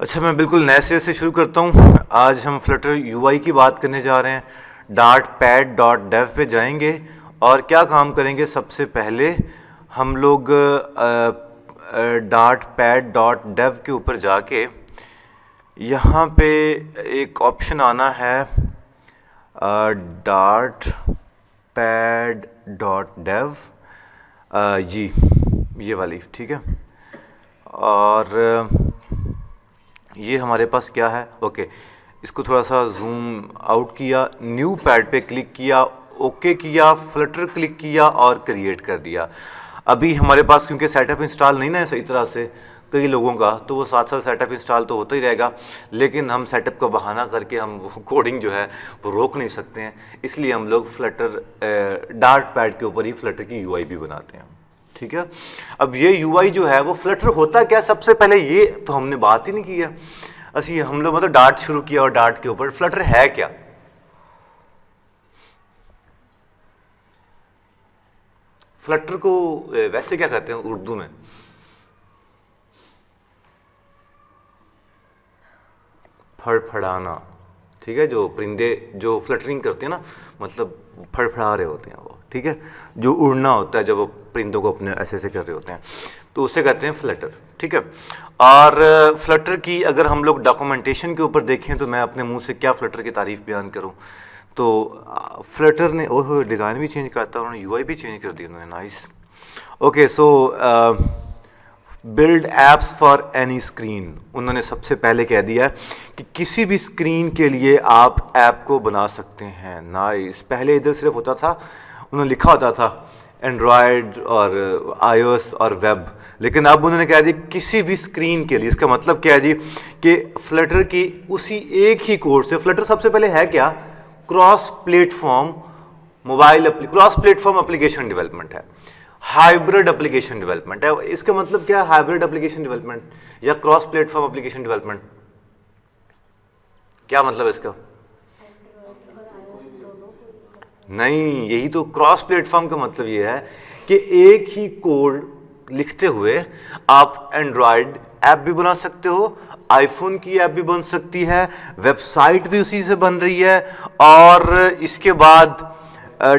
अच्छा, मैं बिल्कुल नए सिरे से शुरू करता हूँ। आज हम फ्लटर यूआई की बात करने जा रहे हैं। dartpad.dev पे जाएंगे और क्या काम करेंगे। सबसे पहले हम लोग dartpad.dev के ऊपर जाके यहाँ पे एक ऑप्शन आना है dartpad.dev, जी ये वाली, ठीक है। और ये हमारे पास क्या है, ओके। इसको थोड़ा सा जूम आउट किया, न्यू पैड पे क्लिक किया, ओके किया, फ्लटर क्लिक किया और क्रिएट कर दिया। अभी हमारे पास क्योंकि सेटअप इंस्टॉल नहीं ना है सही तरह से कई लोगों का, तो वो साथ साथ सेटअप इंस्टॉल तो होता ही रहेगा, लेकिन हम सेटअप का बहाना करके हम वो कोडिंग जो है वो रोक नहीं सकते हैं। इसलिए हम लोग फ्लटर dartpad के ऊपर ही फ्लटर की यूआई भी बनाते हैं, ठीक है। अब ये यूआई जो है वो फ्लटर होता क्या, सबसे पहले ये तो हमने बात ही नहीं की है। असी हम लोग मतलब डार्ट शुरू किया और डार्ट के ऊपर फ्लटर है क्या। फ्लटर को वैसे क्या कहते हैं उर्दू में, फड़फड़ाना, ठीक है। जो परिंदे जो फ्लटरिंग करते हैं ना, मतलब फड़फड़ा रहे होते हैं वो, ठीक है। जो उड़ना होता है जब वो परिंदों को अपने ऐसे ऐसे कर रहे होते हैं, तो उसे कहते हैं फ्लटर, ठीक है। और फ्लटर की अगर हम लोग डॉक्यूमेंटेशन के ऊपर देखें तो मैं अपने मुंह से क्या फ्लटर की तारीफ बयान करूं। तो फ्लटर ने ओह डिज़ाइन भी चेंज करता है, उन्होंने यूआई भी चेंज कर दी उन्होंने, nice. Okay, so build apps for any screen, उन्होंने सबसे पहले कह दिया कि किसी भी स्क्रीन के लिए आप ऐप को बना सकते हैं, नाइस। पहले इधर सिर्फ होता था, उन्होंने लिखा होता था एंड्रॉयड और आईओएस और वेब, लेकिन अब उन्होंने कह दिया किसी भी स्क्रीन के लिए। इसका मतलब क्या है जी कि फ्लटर की उसी एक ही कोड से, फ्लटर सबसे पहले है क्या, cross platform mobile cross platform application development है, हाइब्रिड एप्लीकेशन डेवलपमेंट है। इसका मतलब क्या है हाइब्रिड एप्लीकेशन डेवलपमेंट या क्रॉस प्लेटफॉर्म एप्लीकेशन डेवलपमेंट, क्या मतलब है इसका? नहीं, यही तो क्रॉस प्लेटफॉर्म का मतलब ये है कि एक ही कोड लिखते हुए आप एंड्रॉयड ऐप भी बना सकते हो, आईफोन की ऐप भी बन सकती है, वेबसाइट भी उसी से बन रही है, और इसके बाद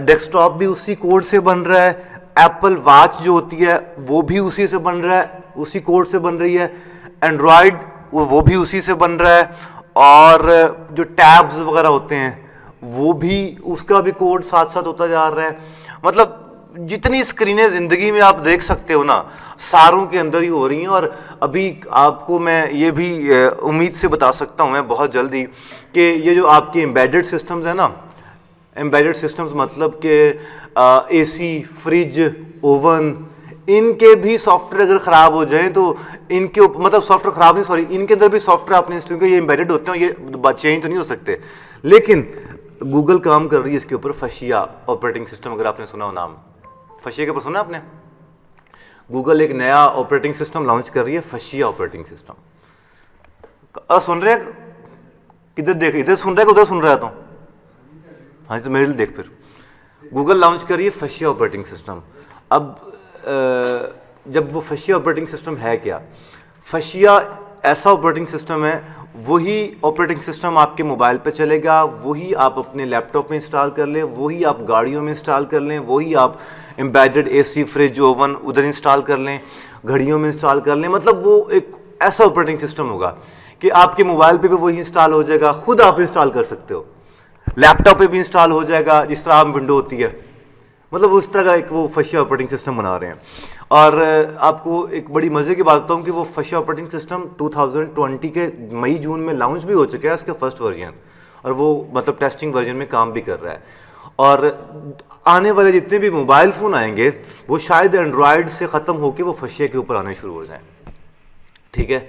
डेस्कटॉप भी उसी कोड से बन रहा है, एप्पल वॉच जो होती है वो भी उसी से बन रहा है, उसी कोड से बन रही है, एंड्रॉयड वो भी उसी से बन रहा है, और जो टैब्स वगैरह होते हैं वो भी उसका भी कोड साथ साथ होता जा रहा है। मतलब जितनी स्क्रीनें ज़िंदगी में आप देख सकते हो ना, सारों के अंदर ही हो रही हैं। और अभी आपको मैं ये भी उम्मीद से बता सकता हूँ मैं बहुत जल्दी कि ये जो आपके एम्बेडेड सिस्टम्स हैं ना, एम्बेडेड सिस्टम्स मतलब कि एसी, फ्रिज, ओवन, इनके भी सॉफ्टवेयर अगर ख़राब हो जाए तो इनके मतलब सॉफ्टवेयर ख़राब नहीं, सॉरी, इनके अंदर भी सॉफ्टवेयर आपने इंस्टॉल किया, ये एम्बेडेड होते हैं, ये चेंज तो नहीं हो सकते। लेकिन गूगल काम कर रही है इसके ऊपर, फशिया ऑपरेटिंग सिस्टम, अगर आपने सुना हो नाम, फशिया के ऊपर सुना आपने? गूगल एक नया ऑपरेटिंग सिस्टम लॉन्च कर रही है, फशिया ऑपरेटिंग सिस्टम। सुन रहे हैं? किधर देख, इधर सुन रहा है कि उधर सुन रहा है? तो हाँ जी, तो मेरे लिए देख, फिर गूगल लॉन्च कर रही है फशिया ऑपरेटिंग सिस्टम। अब जब वो फशिया ऑपरेटिंग सिस्टम है क्या, फशिया ऐसा ऑपरेटिंग सिस्टम है, वही ऑपरेटिंग सिस्टम आपके मोबाइल पे चलेगा, वही आप अपने लैपटॉप में इंस्टॉल कर लें, वही आप गाड़ियों में इंस्टॉल कर लें, वही आप एम्बेडेड एसी, फ्रिज, ओवन उधर इंस्टॉल कर लें, घड़ियों में इंस्टॉल कर लें। मतलब वो एक ऐसा ऑपरेटिंग सिस्टम होगा कि आपके मोबाइल पे भी वही इंस्टॉल हो जाएगा, खुद आप इंस्टॉल कर सकते हो, लैपटॉप पे भी इंस्टॉल हो जाएगा, जिस तरह आप विंडो होती है, मतलब उस तरह का एक वो फशिया ऑपरेटिंग सिस्टम बना रहे हैं। और आपको एक बड़ी मज़े की बात बताऊँ कि वो फशिया ऑपरेटिंग सिस्टम 2020 के मई जून में लॉन्च भी हो चुका है, इसका फर्स्ट वर्जन, और वो मतलब टेस्टिंग वर्जन में काम भी कर रहा है। और आने वाले जितने भी मोबाइल फ़ोन आएंगे वो शायद एंड्रॉयड से ख़त्म होकर वो फशिया के ऊपर आने शुरू हो जाएँ, ठीक है।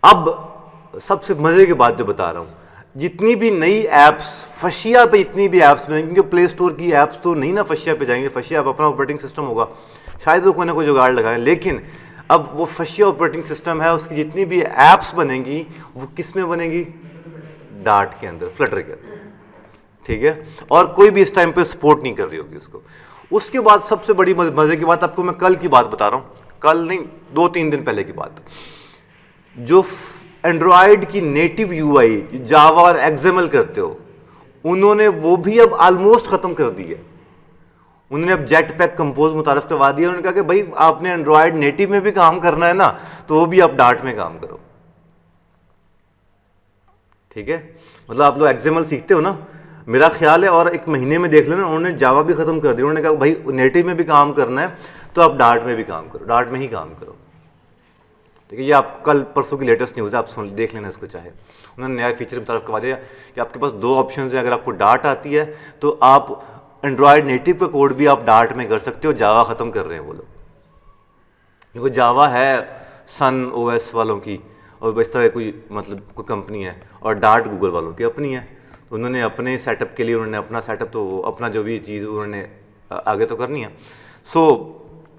अब सबसे मज़े की बात जो बता रहा हूँ, जितनी भी नई ऐप्स फशिया पे, जितनी भी ऐप्स बनेंगी, क्योंकि प्ले स्टोर की ऐप्स तो नहीं ना फशिया पे जाएंगे, फशिया पे अपना ऑपरेटिंग सिस्टम होगा, शायद वो कोई ना कोई जुगाड़ लगाएं, लेकिन अब वो फशिया ऑपरेटिंग सिस्टम है, उसकी जितनी भी ऐप्स बनेंगी वो किस में बनेंगी, डार्ट के अंदर, फ्लटर के अंदर, ठीक है। और कोई भी इस टाइम पे सपोर्ट नहीं कर रही होगी उसको। उसके बाद सबसे बड़ी मज़े की बात आपको मैं कल की बात बता रहा हूँ, कल नहीं 2-3 दिन पहले की बात, जो एंड्रॉयड की नेटिव यूआई जावा और एक्सएमएल करते हो, उन्होंने वो भी अब ऑलमोस्ट खत्म कर दी है। उन्होंने अब जेट पैक कंपोज मुतारफ करवा दिया। उन्होंने कहा कि भाई आपने एंड्रॉयड नेटिव में भी काम करना है ना, तो वो भी आप डार्ट में काम करो। ठीक है, मतलब आप लोग एक्सएमएल सीखते हो ना, मेरा ख्याल है और एक महीने में देख लेना उन्होंने जावा भी खत्म कर दिया। उन्होंने कहा भाई नेटिव में भी काम करना है तो आप डार्ट में भी काम करो, डार्ट में ही काम करो। ठीक है, ये आप कल परसों की लेटेस्ट न्यूज़ है, आप सुन देख लेना इसको चाहे। उन्होंने नया फीचर की तरफ करवा दिया कि आपके पास दो ऑप्शन है, अगर आपको डार्ट आती है तो आप एंड्रॉयड नेटिव का कोड भी आप डार्ट में कर सकते हो। जावा खत्म कर रहे हैं वो लोग, क्योंकि जावा है सन ओएस वालों की और इस तरह कोई मतलब कोई कंपनी है, और डार्ट गूगल वालों की अपनी है। तो उन्होंने अपने सेटअप के लिए उन्होंने अपना सेटअप, तो अपना जो भी चीज़ उन्होंने आगे तो करनी है। सो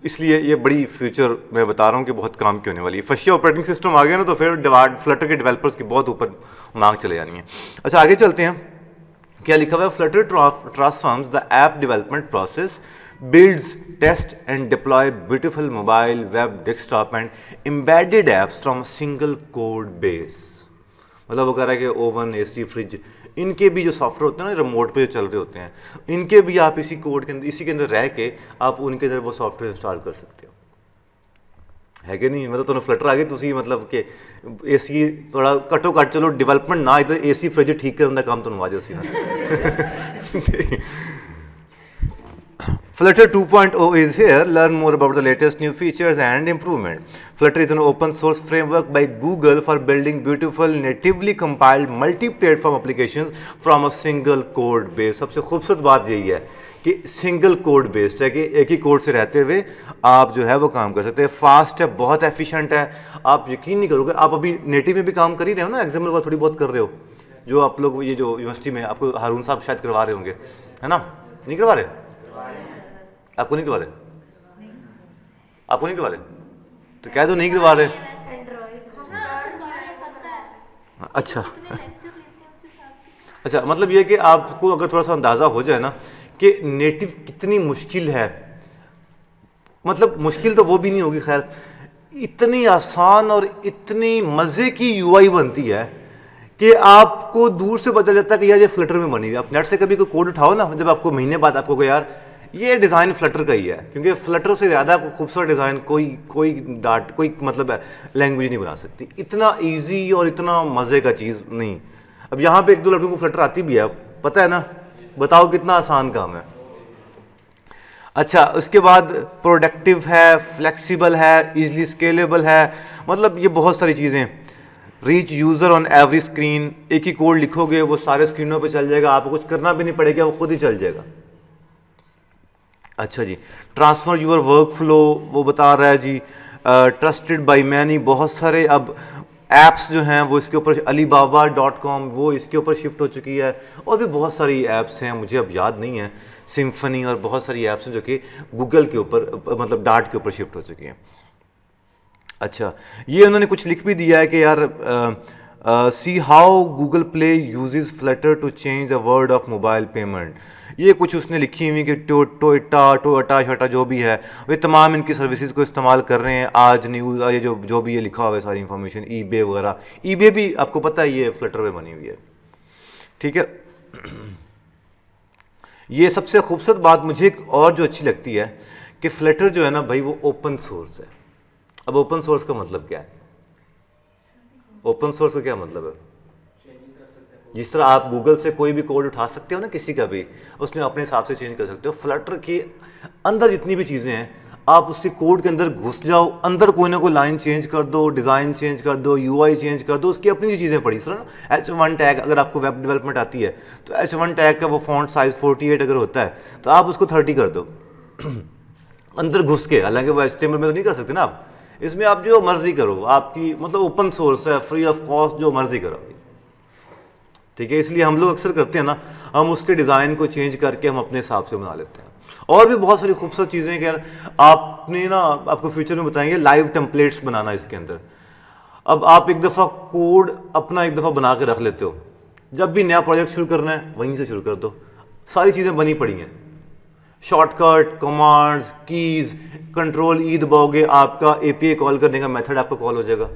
इसलिए ये बड़ी फ्यूचर मैं बता रहा हूँ कि बहुत काम की होने वाली है। फशिया ऑपरेटिंग सिस्टम आ गया ना, तो फिर फ्लटर के डेवलपर्स की बहुत ऊपर मांग चले जानी है। अच्छा आगे चलते हैं, क्या लिखा हुआ है, Flutter transforms the app development process, builds, test and deploy beautiful mobile, web, desktop and embedded apps from a single code base। मतलब वो कह रहा है कि ओवन, एसी, फ्रिज, इनके भी जो सॉफ्टवेयर होते हैं ना रिमोट पे जो चल रहे होते हैं, इनके भी आप इसी कोड के अंदर, इसी के अंदर रह के आप उनके अंदर वो सॉफ्टवेयर इंस्टॉल कर सकते हो, है कि नहीं। मतलब तुम्हें फ्लटर आ गई, तुसी मतलब कि एसी थोड़ा घट्टो घट्ट चलो डेवलपमेंट ना इधर एसी फ्रिज ठीक करने का काम तुम्हें आ जाओ सी। Flutter 2.0 is here. Learn more about the latest new features and improvement. Flutter is an open source framework by Google for building beautiful, natively compiled, multi-platform applications from a single code base. सबसे खूबसूरत बात यही है कि single code based है, कि एक ही code से रहते हुए आप जो है वो काम कर सकते हैं। फास्ट है, बहुत एफिशिएंट है, आप यकीन नहीं करोगे। आप अभी नेटिव में भी काम कर ही रहे हो ना, एक्सएमएल का थोड़ी बहुत कर रहे हो, जो आप लोग ये जो यूनिवर्सिटी में आपको हारून साहब शायद करवा रहे होंगे, है ना? नहीं करवा रहे? आपको नहीं करवा रहे? आपको नहीं करवा रहे तो कह दो नहीं करवा रहे। अच्छा अच्छा, मतलब ये कि आपको अगर थोड़ा सा अंदाजा हो जाए ना कि नेटिव कितनी मुश्किल है, मतलब मुश्किल तो वो भी नहीं होगी खैर, इतनी आसान और इतनी मजे की यूआई बनती है कि आपको दूर से पता चलता है कि यार ये फ्लटर में बनी हुई है। आप नेट से कभी कोई कोड उठाओ ना, जब आपको महीने बाद आपको यार ये डिज़ाइन फ्लटर का ही है, क्योंकि फ्लटर से ज़्यादा खूबसूरत डिज़ाइन कोई मतलब है लैंग्वेज नहीं बना सकती। इतना इजी और इतना मज़े का चीज़ नहीं। अब यहाँ पे एक दो लड़कों को फ्लटर आती भी है, पता है ना, बताओ कितना आसान काम है। अच्छा, उसके बाद प्रोडक्टिव है, फ्लेक्सिबल है, इजीली स्केलेबल है, मतलब ये बहुत सारी चीज़ें। Reach user on every screen, एक ही कोड लिखोगे वो सारे स्क्रीनों पे चल जाएगा, आपको कुछ करना भी नहीं पड़ेगा, वो खुद ही चल जाएगा। अच्छा जी, ट्रांसफर यूर वर्क फ्लो वो बता रहा है जी। ट्रस्टेड बाई मैनी, बहुत सारे अब ऐप्स जो हैं वो इसके ऊपर, alibaba.com वो इसके ऊपर शिफ्ट हो चुकी है, और भी बहुत सारी ऐप्स हैं, मुझे अब याद नहीं है, सिम्फनी और बहुत सारी ऐप्स हैं जो कि गूगल के ऊपर मतलब डार्ट के ऊपर शिफ्ट हो चुकी हैं। अच्छा, ये उन्होंने कुछ लिख भी दिया है कि यार see how Google play uses Flutter to change the world of mobile payment. ये कुछ उसने लिखी हुई कि टोयोटा छोटा जो भी है वे तमाम इनकी सर्विसेज को इस्तेमाल कर रहे हैं। आज न्यूज़ ये जो भी ये लिखा हुआ है सारी इंफॉर्मेशन, ईबे वगैरह, ईबे भी आपको पता है ये फ्लटर में बनी हुई है। ठीक है, ये सबसे खूबसूरत बात मुझे एक और जो अच्छी लगती है कि फ्लटर जो है ना भाई वो ओपन सोर्स है। अब ओपन सोर्स का मतलब क्या है? ओपन सोर्स का क्या मतलब है? जिस तरह आप गूगल से कोई भी कोड उठा सकते हो ना, किसी का भी, उसमें अपने हिसाब से चेंज कर सकते हो। फ्लटर के अंदर जितनी भी चीज़ें हैं, आप उसके कोड के अंदर घुस जाओ, अंदर कोई ना कोई लाइन चेंज कर दो, डिज़ाइन चेंज कर दो, यूआई चेंज कर दो, उसकी अपनी चीज़ें पड़ी। सर ना H1 टैग, अगर आपको वेब डेवलपमेंट आती है तो H1 टैग का वो फॉन्ट साइज़ 48 अगर होता है तो आप उसको 30 कर दो अंदर घुस के। हालांकि वो HTML में तो नहीं कर सकते ना आप, इसमें आप जो मर्जी करो, आपकी मतलब ओपन सोर्स है, फ्री ऑफ कॉस्ट, जो मर्जी करो। ठीक है, इसलिए हम लोग अक्सर करते हैं ना, हम उसके डिज़ाइन को चेंज करके हम अपने हिसाब से बना लेते हैं। और भी बहुत सारी खूबसूरत चीज़ें कि आपने ना, आपको फ्यूचर में बताएंगे लाइव टेम्पलेट्स बनाना इसके अंदर। अब आप एक दफ़ा कोड अपना एक दफ़ा बना के रख लेते हो, जब भी नया प्रोजेक्ट शुरू करना है वहीं से शुरू कर दो, सारी चीज़ें बनी पड़ी हैं। Shortcut, commands, keys, control E दबाओगे, आपका API कॉल करने का मेथड आपका कॉल हो जाएगा,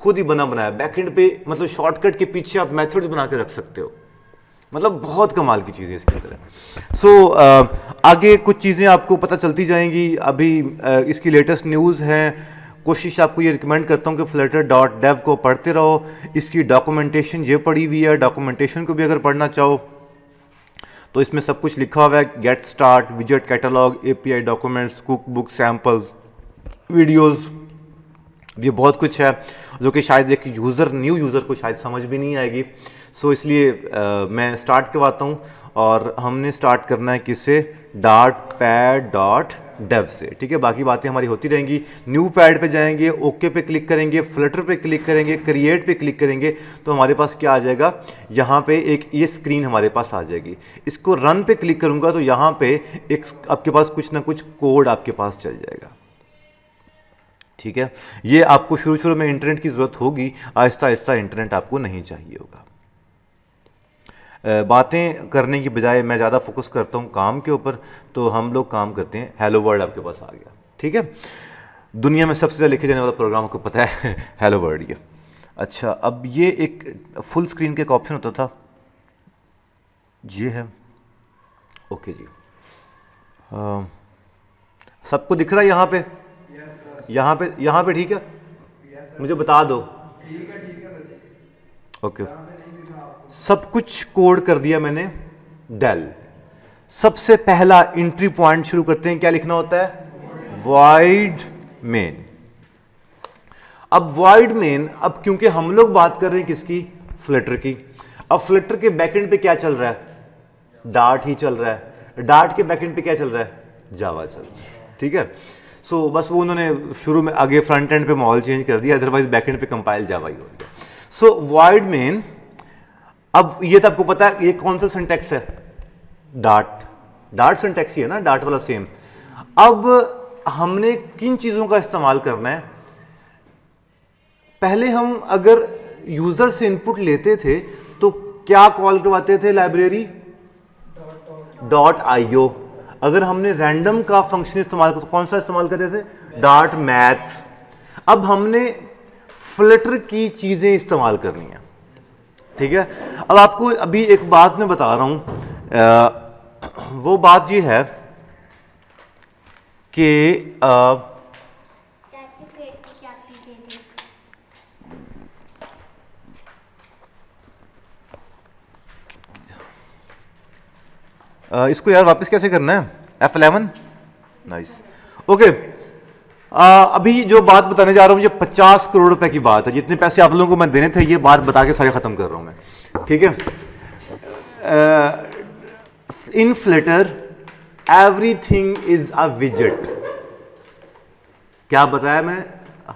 खुद ही बना बनाया बैकएंड पे, मतलब शॉर्टकट के पीछे आप मेथड्स बना के रख सकते हो, मतलब बहुत कमाल की चीज़ें इसके अंदर। सो आगे कुछ चीज़ें आपको पता चलती जाएंगी। अभी इसकी लेटेस्ट न्यूज़ है, कोशिश आपको ये रिकमेंड करता हूँ कि flutter.dev को पढ़ते रहो। इसकी डॉक्यूमेंटेशन ये पड़ी हुई है, डॉक्यूमेंटेशन को भी अगर पढ़ना चाहो तो इसमें सब कुछ लिखा हुआ है, गेट स्टार्ट, विजेट catalogue, API documents, cook book, samples, videos, ये बहुत कुछ है जो कि शायद एक न्यू यूज़र को शायद समझ भी नहीं आएगी। सो इसलिए मैं स्टार्ट करवाता हूँ, और हमने स्टार्ट करना है किससे, .pad.dev से, ठीक है। बाकी बातें हमारी होती रहेंगी। न्यू पैड पे जाएंगे, ओके पे क्लिक करेंगे, फ्लटर पे क्लिक करेंगे, क्रिएट पे क्लिक करेंगे, तो हमारे पास क्या आ जाएगा, यहाँ पे एक ये स्क्रीन हमारे पास आ जाएगी। इसको रन पे क्लिक करूँगा तो यहाँ पे एक आपके पास कुछ ना कुछ कोड आपके पास चल जाएगा, ठीक है। ये आपको शुरू शुरू में इंटरनेट की ज़रूरत होगी, आहिस्ता आहिस्ता इंटरनेट आपको नहीं चाहिए होगा। बातें करने की बजाय मैं ज़्यादा फोकस करता हूँ काम के ऊपर, तो हम लोग काम करते हैं। हेलो वर्ल्ड आपके पास आ गया, ठीक है। दुनिया में सबसे ज़्यादा लिखे जाने वाला प्रोग्राम आपको पता है हेलो वर्ल्ड ये। अच्छा, अब ये एक फुल स्क्रीन का एक ऑप्शन होता था, ये है, ओके जी। सबको दिख रहा है यहाँ पे? यहाँ पे ठीक है? मुझे बता दो। ओके, सब कुछ कोड कर दिया मैंने डेल। सबसे पहला एंट्री पॉइंट शुरू करते हैं, क्या लिखना होता है, void main। अब void main, अब क्योंकि हम लोग बात कर रहे हैं किसकी, फ्लटर की। अब फ्लटर के बैकएंड पे क्या चल रहा है, डार्ट ही चल रहा है। डार्ट के बैकएंड पे क्या चल रहा है, जावा चल रहा है, ठीक है। सो बस वो उन्होंने शुरू में आगे फ्रंट एंड पे माहौल चेंज कर दिया, अदरवाइज बैकएंड पे कंपाइल जावा ही हो गया। सो void main, अब ये तो आपको पता है ये कौन सा सिंटैक्स है, डार्ट सिंटैक्स ही है ना, डार्ट वाला सेम। अब हमने किन चीजों का इस्तेमाल करना है, पहले हम अगर यूजर से इनपुट लेते थे तो क्या कॉल करवाते थे, लाइब्रेरी .io। अगर हमने रैंडम का फंक्शन इस्तेमाल तो कौन सा इस्तेमाल करते थे, .math। अब हमने फ्लटर की चीजें इस्तेमाल करनी है, ठीक है। अब आपको अभी एक बात मैं बता रहा हूं, वो बात ये है कि इसको यार वापस कैसे करना है, F11, नाइस, ओके। अभी जो बात बताने जा रहा हूं ये 50 करोड़ रुपए की बात है, जितने पैसे आप लोगों को मैं देने थे ये बात बता के सारे खत्म कर रहा हूं मैं, ठीक है। In Flutter everything is a विजेट। क्या बताया मैं,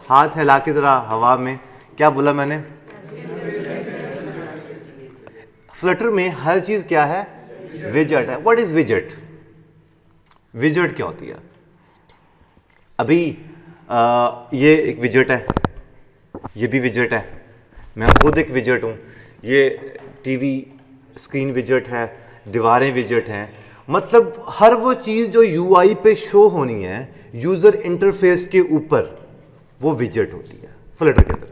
हाथ हिला के जरा हवा में, क्या बोला मैंने, फ्लटर में हर चीज क्या है, विजेट है। व्हाट इज विजेट, विजेट क्या होती है, अभी ये एक विजेट है, ये भी विजेट है, मैं खुद एक विजेट हूं, ये टीवी स्क्रीन विजेट है, दीवारें विजेट हैं। मतलब हर वो चीज़ जो यूआई पे शो होनी है यूज़र इंटरफेस के ऊपर, वो विजेट होती है फ्लटर के अंदर।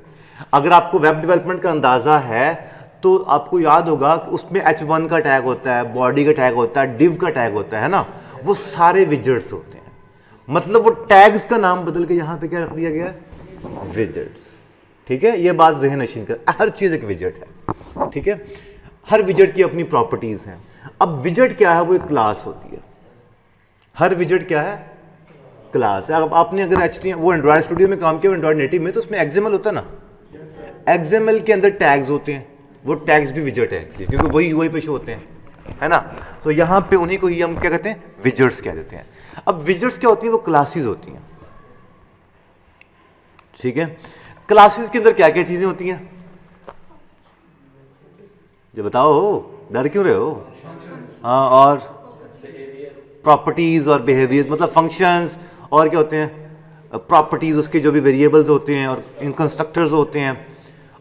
अगर आपको वेब डेवलपमेंट का अंदाज़ा है तो आपको याद होगा कि उसमें H1 का टैग होता है, बॉडी का टैग होता है, डिव का टैग होता है ना, वो सारे विजेट्स होते हैं। मतलब वो टैग्स का नाम बदल के यहाँ पे क्या रख दिया गया है, विजेट्स, ठीक है। ये बात ज़हन नशीन कर, हर चीज़ एक विजेट है, ठीक है। हर विजेट की अपनी प्रॉपर्टीज़ हैं। अब विजेट क्या है, वो एक क्लास होती है। हर विजेट क्या है, क्लास है। अब आपने अगर HTML वो एंड्रॉयड स्टूडियो में काम किया, एंड्रॉयड नेटिव में, तो उसमें XML होता है ना, XML के अंदर टैग्स होते हैं, वो टैग्स भी विजेट है क्योंकि वही यूआई पे शो होते हैं, है ना। तो यहाँ पे उन्हीं को ही हम क्या कहते हैं, विजेट्स कह देते हैं। अब विजेट्स क्या होती है, वो क्लासेस होती हैं, ठीक है। क्लासेस के अंदर क्या क्या चीजें होती हैं, जो बताओ, डर क्यों रहे हो, हाँ, और प्रॉपर्टीज और बिहेवियर, मतलब फंक्शंस, और क्या होते हैं, प्रॉपर्टीज, उसके जो भी वेरिएबल्स होते हैं, और इन कंस्ट्रक्टर्स होते हैं,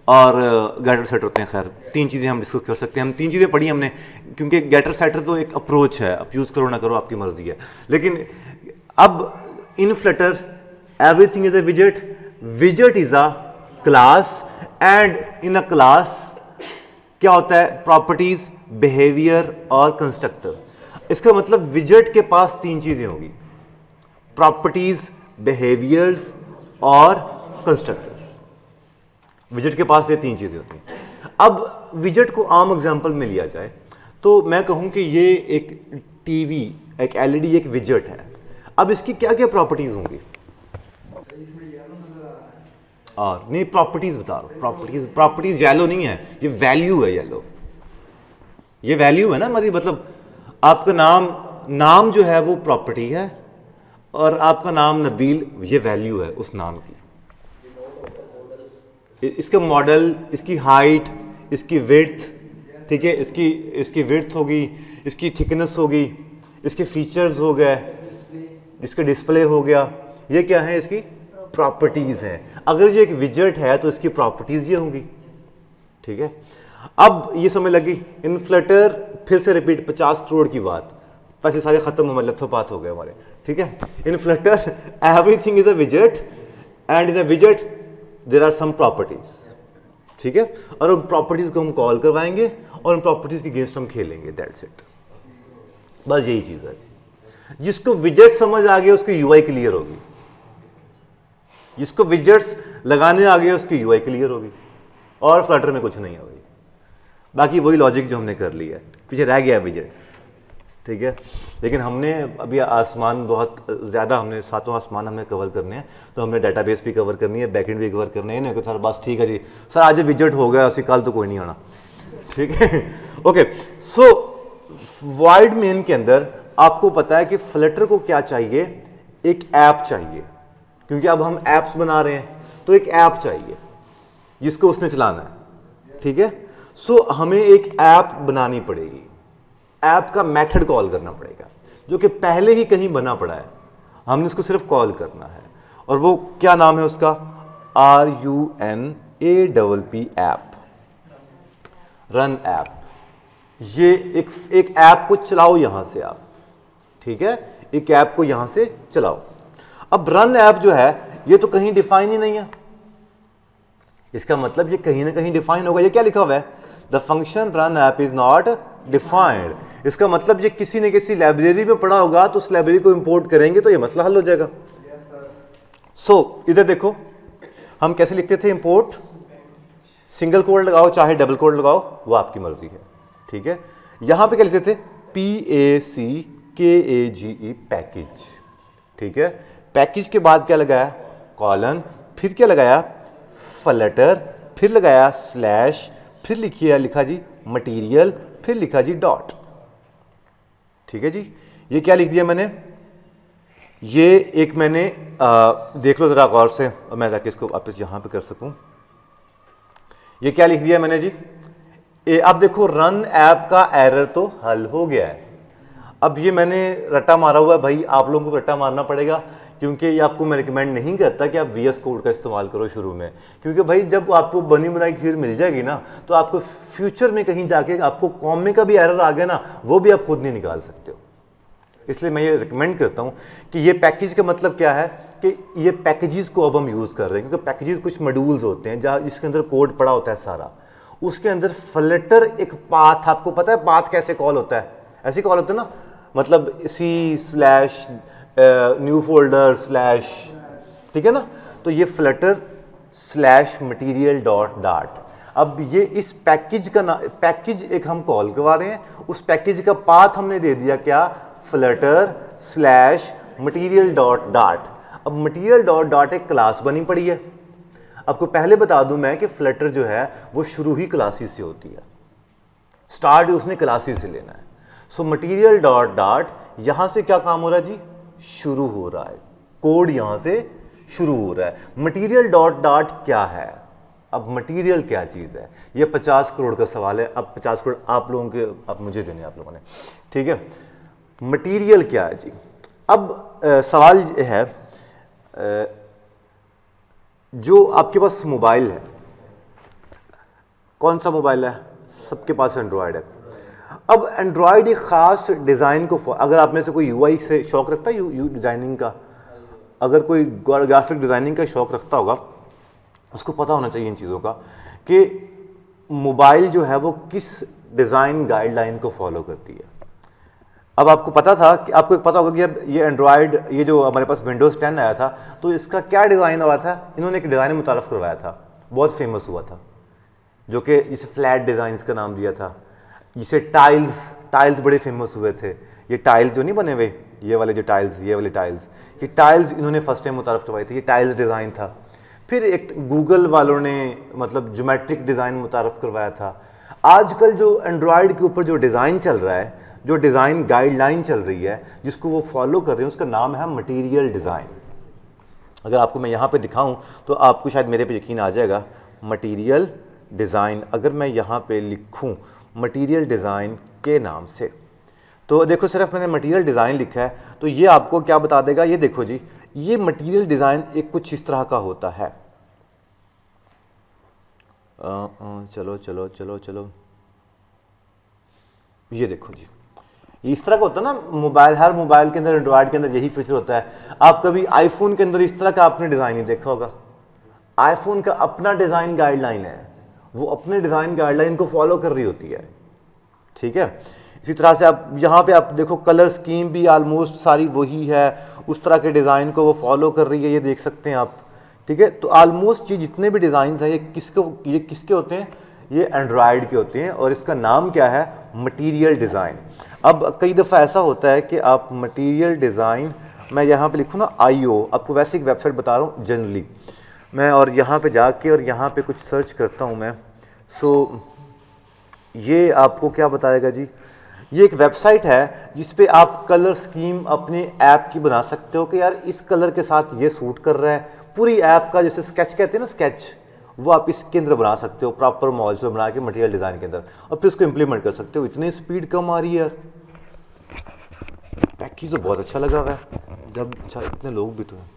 और गेटर सेटर होते हैं। खैर 3 चीज़ें हम डिस्कस कर सकते हैं। हम 3 चीज़ें पढ़ी हमने, क्योंकि गेटर सेटर तो एक अप्रोच है, अब यूज़ करो ना करो आपकी मर्जी है। लेकिन अब इन Flutter everything is a विजेट, विजेट is a class, and in a class क्या होता है, प्रॉपर्टीज, बिहेवियर और कंस्ट्रक्टर। इसका मतलब विजेट के पास तीन चीजें होगी, प्रॉपर्टीज, बिहेवियर्स और कंस्ट्रक्टर्स। विजेट के पास ये तीन चीजें होती हैं। अब विजेट को आम एग्जांपल में लिया जाए तो मैं कहूं कि ये एक टीवी, एक एलईडी एक विजेट है। अब इसकी क्या क्या प्रॉपर्टीज होंगी, और नहीं प्रॉपर्टीज बता रहा हूं, प्रॉपर्टीज येलो नहीं है, ये वैल्यू है येलो, ये वैल्यू है ना हमारी, मतलब आपका नाम जो है वो प्रॉपर्टी है, और आपका नाम नबील ये वैल्यू है उस नाम की। इसका मॉडल, इसकी हाइट, इसकी विड्थ, ठीक है, इसकी विड्थ होगी, इसकी थिकनेस होगी, इसके फीचर्स हो गए, इसका डिस्प्ले हो गया, ये क्या है, इसकी प्रॉपर्टीज हैं। अगर ये एक विजेट है तो इसकी प्रॉपर्टीज ये होंगी, ठीक है। अब ये समझ लगी। इन फ्लटर फिर से रिपीट, 50 करोड़ की बात, पैसे सारे खत्म हमारे लथोपात हो गए हमारे, ठीक है। In Flutter everything is a विजेट, and in a विजेट there are some properties, ठीक है। और उन प्रॉपर्टीज को हम कॉल करवाएंगे और उन प्रॉपर्टीज के अगेंस्ट हम खेलेंगे, दैट्स इट, बस यही चीज है। जिसको विजेट समझ आ गया उसकी यूआई क्लियर होगी, जिसको विजेट्स लगाने आ गया उसकी यूआई क्लियर होगी, और फ्लटर में कुछ नहीं है भाई, बाकी वही लॉजिक जो हमने कर लिया है, पीछे रह गया विजेट्स, ठीक है। लेकिन हमने अभी आसमान बहुत ज़्यादा, हमने सातों आसमान हमें कवर करने हैं, तो हमने डेटाबेस भी कवर करनी है, बैकएंड भी कवर करने हैं, नहीं सर बस ठीक है जी सर आज विजेट हो गया, उसी कल तो कोई नहीं आना, ठीक है। ओके, सो वाइड मेन के अंदर आपको पता है कि फ्लटर को क्या चाहिए, एक ऐप चाहिए, क्योंकि अब हम ऐप्स बना रहे हैं, तो एक ऐप चाहिए जिसको उसने चलाना है, ठीक है। सो हमें एक ऐप बनानी पड़ेगी, ऐप का मेथड कॉल करना पड़ेगा, जो कि पहले ही कहीं बना पड़ा है, हमने इसको सिर्फ कॉल करना है, और वो क्या नाम है उसका, RUNAPP ऐप, रन ऐप। ये एक ऐप को चलाओ यहां से आप, ठीक है, एक ऐप को यहां से चलाओ। अब रन ऐप जो है ये तो कहीं डिफाइन ही नहीं है, इसका मतलब ये कहीं ना कहीं डिफाइन होगा। ये क्या लिखा हुआ है, the function run app is not defined. इसका मतलब ये किसी न किसी लाइब्रेरी में पड़ा होगा, तो उस लाइब्रेरी को इंपोर्ट करेंगे तो ये मसला हल हो जाएगा। सो इधर देखो हम कैसे लिखते थे, इंपोर्ट, सिंगल कोड लगाओ चाहे डबल कोड लगाओ, वो आपकी मर्जी है, ठीक है। यहां पे क्या लिखते थे, PACKAGE पैकेज, ठीक है। पैकेज के बाद क्या लगाया, कॉलन, फिर क्या लगाया, फ्लटर, फिर लगाया स्लैश, फिर लिखा जी मटेरियल, फिर लिखा जी डॉट, ठीक है जी। ये क्या लिख दिया मैंने, ये एक मैंने देख लो जरा गौर से, और मैं ताकि इसको वापस यहां पे कर सकूं। ये क्या लिख दिया मैंने जी, अब देखो रन ऐप का एरर तो हल हो गया है। अब ये मैंने रट्टा मारा हुआ है भाई, आप लोगों को रट्टा मारना पड़ेगा, क्योंकि ये आपको मैं रिकमेंड नहीं करता कि आप VS कोड का इस्तेमाल करो शुरू में, क्योंकि भाई जब आपको बनी बनाई खीर मिल जाएगी ना, तो आपको फ्यूचर में कहीं जाके आपको कॉम में का भी एरर आ गया ना, वो भी आप खुद नहीं निकाल सकते हो। इसलिए मैं ये रिकमेंड करता हूँ कि ये पैकेज का मतलब क्या है, कि ये पैकेजेस को अब हम यूज़ कर रहे हैं, क्योंकि पैकेजेस कुछ मॉड्यूल्स होते हैं जहाँ जिसके अंदर कोड पड़ा होता है सारा, उसके अंदर फ्लटर एक पाथ, आपको पता है पाथ कैसे कॉल होता है, ऐसे कॉल होता है ना, मतलब C/ न्यू फोल्डर स्लैश, ठीक है ना, तो ये फ्लटर स्लैश मटीरियल डॉट। अब ये इस पैकेज का पैकेज एक हम कॉल करवा रहे हैं, उस पैकेज का पाथ हमने दे दिया क्या, फ्लटर स्लैश मटीरियल डॉट। अब मटीरियल डॉट एक क्लास बनी पड़ी है। आपको पहले बता दूं मैं कि फ्लटर जो है वो शुरू ही क्लासेस से होती है, स्टार्ट उसने क्लासेस से लेना है। सो मटीरियल डॉट यहां से क्या काम हो रहा है जी, शुरू हो रहा है, कोड यहां से शुरू हो रहा है। मटीरियल डॉट क्या है, अब मटीरियल क्या चीज है, ये 50 करोड़ का सवाल है। अब 50 करोड़ आप लोगों के, अब मुझे देने आप लोगों ने, ठीक है। मटीरियल क्या है जी, अब सवाल है, जो आपके पास मोबाइल है, कौन सा मोबाइल है, सबके पास एंड्रॉयड है। अब एंड्रॉयड एक खास डिज़ाइन को, अगर आप में से कोई यूआई से शौक रखता है, यू डिज़ाइनिंग का, अगर कोई ग्राफिक डिज़ाइनिंग का शौक रखता होगा उसको पता होना चाहिए इन चीज़ों का कि मोबाइल जो है वो किस डिज़ाइन गाइडलाइन को फॉलो करती है। अब आपको पता था कि आपको पता होगा कि अब ये एंड्रॉयड, ये जो हमारे पास विंडोज़ 10 आया था तो इसका क्या डिज़ाइन हुआ था, इन्होंने एक डिज़ाइन मुतारफ़ करवाया था, बहुत फेमस हुआ था, जो कि जिसे फ्लैट डिज़ाइंस का नाम दिया था, जिसे टाइल्स बड़े फेमस हुए थे। ये टाइल्स जो नहीं बने हुए, ये वाले टाइल्स, ये टाइल्स इन्होंने फर्स्ट टाइम मुतारफ़ करवाई थी, ये टाइल्स डिज़ाइन था। फिर एक गूगल वालों ने मतलब ज्योमेट्रिक डिज़ाइन मुतारफ़ करवाया था। आजकल जो एंड्रॉयड के ऊपर जो डिज़ाइन चल रहा है, जो डिज़ाइन गाइडलाइन चल रही है, जिसको वो फॉलो कर रहे हैं, उसका नाम है मटीरियल डिज़ाइन। अगर आपको मैं यहाँ पे दिखाऊं तो आपको शायद मेरे पे यकीन आ जाएगा। मटीरियल डिज़ाइन, अगर मैं यहाँ पे लिखूं मटीरियल डिज़ाइन के नाम से, तो देखो सिर्फ मैंने मटीरियल डिज़ाइन लिखा है तो ये आपको क्या बता देगा। ये देखो जी, ये मटीरियल डिज़ाइन एक कुछ इस तरह का होता है। चलो चलो चलो चलो, ये देखो जी, इस तरह का होता है ना मोबाइल, हर मोबाइल के अंदर, एंड्रॉयड के अंदर यही फीचर होता है। आप कभी आईफोन के अंदर इस तरह का आपने डिज़ाइन नहीं देखा होगा। आईफोन का अपना डिज़ाइन गाइडलाइन है, वो अपने डिज़ाइन गाइडलाइन को फॉलो कर रही होती है, ठीक है। इसी तरह से आप यहाँ पे आप देखो, कलर स्कीम भी ऑलमोस्ट सारी वही है, उस तरह के डिज़ाइन को वो फॉलो कर रही है, ये देख सकते हैं आप, ठीक है। तो ऑलमोस्ट ये जितने भी डिज़ाइन हैं ये किसके होते हैं, ये एंड्रॉयड के होते हैं, और इसका नाम क्या है, मटीरियल डिज़ाइन। अब कई दफ़ा ऐसा होता है कि आप मटीरियल डिज़ाइन, मैं यहाँ पे लिखूँ ना IO, आपको वैसे एक वेबसाइट बता रहा हूँ जनरली मैं, और यहाँ पे जाके और यहाँ पे कुछ सर्च करता हूँ मैं, सो ये आपको क्या बताएगा जी, ये एक वेबसाइट है जिस पे आप कलर स्कीम अपने ऐप की बना सकते हो कि यार इस कलर के साथ ये सूट कर रहा है। पूरी ऐप का जैसे स्केच कहते हैं ना, स्केच, वो आप इसके अंदर बना सकते हो, प्रॉपर मॉडल्स में बना के मटेरियल डिज़ाइन के अंदर, और फिर उसको इम्प्लीमेंट कर सकते हो। इतनी स्पीड कम आ रही है यार, पैकेज तो बहुत अच्छा लगा हुआ है, जब अच्छा इतने लोग भी तो हैं।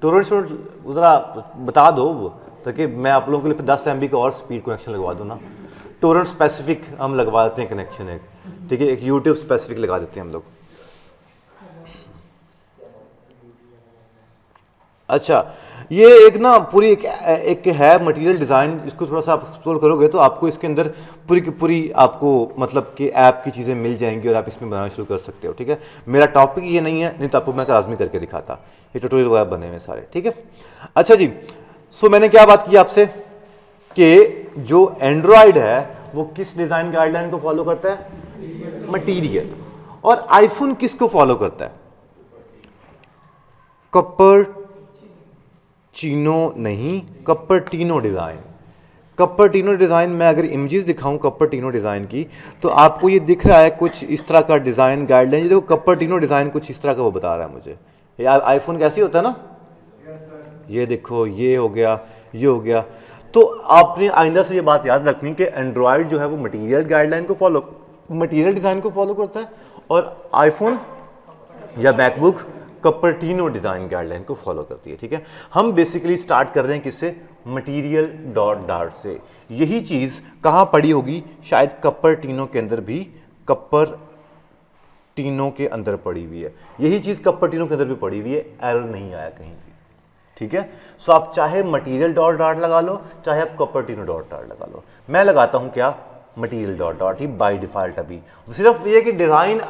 टोरेंट ज़रा बता दो ताकि मैं आप लोगों के लिए 10 MB का और स्पीड कनेक्शन लगवा दूँ ना। टोरेंट स्पेसिफिक हम लगवा देते हैं कनेक्शन एक, ठीक है, एक यूट्यूब स्पेसिफिक लगा देते हैं हम लोग। अच्छा, ये एक ना पूरी एक है मटेरियल डिज़ाइन, इसको थोड़ा सा आप एक्सप्लोर करोगे तो आपको इसके अंदर पूरी की पूरी आपको मतलब कि ऐप की चीज़ें मिल जाएंगी और आप इसमें बनाना शुरू कर सकते हो, ठीक है। मेरा टॉपिक ये नहीं है, नहीं तो आपको मैं लाजमी करके दिखाता, ये ट्यूटोरियल वगैरह बने हुए सारे, ठीक है। अच्छा जी, सो मैंने क्या बात की आपसे कि जो एंड्रॉयड है वो किस डिज़ाइन गाइडलाइन को फॉलो करता है, मटीरियल, और आईफोन किसको फॉलो करता है, कपर्टीनो नहीं, कपर्टीनो डिज़ाइन। कपर्टीनो डिज़ाइन, मैं अगर इमेजेस दिखाऊं कपर्टीनो डिज़ाइन की तो आपको ये दिख रहा है कुछ इस तरह का डिज़ाइन गाइडलाइन। देखो कपर्टीनो डिज़ाइन कुछ इस तरह का वो बता रहा है मुझे। ये आईफोन कैसे होता है ना, ये देखो, ये हो गया, ये हो गया। तो आपने आइंदा से ये बात याद रखनी कि एंड्रॉयड जो है वो मटीरियल गाइडलाइन को फॉलो, मटीरियल डिज़ाइन को फॉलो करता है, और आईफोन या मैकबुक कपर्टीनो डिज़ाइन गाइडलाइन को फॉलो करती है, ठीक है। हम बेसिकली स्टार्ट कर रहे हैं किससे, मटीरियल डॉट डार्ट से। यही चीज़ कहाँ पड़ी होगी, शायद कपर्टीनो के अंदर भी, कपर्टीनो के अंदर पड़ी हुई है, यही चीज़ कपर्टीनो के अंदर भी पड़ी हुई है, एरर नहीं आया कहीं भी, ठीक है। सो आप चाहे मटीरियल डॉट डार्ट लगा लो, चाहे आप कपर्टीनो डॉट डार्ट लगा लो। मैं लगाता हूँ क्या, material dot dart he by default. अभी सिर्फ ये कि डिज़ाइन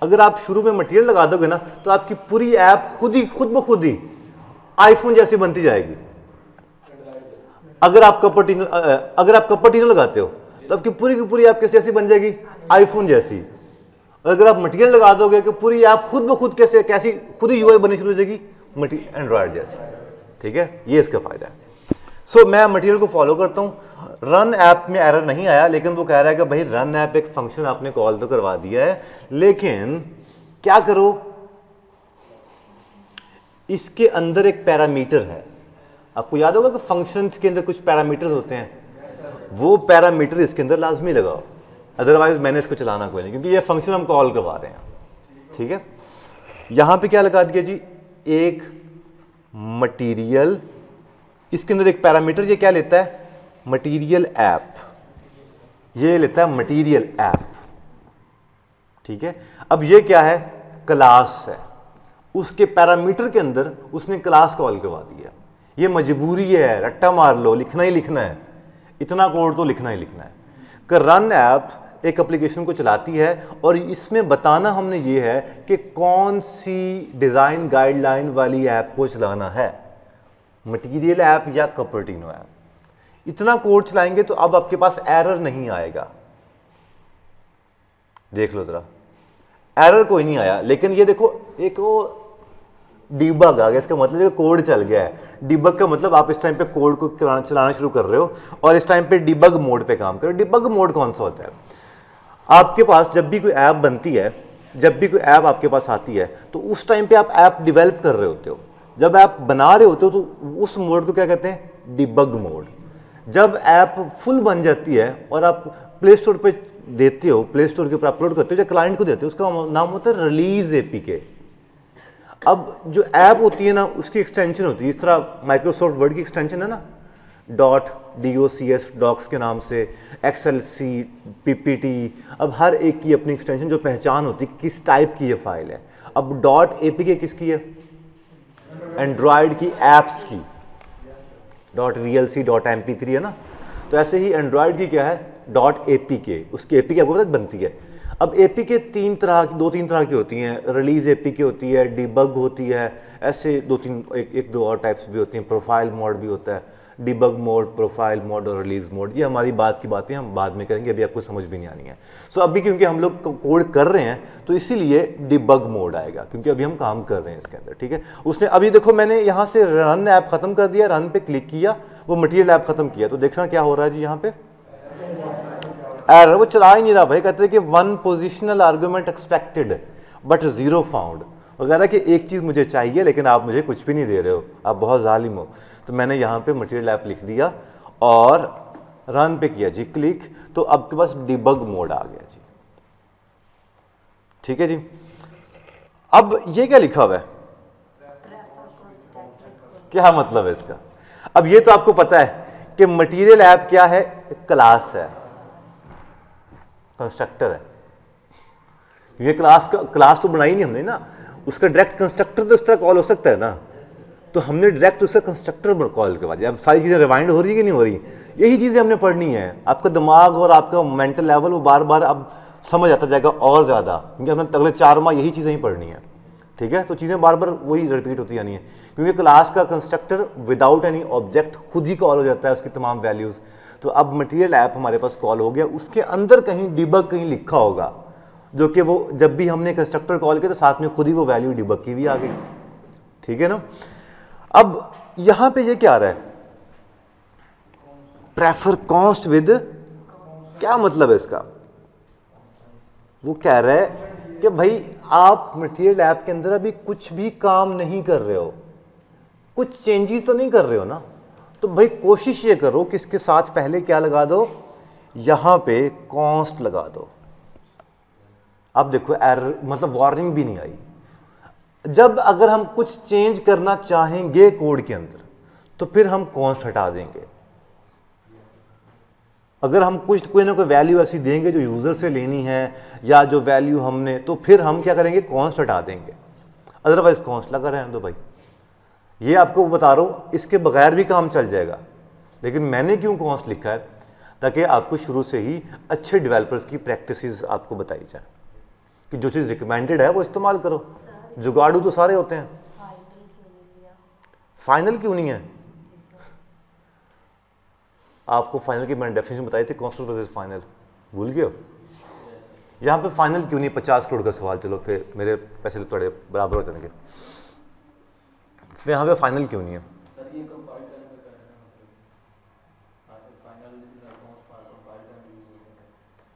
अगर आप शुरू में मटेरियल लगा दोगे ना तो आपकी पूरी ऐप खुद ब खुद ही आईफोन जैसी बनती जाएगी। अगर आप कपर्टीनो लगाते हो तो आपकी पूरी की पूरी ऐप कैसी बन जाएगी, आईफोन जैसी। अगर आप मटेरियल लगा दोगे कि पूरी ऐप खुद ब खुद कैसी खुद ही यूआई बननी शुरू हो जाएगी, एंड्रॉयड जैसी, ठीक है। ये इसका फायदा है। सो मैं मटेरियल को फॉलो करता हूँ। रन ऐप में एरर नहीं आया, लेकिन वो कह रहा है कि भाई रन ऐप एक फंक्शन आपने कॉल तो करवा दिया है, लेकिन क्या करो, इसके अंदर एक पैरामीटर है। आपको याद होगा कि फंक्शंस के अंदर कुछ पैरामीटर्स होते हैं, वो पैरामीटर इसके अंदर लाजमी लगाओ, अदरवाइज मैंने इसको चलाना कोई नहीं, क्योंकि ये फंक्शन हम कॉल करवा रहे हैं, ठीक है। यहां पे क्या लगा दिया जी, एक मटीरियल, इसके अंदर एक पैरामीटर, ये क्या लेता है, मटीरियल ऐप, ये लेता है मटीरियल ऐप, ठीक है। अब ये क्या है, क्लास है, उसके पैरामीटर के अंदर उसने क्लास कॉल करवा दिया। ये मजबूरी है, रट्टा मार लो, लिखना ही लिखना है, इतना कोड तो लिखना ही लिखना है। कर रन ऐप एक एप्लीकेशन को चलाती है और इसमें बताना हमने ये है कि कौन सी डिज़ाइन गाइडलाइन वाली ऐप को चलाना है, मटेरियल ऐप या कपर्टिनो ऐप। इतना कोड चलाएंगे तो अब आपके पास एरर नहीं आएगा। देख लो जरा, एरर कोई नहीं आया, लेकिन ये देखो एक वो डिबग आ गया। इसका मतलब है कोड चल गया है। डिबग का मतलब आप इस टाइम पे कोड को चलाना शुरू कर रहे हो और इस टाइम पे डिबग मोड पे काम कर रहे हो। डिबग मोड कौन सा होता है? आपके पास जब भी कोई ऐप बनती है, जब भी कोई ऐप आपके पास आती है, तो उस टाइम पे आप ऐप डेवलप कर रहे होते हो। जब ऐप बना रहे होते हो तो उस मोड को क्या कहते हैं? Debug mode. जब ऐप फुल बन जाती है और आप प्ले स्टोर पे देते हो, प्ले स्टोर के ऊपर अपलोड करते हो, जो क्लाइंट को देते हो, उसका नाम होता है रिलीज एपीके। अब जो ऐप होती है ना, उसकी एक्सटेंशन होती है, इस तरह माइक्रोसॉफ्ट वर्ड की एक्सटेंशन है ना, .docs डॉक्स के नाम से, XLC, PPT। अब हर एक की अपनी एक्सटेंशन जो पहचान होती है किस टाइप की ये फाइल है। अब .apk किसकी है? एंड्रॉयड की एप्स की। .vlc .mp3 है ना, तो ऐसे ही एंड्रॉयड की क्या है? .apk। उसकी APK आपको पता बनती है। अब APK दो तीन तरह की होती हैं। रिलीज APK होती है, डिबग होती है, ऐसे एक दो और टाइप्स भी होती हैं। प्रोफाइल मोड भी होता है, डिबग मोड, प्रोफाइल मोड और रिलीज मोड। ये हमारी बात की बातें हम बाद में करेंगे, अभी आपको समझ भी नहीं आनी है। सो अभी क्योंकि हम लोग कोड कर रहे हैं तो इसीलिए डिबग मोड आएगा, क्योंकि अभी हम काम कर रहे हैं इसके अंदर। ठीक है, उसने अभी देखो मैंने यहाँ से रन ऐप खत्म कर दिया, रन पे क्लिक किया, वो मटेरियल ऐप खत्म किया, तो देखना क्या हो रहा है जी। यहाँ पे एरर, वो चला ही नहीं रहा भाई। कहते हैं कि 1 positional argument expected but 0 found वगैरह कि एक चीज़ मुझे चाहिए लेकिन आप मुझे कुछ भी नहीं दे रहे हो, आप बहुत जालिम हो। तो मैंने यहाँ पे मटेरियल ऐप लिख दिया और रन पे किया जी क्लिक, तो अब के पास डिबग मोड आ गया जी। ठीक है जी। अब ये क्या लिखा हुआ है? क्या मतलब है इसका? अब ये तो आपको पता है कि मटेरियल ऐप क्या है? क्लास है, कंस्ट्रक्टर है। ये क्लास तो बनाई नहीं हमने ना, उसका डायरेक्ट कंस्ट्रक्टर तो इस तरह कॉल हो सकता है ना, तो हमने डायरेक्ट उसका कंस्ट्रक्टर कॉल करवा दिया। अब सारी चीज़ें रिवाइंड हो रही है कि नहीं हो रही? यही चीज़ें हमने पढ़नी है। आपका दिमाग और आपका मेंटल लेवल वो बार बार अब समझ आता जाएगा और ज़्यादा, क्योंकि हमने अगले 4 माह यही चीज़ें ही पढ़नी है। ठीक है, तो चीज़ें बार बार वही रिपीट होती जानी है, क्योंकि क्लास का कंस्ट्रक्टर विदाउट एनी ऑब्जेक्ट खुद ही कॉल हो जाता है, उसकी तमाम वैल्यूज़। तो अब मटेरियल ऐप हमारे पास कॉल हो गया, उसके अंदर कहीं डिबग कहीं लिखा होगा, जो कि वो जब भी हमने कंस्ट्रक्टर कॉल किया तो साथ में खुद ही वो वैल्यू डिबग की भी आ गई। ठीक है ना। अब यहां पे ये क्या आ रहा है? प्रेफर कॉन्स्ट विद, क्या मतलब है इसका? वो कह रहा है कि भाई आप मटेरियल ऐप के अंदर अभी कुछ भी काम नहीं कर रहे हो, कुछ चेंजेस तो नहीं कर रहे हो ना, तो भाई कोशिश ये करो कि इसके साथ पहले क्या लगा दो, यहां पे कॉन्स्ट लगा दो। अब देखो एरर मतलब वार्निंग भी नहीं आई। जब अगर हम कुछ चेंज करना चाहेंगे कोड के अंदर तो फिर हम कॉन्स्ट हटा देंगे। अगर हम कुछ कोई ना कोई वैल्यू ऐसी देंगे जो यूजर से लेनी है या जो वैल्यू हमने, तो फिर हम क्या करेंगे? कॉन्स्ट हटा देंगे। अदरवाइज कॉन्स्ट लगा रहने दो भाई। ये आपको बता रहा हूं, इसके बगैर भी काम चल जाएगा, लेकिन मैंने क्यों कॉन्स्ट लिखा है? ताकि आपको शुरू से ही अच्छे डेवलपर्स की प्रैक्टिसेस आपको बताई जाए कि जो चीज़ रिकमेंडेड है वो इस्तेमाल करो। जुगाड़ू तो सारे होते हैं। फाइनल क्यों नहीं है? आपको फाइनल की मैंने डेफिनेशन बताई थी, कॉन्स्टेंट वर्सेस फाइनल, भूल गए हो? यहाँ पे फाइनल क्यों नहीं? 50 करोड़ का सवाल, चलो फिर मेरे पैसे तो थोड़े बराबर हो जाएंगे। फिर यहाँ पे फाइनल क्यों नहीं है?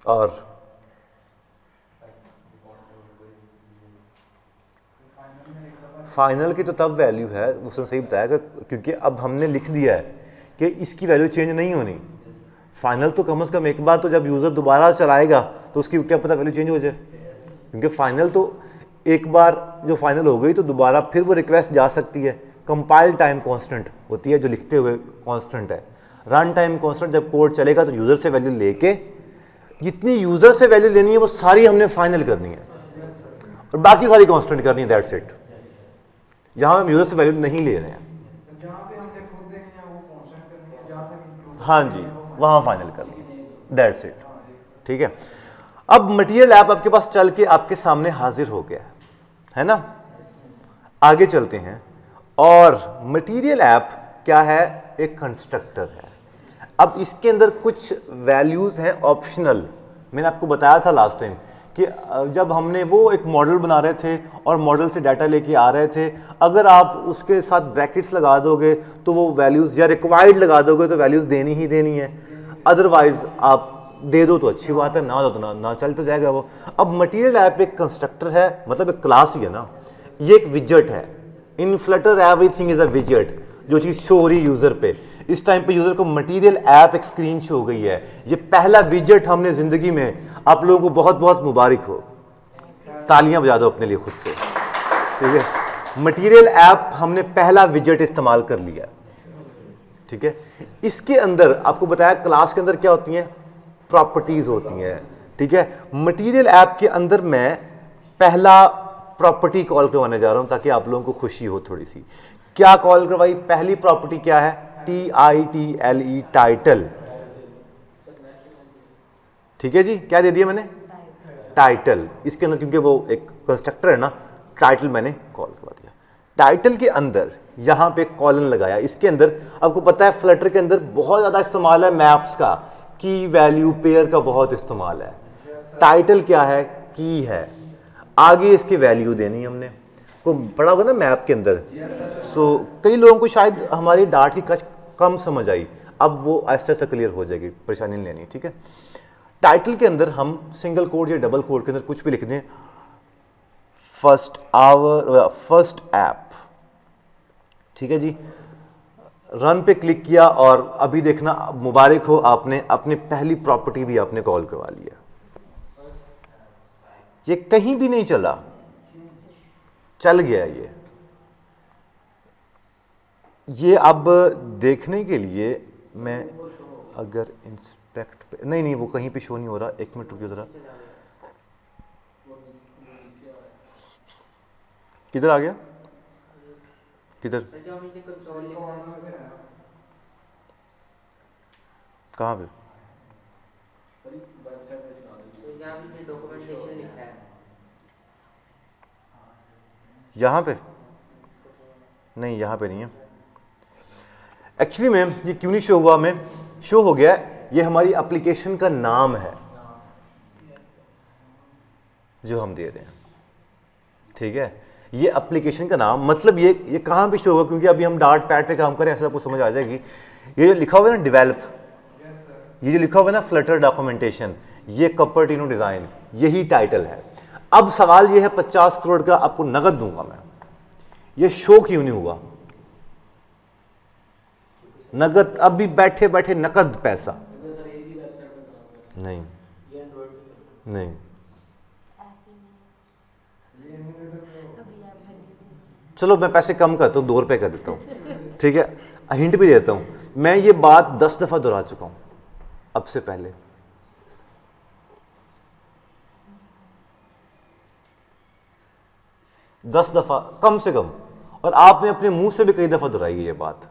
और फाइनल की तो तब वैल्यू है, उसने सही बताया कि क्योंकि अब हमने लिख दिया है कि इसकी वैल्यू चेंज नहीं होनी। फाइनल तो कम से कम एक बार तो जब यूज़र दोबारा चलाएगा तो उसकी क्या पता वैल्यू चेंज हो जाए, क्योंकि फाइनल तो एक बार जो फाइनल हो गई तो दोबारा फिर वो रिक्वेस्ट जा सकती है। कंपाइल टाइम कांस्टेंट होती है जो लिखते हुए कांस्टेंट है। रन टाइम कांस्टेंट जब कोड चलेगा तो यूज़र से वैल्यू लेके जितनी यूज़र से वैल्यू लेनी है वो सारी हमने फाइनल करनी है और बाकी सारी कांस्टेंट करनी है, दैट्स इट। जहाँ हम यूजर से वैल्यू नहीं ले रहे हैं। हाँ जी, वहाँ फाइनल कर लेंगे, दैट्स इट। ठीक है, अब मटेरियल ऐप आपके पास चल के आपके सामने हाजिर हो गया है ना। आगे चलते हैं, और मटेरियल ऐप क्या है, एक कंस्ट्रक्टर है। अब इसके अंदर कुछ वैल्यूज हैं ऑप्शनल। मैंने आपको बताया था लास्ट टाइम कि जब हमने वो एक मॉडल बना रहे थे और मॉडल से डाटा लेके आ रहे थे, अगर आप उसके साथ ब्रैकेट्स लगा दोगे तो वो वैल्यूज, या रिक्वायर्ड लगा दोगे तो वैल्यूज देनी ही देनी है, अदरवाइज आप दे दो तो अच्छी बात है, ना दो तो ना चल तो जाएगा वो। अब मटेरियल ऐप एक कंस्ट्रक्टर है, मतलब एक क्लास ही है ना, ये एक विजेट है। In Flutter everything is a विजेट, जो चीज शो हो रही यूजर पे। इस टाइम पे यूजर को मटेरियल ऐप एक स्क्रीन शो हो गई है, ये पहला विजेट हमने जिंदगी में। आप लोगों को बहुत बहुत मुबारक हो, तालियां बजा दो अपने लिए खुद से। ठीक है, मटेरियल ऐप हमने पहला विजेट इस्तेमाल कर लिया। ठीक है, इसके अंदर आपको बताया क्लास के अंदर क्या होती हैं, प्रॉपर्टीज होती हैं। ठीक है, मटेरियल ऐप के अंदर मैं पहला प्रॉपर्टी कॉल करवाने जा रहा हूं ताकि आप लोगों को खुशी हो थोड़ी सी। क्या कॉल करवाई, पहली प्रॉपर्टी क्या है, TITLE, टाइटल। ठीक है जी, क्या दे दिया मैंने, टाइटल। इसके अंदर क्योंकि वो एक कंस्ट्रक्टर है ना, टाइटल मैंने कॉल करवा दिया। टाइटल के अंदर यहां पे कॉलन लगाया। इसके अंदर आपको पता है फ्लटर के अंदर बहुत ज्यादा इस्तेमाल है मैप्स का, की वैल्यू पेयर का बहुत इस्तेमाल है। टाइटल क्या है, की है, आगे इसकी वैल्यू देनी हमने को पढ़ा होगा ना मैप के अंदर। सो कई लोगों को शायद हमारी डाट की कच कम समझ आई, अब वो आहिस्ता आहिस्ता क्लियर हो जाएगी, परेशानी नहीं लेनी। ठीक है, टाइटल के अंदर हम सिंगल कोड या डबल कोड के अंदर कुछ भी लिख दें, फर्स्ट आवर, फर्स्ट ऐप। ठीक है जी, रन पे क्लिक किया और अभी देखना मुबारक हो, आपने अपनी पहली प्रॉपर्टी भी आपने कॉल करवा लिया। ये कहीं भी नहीं चला, चल गया ये अब देखने के लिए मैं अगर इंस्पेक्ट पे, नहीं वो कहीं पे शो नहीं हो रहा, एक मिनट रुकिए जरा, किधर आ गया, किधर, कहाँ पे, यहाँ पे नहीं, यहाँ पे नहीं है एक्चुअली में। ये क्यों नहीं शो हुआ, में शो हो गया, ये हमारी एप्लीकेशन का नाम है जो हम दे रहे हैं। ठीक है, ये एप्लीकेशन का नाम, मतलब ये कहाँ पे शो होगा, क्योंकि अभी हम डार्ट पैड पे काम करें, ऐसा आपको समझ आ जाएगी। ये जो लिखा हुआ है ना डेवलप, ये जो लिखा हुआ है ना फ्लटर डॉक्यूमेंटेशन, ये कपर्टिनो डिजाइन, यही टाइटल है। अब सवाल ये है 50 करोड़ का आपको नगद दूंगा मैं, ये शो क्यों नहीं हुआ नगद, अभी बैठे बैठे नकद पैसा नहीं, नहीं चलो मैं पैसे कम करता हूँ, 2 रुपए कर देता हूँ। ठीक है, हिंट भी देता हूँ, मैं ये बात 10 दफा दोहरा चुका हूं अब से पहले। दस दफा कम से कम, और आपने अपने मुंह से भी कई दफा दोहराई है ये बात।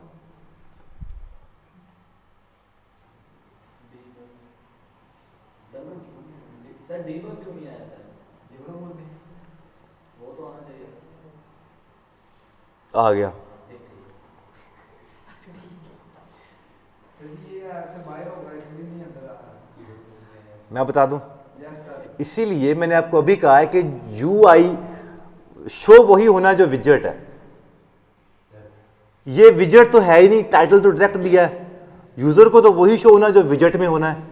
आ गया, मैं बता दूं, इसीलिए मैंने आपको अभी कहा है कि यूआई शो वही होना जो विजेट है। ये विजेट तो है ही नहीं, टाइटल तो डायरेक्ट दिया है, यूजर को तो वही शो होना जो विजेट में होना है।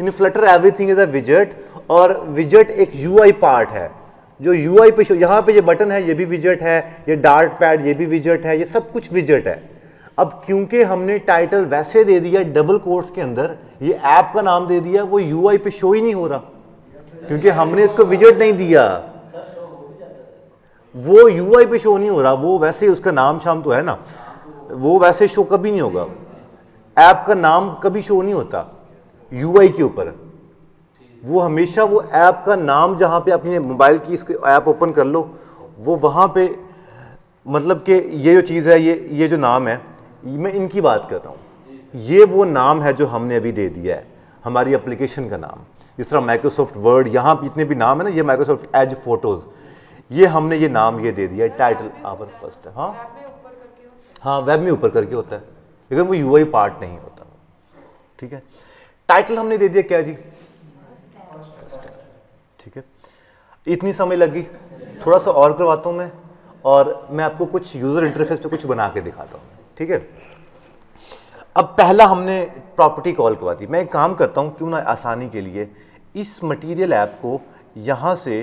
In Flutter everything is a विजेट, और विजेट एक यूआई पार्ट है जो यूआई पे शो, यहाँ पे ये बटन है ये भी विजेट है, ये डार्ट पैड ये भी विजेट है, ये सब कुछ विजेट है। अब क्योंकि हमने टाइटल वैसे दे दिया डबल कोट्स के अंदर, ये ऐप का नाम दे दिया, वो यूआई पे शो ही नहीं हो रहा क्योंकि हमने इसको विजेट नहीं दिया, वो यूआई पे शो नहीं हो रहा, वो वैसे उसका नाम शाम तो है ना, वो वैसे शो कभी नहीं होगा, ऐप का नाम कभी शो नहीं होता यूआई के ऊपर, वो हमेशा वो ऐप का नाम, जहां पे अपने मोबाइल की इसके ऐप ओपन कर लो, वो वहां पे मतलब कि ये जो चीज़ है, ये जो नाम है, मैं इनकी बात कर रहा हूँ। ये वो नाम है जो हमने अभी दे दिया है, हमारी एप्लीकेशन का नाम। जिस तरह माइक्रोसॉफ्ट वर्ड, यहाँ जितने भी नाम है ना, ये माइक्रोसॉफ्ट एज फोटोज़, ये हमने ये नाम ये दे दिया है, टाइटल आवर फर्स्ट है। हाँ हाँ, वेब में ऊपर करके होता है, लेकिन वो यूआई पार्ट नहीं होता। ठीक है, टाइटल हमने दे दिया क्या जी, ठीक है। इतनी समय लगी, थोड़ा सा और करवाता हूँ मैं, और मैं आपको कुछ यूजर इंटरफेस पे कुछ बना के दिखाता हूँ। ठीक है, अब पहला हमने प्रॉपर्टी कॉल करवा दी। मैं एक काम करता हूँ, क्यों ना आसानी के लिए इस मटेरियल ऐप को यहाँ से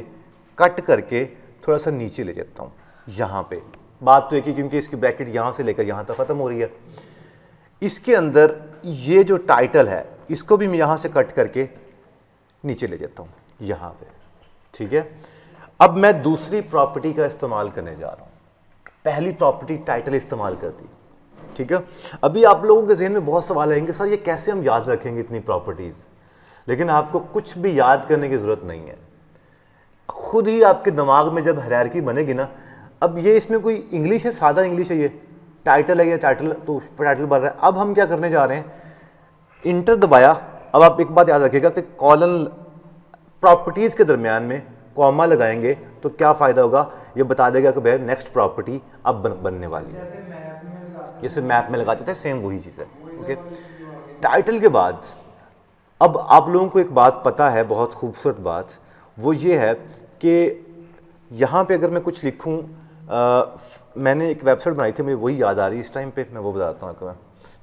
कट करके थोड़ा सा नीचे ले जाता हूँ। यहाँ पे बात तो एक ही, क्योंकि इसकी ब्रैकेट यहाँ से लेकर यहाँ तक खत्म हो रही है। इसके अंदर ये जो टाइटल है, इसको भी मैं यहाँ से कट करके नीचे ले जाता हूँ यहाँ पे। ठीक है, अब मैं दूसरी प्रॉपर्टी का इस्तेमाल करने जा रहा हूँ। पहली प्रॉपर्टी टाइटल इस्तेमाल कर दी। ठीक है, अभी आप लोगों के ज़हन में बहुत सवाल आएंगे, सर ये कैसे हम याद रखेंगे इतनी प्रॉपर्टीज़। लेकिन आपको कुछ भी याद करने की ज़रूरत नहीं है, खुद ही आपके दिमाग में जब हायरार्की बनेगी ना। अब ये इसमें कोई इंग्लिश है, सादा इंग्लिश है, ये टाइटल है, ये टाइटल तो टाइटल बन रहा है। अब हम क्या करने जा रहे हैं, इंटर दबाया। अब आप एक बात याद रखिएगा कि कॉलन प्रॉपर्टीज़ के दरमियान में कॉमा लगाएंगे तो क्या फ़ायदा होगा, ये बता देगा कि भाई नेक्स्ट प्रॉपर्टी अब बनने वाली है। जैसे मैप में लगाते थे, सेम वही चीज़ है। ओके, टाइटल के बाद अब आप लोगों को एक बात पता है, बहुत खूबसूरत बात, वो ये है कि यहाँ पे अगर मैं कुछ लिखूँ, मैंने एक वेबसाइट बनाई थी, मुझे वही याद आ रही है इस टाइम पे, मैं वो बताता हूँ आपको।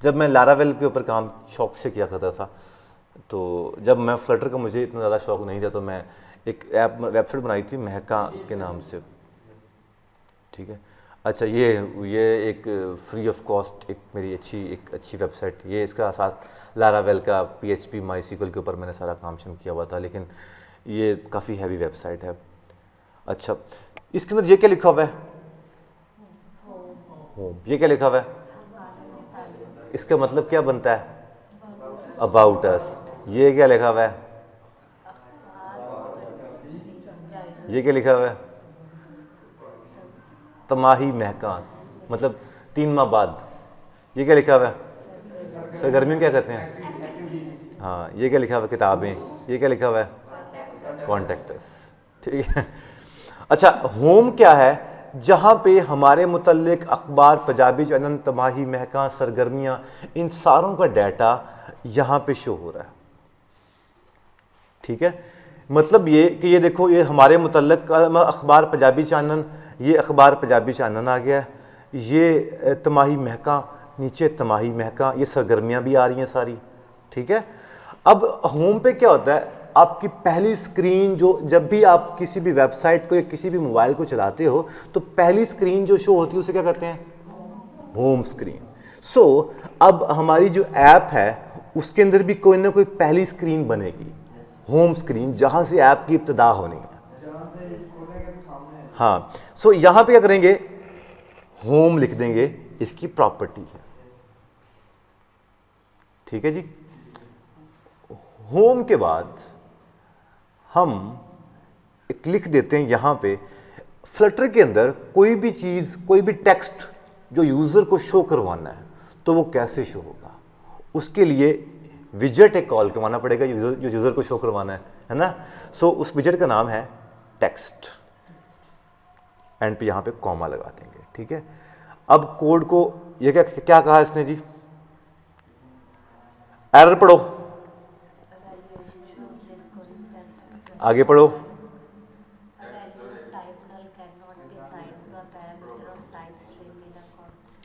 जब मैं लारावेल के ऊपर काम शौक से किया करता था, तो जब मैं फ्लटर का मुझे इतना ज़्यादा शौक नहीं था, तो मैं एक ऐप वेबसाइट बनाई थी महका के नाम से। ठीक है, अच्छा, ये एक फ्री ऑफ कॉस्ट एक मेरी एक अच्छी वेबसाइट, ये इसका साथ लारावेल का PHP MySQL के ऊपर मैंने सारा काम शुरू किया हुआ था, लेकिन ये काफ़ी हैवी वेबसाइट है। अच्छा, इसके अंदर ये क्या लिखा हुआ है, होम। ये क्या लिखा हुआ है, इसका मतलब क्या बनता है, अबाउट अस। ये क्या लिखा हुआ है, ये क्या लिखा हुआ है, तमाही महकान, मतलब 3 माह बाद। ये क्या लिखा हुआ है, सरगर्मियों क्या कहते हैं, हाँ। ये क्या लिखा हुआ है, किताबें। ये क्या लिखा हुआ है, कॉन्टेक्टस। ठीक है, अच्छा, होम क्या है, जहाँ पे हमारे मुतल्लिक अखबार, पंजाबी चैनल, तमाही, महकान, सरगर्मियाँ, इन सारों का डाटा यहाँ पे शो हो रहा है। ठीक है, मतलब ये कि ये देखो, ये हमारे मुतल्लिक अखबार पंजाबी चैनल, ये अखबार पंजाबी चैनल आ गया है, ये तमाही महका, नीचे तमाही महका, ये सरगर्मियाँ भी आ रही हैं सारी। ठीक है, अब होम पे क्या होता है, आपकी पहली स्क्रीन जो, जब भी आप किसी भी वेबसाइट को या किसी भी मोबाइल को चलाते हो, तो पहली स्क्रीन जो शो होती है उसे क्या कहते हैं, होम स्क्रीन। सो अब हमारी जो ऐप है उसके अंदर भी कोई ना कोई पहली स्क्रीन बनेगी, होम स्क्रीन, जहां से ऐप की इब्तिदा होनी है। हाँ, सो यहां पे क्या करेंगे, होम लिख देंगे, इसकी प्रॉपर्टी है। ठीक है जी, होम के बाद हम एक लिख देते हैं यहां पे, फ्लटर के अंदर कोई भी चीज, कोई भी टेक्स्ट जो यूजर को शो करवाना है तो वो कैसे शो होगा, उसके लिए विजेट एक कॉल करवाना पड़ेगा जो यूजर को शो करवाना है ना। सो उस विजेट का नाम है टेक्स्ट, एंड पे यहां पे कॉमा लगा देंगे। ठीक है, अब कोड को, ये क्या कहा इसने जी, एरर पढ़ो, आगे पढ़ो।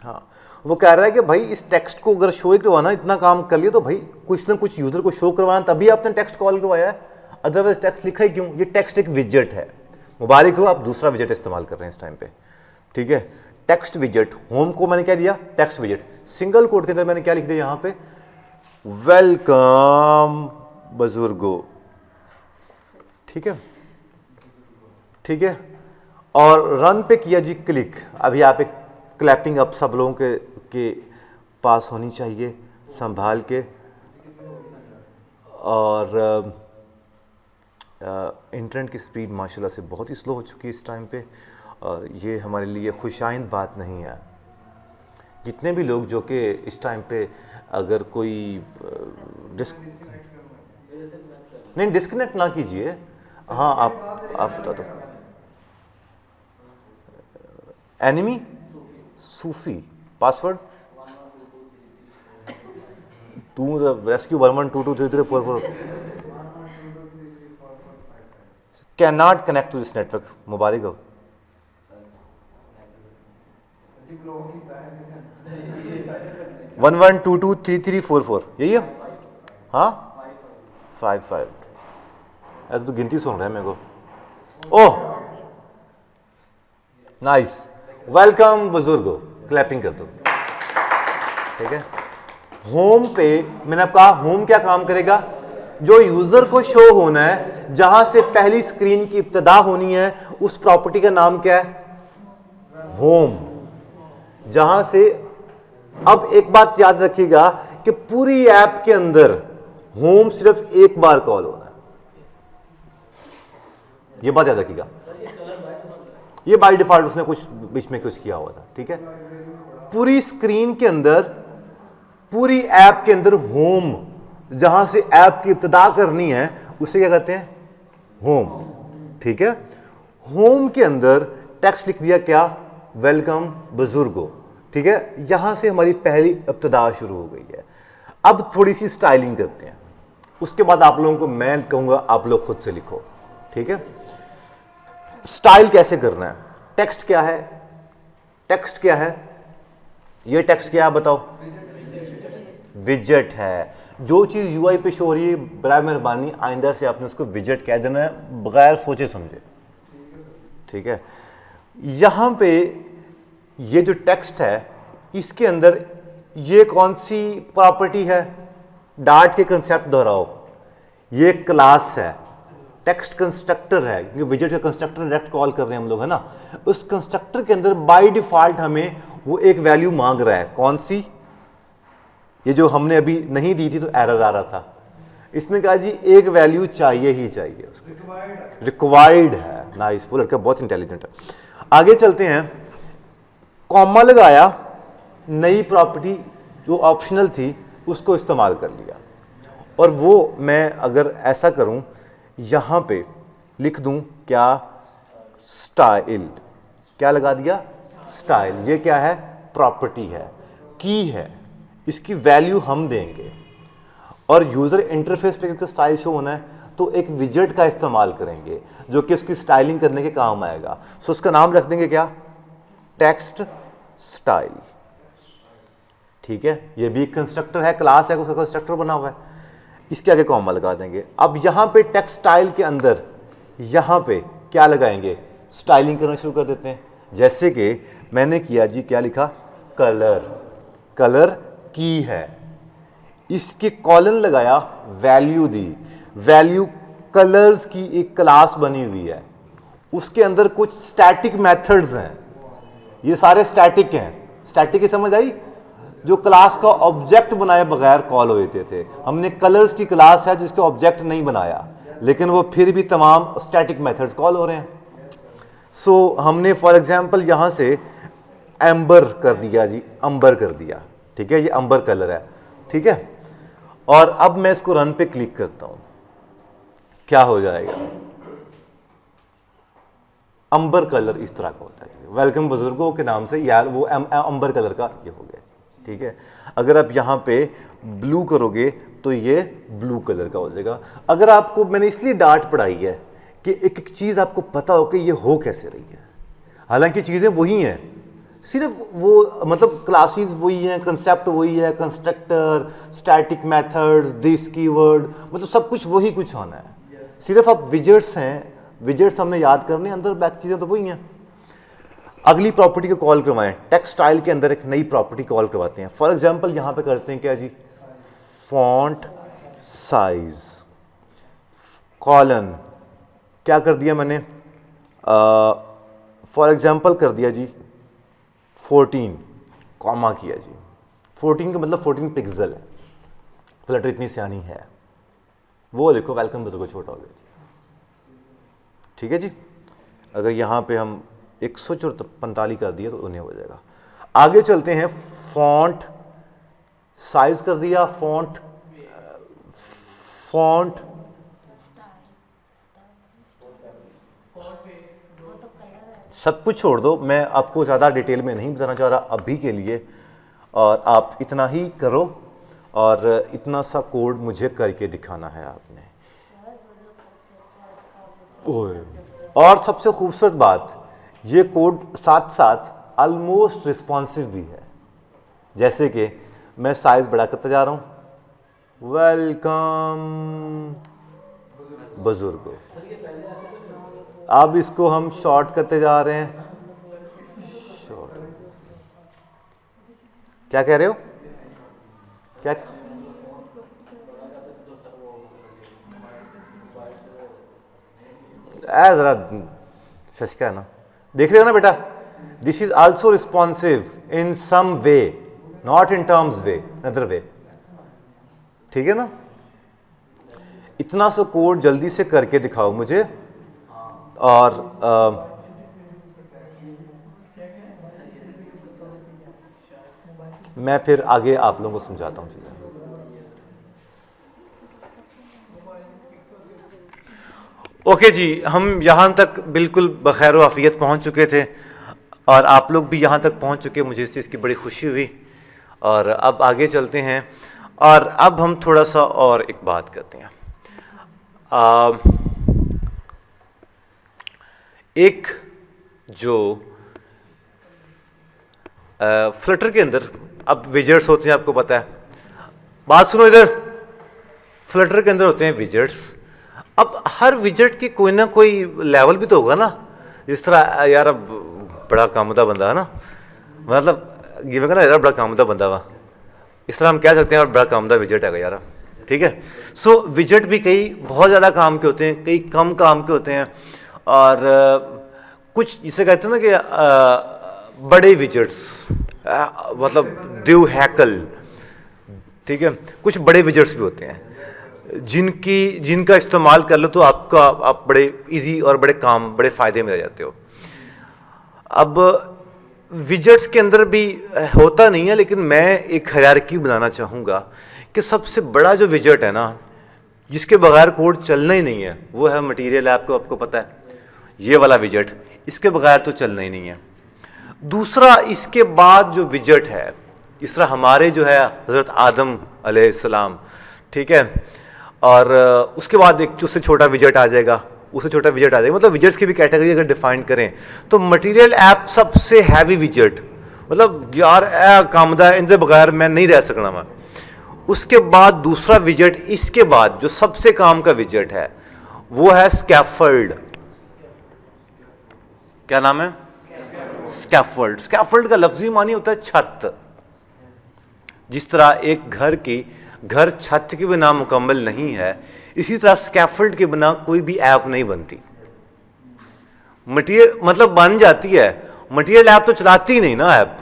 हाँ, वो कह रहा है कि भाई इस टेक्स्ट को अगर शो करवाना, इतना काम कर लिया तो भाई कुछ ना कुछ यूजर को शो करवाना, तभी आपने टेक्स्ट कॉल करवाया है, अदरवाइज टेक्स्ट लिखा ही क्यों। ये टेक्स्ट एक विजेट है, मुबारक हो, आप दूसरा विजेट इस्तेमाल कर रहे हैं इस टाइम पे। ठीक है, टेक्स्ट विजेट, होम को मैंने क्या दिया, टेक्स्ट विजेट। सिंगल कोड के अंदर मैंने क्या लिख दिया यहाँ पे, वेलकम बुजुर्गो। ठीक है, ठीक है, और रन पे किया जी क्लिक। अभी आप एक क्लैपिंग अप सब लोगों के पास होनी चाहिए संभाल के, और इंटरनेट की स्पीड माशाल्लाह से बहुत ही स्लो हो चुकी है इस टाइम पे, और ये हमारे लिए खुशाइंद बात नहीं है। जितने भी लोग जो कि इस टाइम पे अगर कोई नहीं डिस्कनेक्ट ना कीजिए, हाँ आप बता दो। एनिमी सूफी password to rescue 11223344 can not connect to this network. मुबारक हो। 11223344 यही है। हाँ 55 ऐसा तो गिनती सुन रहा है मेरे को। ओह नाइस, वेलकम बुजुर्गो, क्लैपिंग कर दो। ठीक है, होम पे मैंने आपको कहा होम क्या काम करेगा, जो यूजर को शो होना है, जहां से पहली स्क्रीन की इब्तिदा होनी है, उस प्रॉपर्टी का नाम क्या है, होम। जहां से अब एक बात याद रखिएगा कि पूरी ऐप के अंदर होम सिर्फ एक बार कॉल होना है, यह बात याद रखिएगा। ये बाय डिफॉल्ट उसने कुछ बीच में कुछ किया हुआ था। ठीक है, पूरी स्क्रीन के अंदर, पूरी ऐप के अंदर होम, जहां से ऐप की इब्तिदा करनी है उसे क्या कहते हैं, होम। ठीक है, होम के अंदर टेक्स्ट लिख दिया क्या, वेलकम बुजुर्गो। ठीक है, यहां से हमारी पहली इब्तिदा शुरू हो गई है। अब थोड़ी सी स्टाइलिंग करते हैं, उसके बाद आप लोगों को मैं कहूंगा आप लोग खुद से लिखो। ठीक है, स्टाइल कैसे करना है। टेक्स्ट क्या है, टेक्स्ट क्या है, ये टेक्स्ट क्या है बताओ, विजेट है। जो चीज यूआई पे शो हो रही है, बराए मेहरबानी आइंदा से आपने उसको विजेट कह देना है, बगैर सोचे समझे। ठीक है, यहां पे ये जो टेक्स्ट है, इसके अंदर ये कौन सी प्रॉपर्टी है, डार्ट के कंसेप्ट दोहराओ, ये क्लास है, टेक्स्ट कंस्ट्रक्टर है, क्योंकि विजेट का कंस्ट्रक्टर डायरेक्ट कॉल कर रहे हैं हम लोग, है ना। उस कंस्ट्रक्टर के अंदर बाय डिफॉल्ट हमें वो एक वैल्यू मांग रहा है, कौन सी, ये जो हमने अभी नहीं दी थी तो एरर आ रहा था। इसने कहा जी एक वैल्यू चाहिए ही चाहिए, उसको रिक्वायर्ड है। नाइस, वो लड़का बहुत इंटेलिजेंट है। आगे चलते हैं, कॉमा लगाया, नई प्रॉपर्टी जो ऑप्शनल थी उसको इस्तेमाल कर लिया। और वो मैं अगर ऐसा करूं, यहां पे लिख दूं क्या, स्टाइल, क्या लगा दिया, स्टाइल। ये क्या है, प्रॉपर्टी है, की है, इसकी वैल्यू हम देंगे। और यूजर इंटरफेस पे क्योंकि स्टाइल शो होना है तो एक विजेट का इस्तेमाल करेंगे जो कि उसकी स्टाइलिंग करने के काम आएगा। सो उसका नाम रख देंगे क्या, टेक्स्ट स्टाइल। ठीक है, ये भी एक कंस्ट्रक्टर है, क्लास है, उसका कंस्ट्रक्टर बना हुआ है, इसके आगे कॉमा लगा देंगे। अब यहां पे टेक्स्ट स्टाइल के अंदर यहां पे क्या लगाएंगे, स्टाइलिंग करना शुरू कर देते हैं। जैसे कि मैंने किया जी, क्या लिखा, कलर, कलर की है, इसके कॉलन लगाया, वैल्यू दी, वैल्यू कलर्स की एक क्लास बनी हुई है, उसके अंदर कुछ स्टैटिक मेथड्स हैं, ये सारे स्टैटिक हैं। स्टैटिक की समझ आई, जो क्लास का ऑब्जेक्ट बनाए बगैर कॉल होते थे। हमने कलर्स की क्लास है जिसका ऑब्जेक्ट नहीं बनाया, लेकिन वो फिर भी तमाम स्टैटिक मेथड्स कॉल हो रहे हैं। सो हमने फॉर एग्जांपल यहां से एम्बर कर दिया जी, अंबर कर दिया। ठीक है, ये अंबर कलर है। ठीक है, और अब मैं इसको रन पे क्लिक करता हूं, क्या हो जाएगा, अंबर कलर इस तरह का होता है। वेलकम बुजुर्गों के नाम से यार वो अंबर कलर का ये हो गया। ठीक है, अगर आप यहां पे ब्लू करोगे तो ये ब्लू कलर का हो जाएगा। अगर आपको, मैंने इसलिए डांट पढ़ाई है कि एक एक चीज आपको पता हो कि ये हो कैसे रही है। हालांकि चीजें वही हैं, सिर्फ वो मतलब क्लासेस वही हैं, कंसेप्ट वही है, constructor, static methods, this keyword, मतलब सब कुछ वही कुछ होना है। सिर्फ अब विजेट्स हैं, विजेट्स हमने याद करने, अंदर बैक चीजें तो वही हैं। अगली प्रॉपर्टी को कॉल करवाएं, टेक्स्ट स्टाइल के अंदर एक नई प्रॉपर्टी कॉल करवाते हैं। फॉर एग्जांपल यहां पे करते हैं क्या जी, फॉन्ट साइज, कॉलन, क्या कर दिया मैंने, फॉर एग्जांपल कर दिया जी 14, कॉमा किया जी। 14 का मतलब 14 पिक्सल है, फ्लटर इतनी सियानी है, वो लिखो, वेलकम बुजुर्गों छोटा हो गया जी। ठीक है जी, अगर यहाँ पे हम 145 कर दिया तो उन्हें हो जाएगा। आगे चलते हैं, फॉन्ट साइज कर दिया, फॉन्ट सब कुछ छोड़ दो, मैं आपको ज़्यादा डिटेल में नहीं बताना चाह रहा अभी के लिए, और आप इतना ही करो और इतना सा कोड मुझे करके दिखाना है आपने। ओए, और सबसे खूबसूरत बात, ये कोड साथ साथ ऑलमोस्ट रिस्पॉन्सिव भी है। जैसे कि मैं साइज बड़ा करता जा रहा हूँ, वेलकम बुजुर्गों, अब इसको हम शॉर्ट करते जा रहे हैं, शॉर्ट। क्या कह रहे हो, क्या जरा शशका है ना, देख रहे हो ना बेटा, this is also responsive in some way, not in terms way, other way, ठीक है ना। इतना सा कोड जल्दी से करके दिखाओ मुझे, और मैं फिर आगे आप लोगों को समझाता हूँ चीजें। ओके जी, हम यहाँ तक बिल्कुल बखैर आफियत पहुँच चुके थे और आप लोग भी यहाँ तक पहुँच चुके, मुझे इस चीज़ की बड़ी खुशी हुई। और अब आगे चलते हैं, और अब हम थोड़ा सा और एक बात करते हैं। एक जो फ्लटर के अंदर अब विजेट्स होते हैं, आपको पता है, बात सुनो इधर, फ्लटर के अंदर होते हैं विजेट्स। अब हर विजेट की कोई ना कोई लेवल भी तो होगा ना, जिस तरह यार अब बड़ा कामुदा बंदा है ना, मतलब ये ना यार बड़ा कामुदा बंदा हुआ, इस तरह हम कह सकते हैं और बड़ा कामुदा विजेट है यार, ठीक है। सो विजेट भी कई बहुत ज़्यादा काम के होते हैं, कई कम काम के होते हैं, और कुछ जिसे कहते हैं ना कि बड़े विजेट्स, मतलब दिव हैकल, ठीक है, कुछ बड़े विजेट्स भी होते हैं जिनका इस्तेमाल कर लो तो आप बड़े इजी और बड़े काम, बड़े फ़ायदे में रह जाते हो। अब विजेट्स के अंदर भी होता नहीं है, लेकिन मैं एक हायरार्की बनाना चाहूँगा कि सबसे बड़ा जो विजेट है ना, जिसके बगैर कोड चलना ही नहीं है, वो है मटेरियल ऐप को, आपको पता है, ये वाला विजेट, इसके बगैर तो चलना ही नहीं है। दूसरा, इसके बाद जो विजेट है, इस तरह हमारे जो है हज़रत आदम अलैहिस्सलाम, ठीक है, और उसके बाद एक उससे छोटा विजेट आ जाएगा, उससे छोटा विजेट आ जाएगा, मतलब विजेट्स की भी कैटेगरी अगर डिफाइन करें तो मटेरियल ऐप सबसे हैवी विजेट, मतलब यार कामदा इनके बगैर मैं नहीं रह सकना मैं। उसके बाद दूसरा विजेट, इसके बाद जो सबसे काम का विजेट है वो है स्कैफोल्ड। क्या नाम है? स्कैफोल्ड। स्कैफोल्ड का लफ्जी मानी होता है छत। जिस तरह एक घर छत के बिना मुकम्मल नहीं है, इसी तरह स्कैफोल्ड के बिना कोई भी ऐप नहीं बनती। मटीरियल मतलब बन जाती है, मटीरियल ऐप तो चलाती ही नहीं ना, ऐप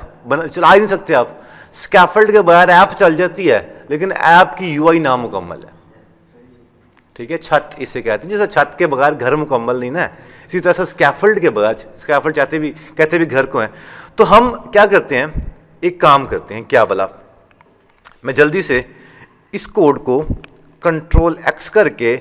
चला ही नहीं सकते आप। स्कैफोल्ड के बगैर ऐप चल जाती है, लेकिन ऐप की यूआई नामुकम्मल है, ठीक है। छत इसे कहते हैं, जैसे छत के बगैर घर मुकम्मल नहीं ना, इसी तरह से स्कैफोल्ड के बगैर, स्कैफोल्ड कहते भी घर को है। तो हम क्या करते हैं, एक काम करते हैं, क्या भला, मैं जल्दी से इस कोड को कंट्रोल एक्स करके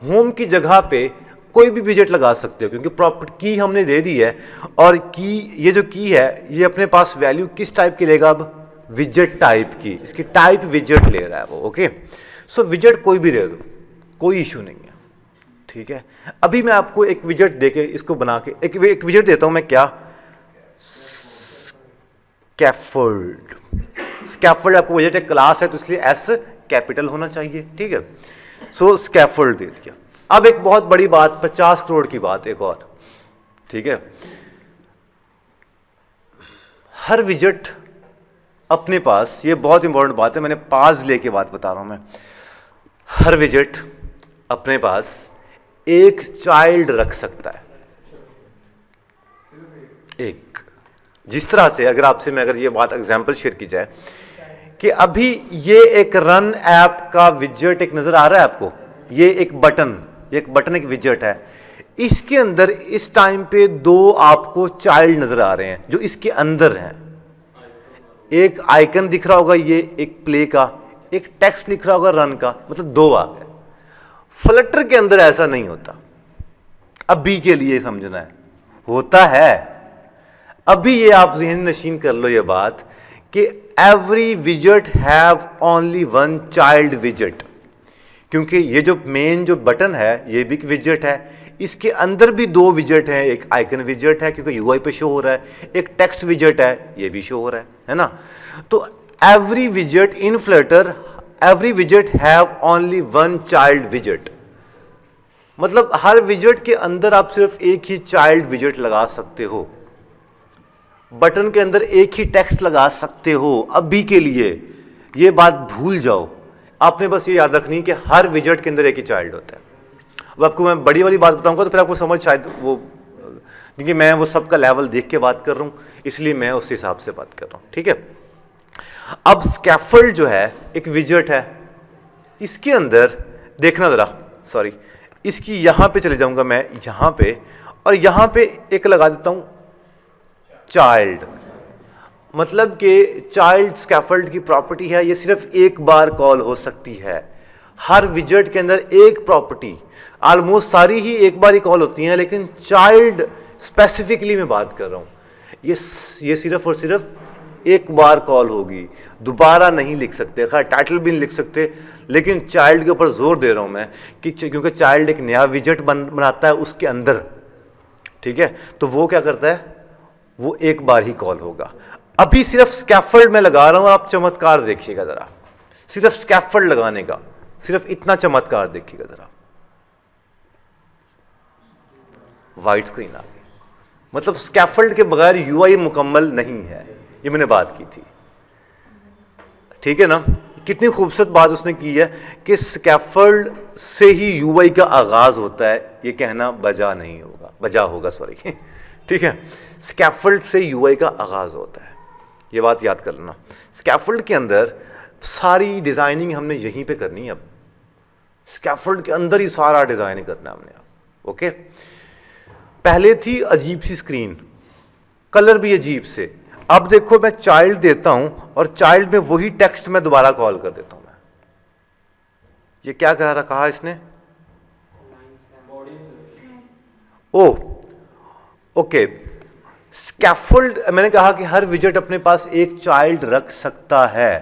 होम की जगह पे कोई भी विजेट लगा सकते हो, क्योंकि प्रॉपर की हमने दे दी है, और की, ये जो की है ये अपने पास वैल्यू किस टाइप की लेगा, अब विजेट टाइप की, इसकी टाइप विजेट ले रहा है वो, ओके। सो विजेट कोई भी दे दो, कोई इशू नहीं है, ठीक है। अभी मैं आपको एक विजेट देके इसको बना के एक विजेट देता हूं मैं, क्या, स्कैफोल्ड। स्कैफोल्ड आपको विजेट एक क्लास है तो इसलिए एस कैपिटल होना चाहिए, ठीक है। सो स्कैफोल्ड दे दिया। अब एक बहुत बड़ी बात, 50 करोड़ की बात एक और, ठीक है। हर विजेट अपने पास, ये बहुत इंपॉर्टेंट बात है, मैंने पास लेके बात बता रहा हूं मैं, हर विजेट अपने पास एक चाइल्ड रख सकता है, एक। जिस तरह से अगर आपसे मैं ये बात एग्जांपल शेयर की जाए कि अभी ये एक रन ऐप का विजेट एक नजर आ रहा है आपको, ये एक बटन एक विजेट है। इसके अंदर इस टाइम पे दो आपको चाइल्ड नजर आ रहे हैं जो इसके अंदर हैं। एक आइकन दिख रहा होगा, ये एक प्ले का, एक टेक्स्ट लिख रहा होगा रन का, मतलब दो आ गए। फ्लटर के अंदर ऐसा नहीं होता। अभी के लिए समझना है, होता है अभी। ये आप ज़हन नशीन कर लो ये बात कि every विजेट have only one child विजेट, क्योंकि ये जो मेन जो बटन है ये भी एक विजेट है, इसके अंदर भी दो विजेट हैं, एक आइकन विजेट है क्योंकि यूआई पे शो हो रहा है, एक टेक्स्ट विजेट है, ये भी शो हो रहा है ना। तो every विजेट in Flutter, every विजेट have only one child विजेट, मतलब हर विजेट के अंदर आप सिर्फ एक ही चाइल्ड विजेट लगा सकते हो। बटन के अंदर एक ही टेक्स्ट लगा सकते हो अभी के लिए। ये बात भूल जाओ, आपने बस ये याद रखनी कि हर विजेट के अंदर एक ही चाइल्ड होता है। अब आपको मैं बड़ी वाली बात बताऊंगा तो फिर आपको समझ शायद वो, क्योंकि मैं वो सबका लेवल देख के बात कर रहा हूं, इसलिए मैं उस हिसाब से बात कर रहा हूं, ठीक है। अब स्कैफोल्ड जो है एक विजेट है, इसके अंदर देखना जरा, सॉरी इसकी यहां पे चले जाऊंगा मैं, यहां पे, और यहां पे एक लगा देता हूं चाइल्ड, मतलब कि चाइल्ड स्कैफोल्ड की प्रॉपर्टी है, ये सिर्फ एक बार कॉल हो सकती है। हर विजेट के अंदर एक प्रॉपर्टी, ऑलमोस्ट सारी ही एक बार ही कॉल होती हैं, लेकिन चाइल्ड स्पेसिफिकली मैं बात कर रहा हूं, ये सिर्फ और सिर्फ एक बार कॉल होगी, दोबारा नहीं लिख सकते। खैर टाइटल भी नहीं लिख सकते, लेकिन चाइल्ड के ऊपर जोर दे रहा हूं मैं कि क्योंकि चाइल्ड एक नया विजेट बनाता है उसके अंदर, ठीक है, तो वो क्या करता है, वो एक बार ही कॉल होगा। अभी सिर्फ स्कैफोल्ड में लगा रहा हूं, आप चमत्कार देखिएगा जरा, सिर्फ स्कैफोल्ड लगाने का, सिर्फ इतना चमत्कार देखिएगा जरा, वाइट स्क्रीन आ गई। मतलब स्कैफोल्ड के बगैर यूआई मुकम्मल नहीं है, ये मैंने बात की थी, ठीक है ना। कितनी खूबसूरत बात उसने की है कि स्कैफोल्ड से ही यूआई का आगाज होता है, ये कहना बजा नहीं होगा, बजा होगा सॉरी ठीक है, स्कैफोल्ड से यूआई का आगाज होता है, ये बात याद कर लेना। स्कैफोल्ड के अंदर सारी डिजाइनिंग हमने यहीं पे करनी है, अब स्कैफोल्ड के अंदर ही सारा डिजाइन करना है हमने, ओके। पहले थी अजीब सी स्क्रीन, कलर भी अजीब से, अब देखो मैं चाइल्ड देता हूं और चाइल्ड में वही टेक्स्ट में दोबारा कॉल कर देता हूं मैं। ये क्या कह रहा, कहा इसने, ओ ओके, स्कैफोल्ड मैंने कहा कि हर विजेट अपने पास एक चाइल्ड रख सकता है,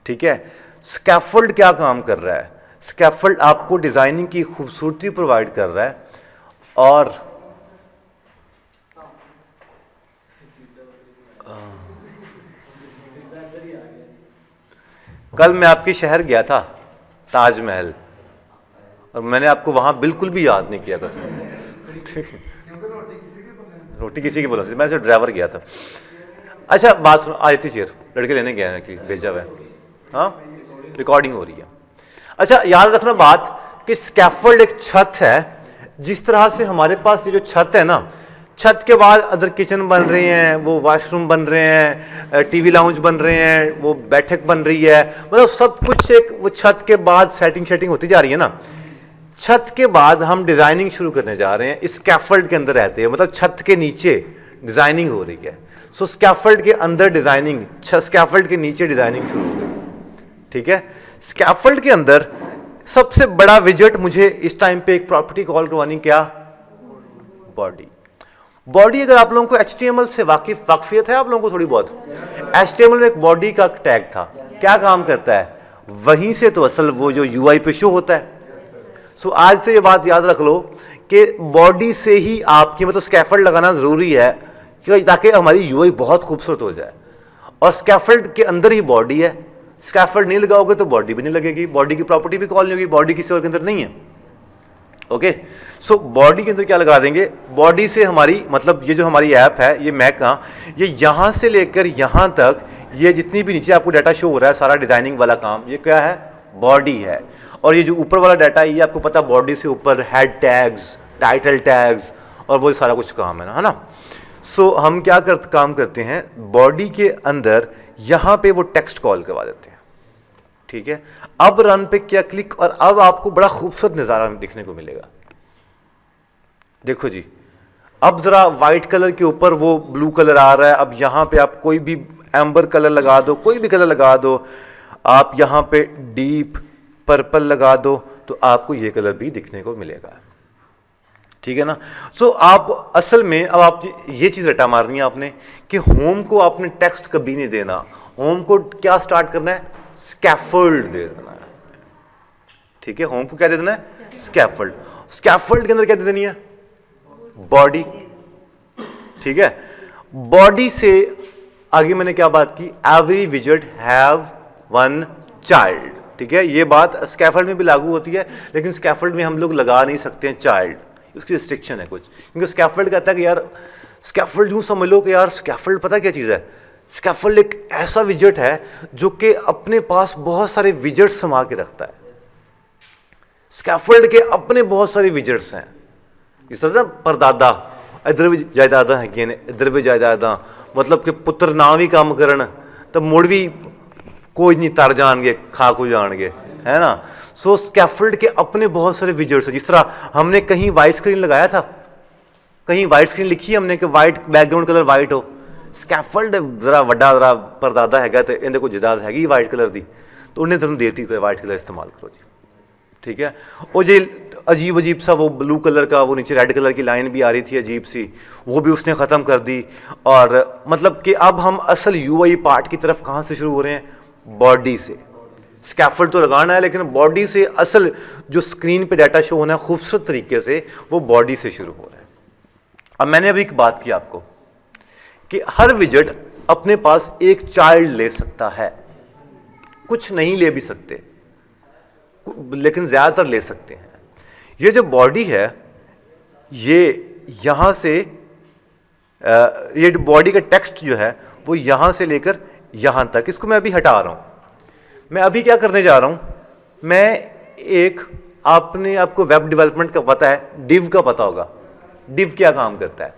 ठीक है। स्कैफोल्ड क्या काम कर रहा है, स्कैफोल्ड आपको डिजाइनिंग की खूबसूरती प्रोवाइड कर रहा है, और कल मैं आपके शहर गया था, ताजमहल, और मैंने आपको वहां बिल्कुल भी याद नहीं किया कसम रोटी किसी की बोला थी, मैं सिर्फ ड्राइवर गया था। अच्छा बात सुनो, आयती चेयर लड़के लेने गया है कि भेजा हुआ है, हाँ रिकॉर्डिंग हो रही है। अच्छा याद रखना बात कि स्कैफोल्ड एक छत है, जिस तरह से हमारे पास ये जो छत है ना, छत के बाद अदर किचन बन रहे हैं, वो वॉशरूम बन रहे हैं, टीवी लाउंज बन रहे हैं, वो बैठक बन रही है, मतलब सब कुछ एक वो छत के बाद सेटिंग होती जा रही है ना। छत के बाद हम डिजाइनिंग शुरू करने जा रहे हैं, इस स्कैफोल्ड के अंदर रहते हैं, मतलब छत के नीचे डिजाइनिंग हो रही है। सो स्कैफोल्ड के अंदर डिजाइनिंग, स्कैफोल्ड के नीचे डिजाइनिंग शुरू हो गई, ठीक है। स्कैफोल्ड के अंदर सबसे बड़ा विजेट मुझे इस टाइम पे एक प्रॉपर्टी कॉल करवानी, क्या, बॉडी। बॉडी अगर आप लोगों को HTML से वाकफियत है आप लोगों को थोड़ी बहुत, HTML में एक बॉडी का टैग था, क्या काम करता है, वहीं से तो असल वो जो UI पे शो होता है। सो आज से ये बात याद रख लो कि बॉडी से ही आपकी मतलब स्कैफोल्ड लगाना जरूरी है ताकि हमारी UI बहुत खूबसूरत हो जाए, और स्कैफोल्ड के अंदर ही बॉडी है। स्कैफोल्ड नहीं लगाओगे तो बॉडी भी नहीं लगेगी, बॉडी की प्रॉपर्टी भी कॉल नहीं होगी, बॉडी किसी और के अंदर नहीं है, ओके। सो बॉडी के अंदर क्या लगा देंगे, बॉडी से हमारी मतलब ये जो हमारी ऐप है, ये मैक का, ये यहाँ से लेकर यहाँ तक ये जितनी भी नीचे आपको डाटा शो हो रहा है, सारा डिजाइनिंग वाला काम, ये क्या है, बॉडी है। और ये जो ऊपर वाला डाटा है, ये आपको पता बॉडी से ऊपर हेड टैग्स, टाइटल टैग्स और वो सारा कुछ काम है ना। सो हम क्या काम करते हैं, बॉडी के अंदर यहाँ पे वो टेक्स्ट कॉल करवा देते हैं, ठीक है। अब रन पे क्या क्लिक, और अब आपको बड़ा खूबसूरत नज़ारा दिखने को मिलेगा। देखो जी, अब जरा व्हाइट कलर के ऊपर वो ब्लू कलर आ रहा है, अब यहां पे आप कोई भी एम्बर कलर लगा दो, कोई भी कलर लगा दो, आप यहां पे डीप पर्पल लगा दो, तो आपको ये कलर भी दिखने को मिलेगा, ठीक है ना। सो आप असल में अब आप ये चीज रटा मारनी है आपने कि होम को आपने टेक्स्ट कभी नहीं देना, होम को क्या स्टार्ट करना है, स्कैफोल्ड दे देना है, ठीक है। होम को क्या दे देना है, स्कैफोल्ड। स्कैफोल्ड के अंदर क्या दे देनी है, बॉडी, ठीक है। बॉडी से आगे मैंने क्या बात की, एवरी विजेट हैव वन चाइल्ड, ठीक है। ये बात स्कैफोल्ड में भी लागू होती है, लेकिन स्कैफोल्ड में हम लोग लगा नहीं सकते हैं चाइल्ड, उसकी रिस्ट्रिक्शन है कुछ, क्योंकि स्कैफोल्ड कहता है कि यार स्कैफोल्ड यूं समझ लो कि यार स्कैफोल्ड पता क्या चीज़ है, स्कैफोल्ड एक ऐसा विजेट है जो कि अपने पास बहुत सारे विजेट समा के रखता है। स्कैफोल्ड के अपने बहुत सारे विजेट्स हैं, इस तरह परदादा, इधर भी जायदादा है, इधर भी जायदादा, मतलब कि पुत्र ना भी काम करन तो मुड़ भी कोई नहीं तर जाएंगे, खा खू जाएंगे, है ना। सो स्कैफोल्ड के अपने बहुत सारे विजेट्स हैं। जिस तरह हमने कहीं वाइट स्क्रीन लगाया था, कहीं वाइट स्क्रीन लिखी है हमने कि वाइट बैकग्राउंड कलर वाइट हो, स्कैफोल्ड जरा वड्डा जरा परदादा है तो इन्हें कोई जिदाद हैगी वाइट कलर की, तो उन्हें तुम देती कोई वाइट कलर इस्तेमाल करो जी, ठीक है। और ये अजीब अजीब सा वो ब्लू कलर का वो नीचे रेड कलर की लाइन भी आ रही थी अजीब सी, वो भी उसने ख़त्म कर दी। और मतलब कि अब हम असल यूआई पार्ट की तरफ कहाँ से शुरू हो रहे हैं, बॉडी से। स्कैफोल्ड तो लगाना है, लेकिन बॉडी से असल जो स्क्रीन पे डाटा शो होना है खूबसूरत तरीके से, वो बॉडी से शुरू हो रहा है। अब मैंने अभी एक बात की आपको कि हर विजेट अपने पास एक चाइल्ड ले सकता है, कुछ नहीं ले भी सकते, लेकिन ज्यादातर ले सकते हैं। ये जो बॉडी है, ये यहां से ये बॉडी का टेक्स्ट जो है वो यहां से लेकर यहां तक, इसको मैं अभी हटा रहा हूं। मैं अभी क्या करने जा रहा हूं, मैं एक, आपको वेब डेवलपमेंट का पता है, डिव का पता होगा, डिव क्या काम करता है,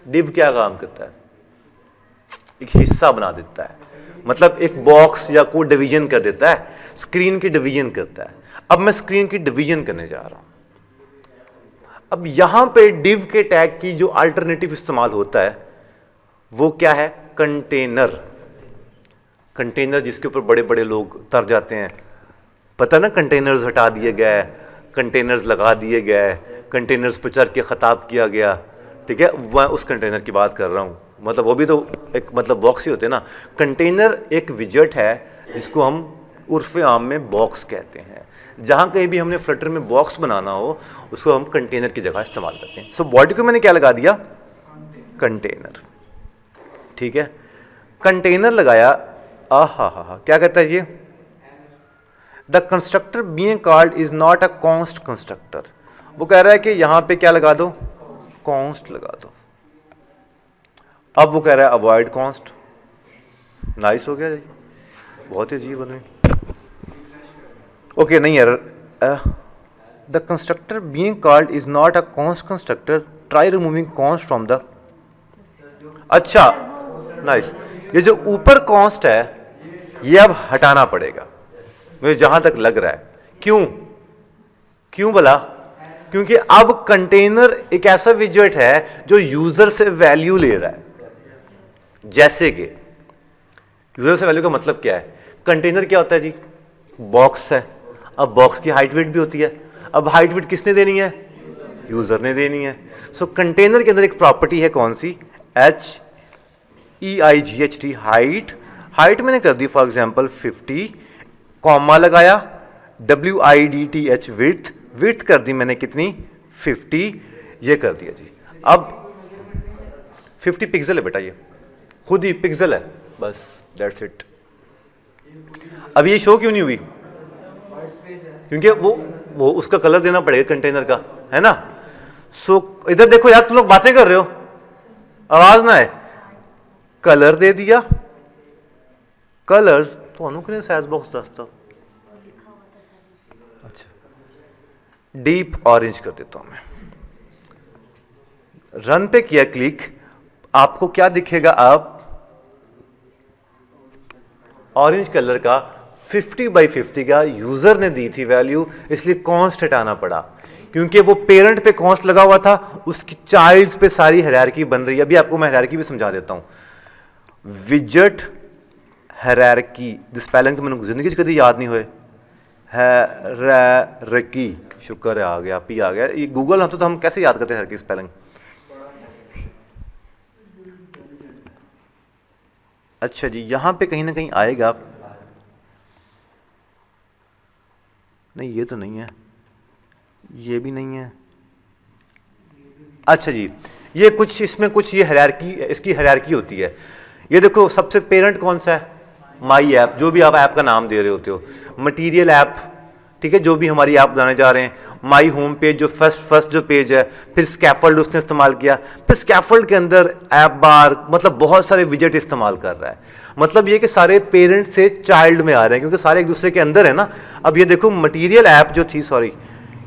डिव क्या काम करता है, एक हिस्सा बना देता है, मतलब एक बॉक्स या कोई डिवीजन कर देता है, स्क्रीन की डिवीजन करता है। अब मैं स्क्रीन की डिवीजन करने जा रहा हूं। अब यहां पे डिव के टैग की जो अल्टरनेटिव इस्तेमाल होता है वो क्या है, कंटेनर। कंटेनर जिसके ऊपर बड़े बड़े लोग तर जाते हैं, पता ना, कंटेनर्स हटा दिए गए, कंटेनर्स लगा दिए गए, कंटेनर्स पर चढ़ के खताब किया गया, ठीक है। मैं उस कंटेनर की बात कर रहा हूं, मतलब वो भी तो एक मतलब बॉक्स ही होते हैं ना। कंटेनर एक विजेट है जिसको हम उर्फ आम में बॉक्स कहते हैं। जहां कहीं भी हमने फ्लटर में बॉक्स बनाना हो उसको हम कंटेनर की जगह इस्तेमाल करते हैं। सो बॉडी को मैंने क्या लगा दिया, कंटेनर, ठीक है। कंटेनर लगाया, हा क्या कहता है ये, the constructor being called is not a const constructor. वो कह रहा है कि यहां पे क्या लगा दो, कॉन्स्ट लगा दो। अब वो कह रहा है अवॉइड कॉन्स्ट, नाइस हो गया जी, बहुत ही अजीब बने, ओके नहीं यार, the constructor being called is not a const constructor, try removing const from the, अच्छा नाइस। ये जो ऊपर कॉन्स्ट है ये अब हटाना पड़ेगा मुझे जहां तक लग रहा है। क्यों भला, क्योंकि अब कंटेनर एक ऐसा विजेट है जो यूजर से वैल्यू ले रहा है। जैसे कि यूजर से वैल्यू का मतलब क्या है, कंटेनर क्या होता है जी, बॉक्स है। अब बॉक्स की हाइट वेट भी होती है, अब हाइट वेट किसने देनी है, यूजर ने देनी है। सो कंटेनर के अंदर एक प्रॉपर्टी है कौन सी, HEIGHT, हाइट मैंने कर दी फॉर एग्जांपल 50, कॉमा लगाया, WIDTH विड्थ कर दी मैंने कितनी 50, ये कर दिया जी। अब 50 पिक्सल है बेटा, ये खुद ही पिक्सल है, बस दैट्स इट। अब ये शो क्यों नहीं हुई, क्योंकि वो उसका कलर देना पड़ेगा कंटेनर का, है ना। सो इधर देखो यार, तुम लोग बातें कर रहे हो, आवाज ना आए, कलर दे दिया, कलर ਤੁਹਾਨੂੰ ਕਿਹਨੇ साइज बॉक्स दसता, अच्छा डीप ऑरेंज कर देता हूं मैं, रन पे किया क्लिक, आपको क्या दिखेगा, अब ऑरेंज कलर का 50 by 50 का यूजर ने दी थी वैल्यू, इसलिए कॉन्स्ट हटाना पड़ा। क्योंकि वो पेरेंट पे कॉन्स्ट लगा हुआ था, उसकी चाइल्ड्स पे सारी हायरार्की बन रही है। अभी आपको मैं हायरार्की भी समझा देता हूं। विजेट हायरार्की, स्पेलिंग तो मैंने जिंदगी कभी याद नहीं हुए। हायरार्की, शुक्र है आ गया, आप ही आ गया। ये गूगल होता तो हम कैसे याद करते हैं हायरार्की स्पेलिंग। अच्छा जी, यहां पे कहीं ना कहीं आएगा। नहीं ये तो नहीं है, ये भी नहीं है। अच्छा जी, ये कुछ इसमें कुछ ये हायरार्की, इसकी हायरार्की होती है। ये देखो सबसे पेरेंट कौन सा है, माई ऐप, जो भी आप ऐप का नाम दे रहे होते हो। मटीरियल ऐप, ठीक है, जो भी हमारी ऐप बनाने जा रहे हैं। माई होम पेज जो फर्स्ट जो पेज है, फिर स्कैफोल्ड उसने इस्तेमाल किया, फिर स्कैफोल्ड के अंदर ऐप बार, मतलब बहुत सारे विजेट इस्तेमाल कर रहा है। मतलब ये कि सारे पेरेंट से चाइल्ड में आ रहे हैं, क्योंकि सारे एक दूसरे के अंदर है ना। अब ये देखो मटीरियल ऐप जो थी, सॉरी,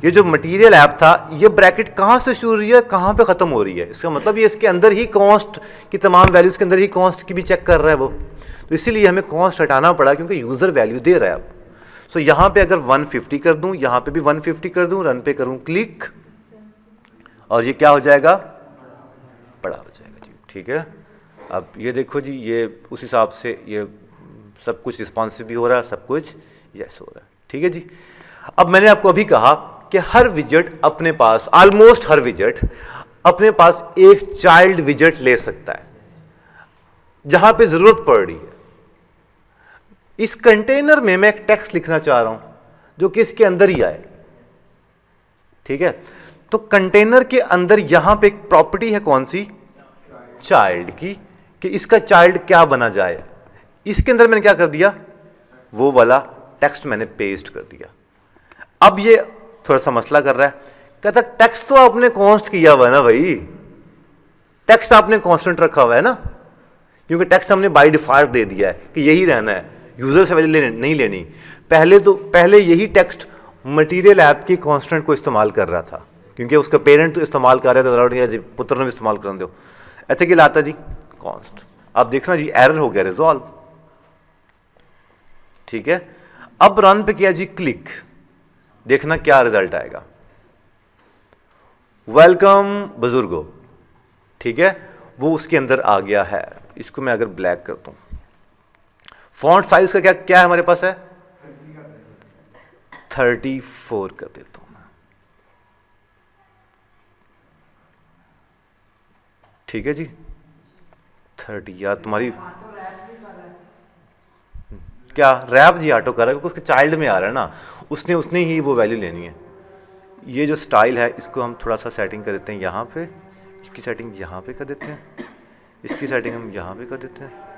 ये जो मटीरियल ऐप था, ये ब्रैकेट कहाँ से शुरू हो रही है, कहाँ पे ख़त्म हो रही है, इसका मतलब ये इसके अंदर ही कॉस्ट की तमाम वैल्यूज़ के अंदर ही कॉस्ट की भी चेक कर रहा है वो। तो इसीलिए हमें कॉस्ट हटाना पड़ा, क्योंकि यूज़र वैल्यू दे रहा है अब। सो यहाँ पे अगर 150 कर दूँ, यहाँ पे भी 150 कर दूँ, रन पे करूँ क्लिक, और ये क्या हो जाएगा, बड़ा हो जाएगा जी। ठीक है, अब ये देखो जी, ये उस हिसाब से ये सब कुछ रिस्पॉन्सिव भी हो रहा है, सब कुछ यस हो रहा है। ठीक है जी। अब मैंने आपको अभी कहा कि हर विजेट अपने पास, ऑलमोस्ट हर विजेट अपने पास एक चाइल्ड विजेट ले सकता है जहां पे जरूरत पड़ रही है। इस कंटेनर में मैं एक टेक्स्ट लिखना चाह रहा हूं जो कि इसके अंदर ही आए। ठीक है, तो कंटेनर के अंदर यहां पे एक प्रॉपर्टी है, कौन सी, चाइल्ड की, कि इसका चाइल्ड क्या बना जाए। इसके अंदर मैंने क्या कर दिया, वो वाला टेक्स्ट मैंने पेस्ट कर दिया। अब ये थोड़ा सा मसला कर रहा है, कहता टेक्स्ट तो आपने कॉन्स्ट किया हुआ है ना भाई, टेक्स्ट आपने कांस्टेंट रखा हुआ है ना, क्योंकि टेक्स्ट हमने बाय डिफॉल्ट दे दिया है कि यही रहना है, यूजर से वैल्यू नहीं लेनी। पहले यही टेक्स्ट मटेरियल ऐप की कांस्टेंट को इस्तेमाल कर रहा था, क्योंकि उसका पेरेंट तो इस्तेमाल कर रहा था, पुत्र ने भी इस्तेमाल कर दो, ऐसे कि लाता जी कॉन्स्ट। अब देखना जी, एरर हो गया रिजॉल्व। ठीक है, अब रन पे किया जी क्लिक, देखना क्या रिजल्ट आएगा, वेलकम बुजुर्गो। ठीक है, वो उसके अंदर आ गया है। इसको मैं अगर ब्लैक करता हूं, फॉन्ट साइज का क्या है हमारे पास है, 34 कर देता हूं मैं। ठीक है जी, 30। यार तुम्हारी क्या रैप जी ऑटो कर रहा है, क्योंकि उसके चाइल्ड में आ रहा है ना, उसने ही वो वैल्यू लेनी है। ये जो स्टाइल है इसको हम थोड़ा सा सेटिंग कर देते हैं यहाँ पे, इसकी सेटिंग यहाँ पे कर देते हैं, इसकी सेटिंग हम यहाँ पे कर देते हैं।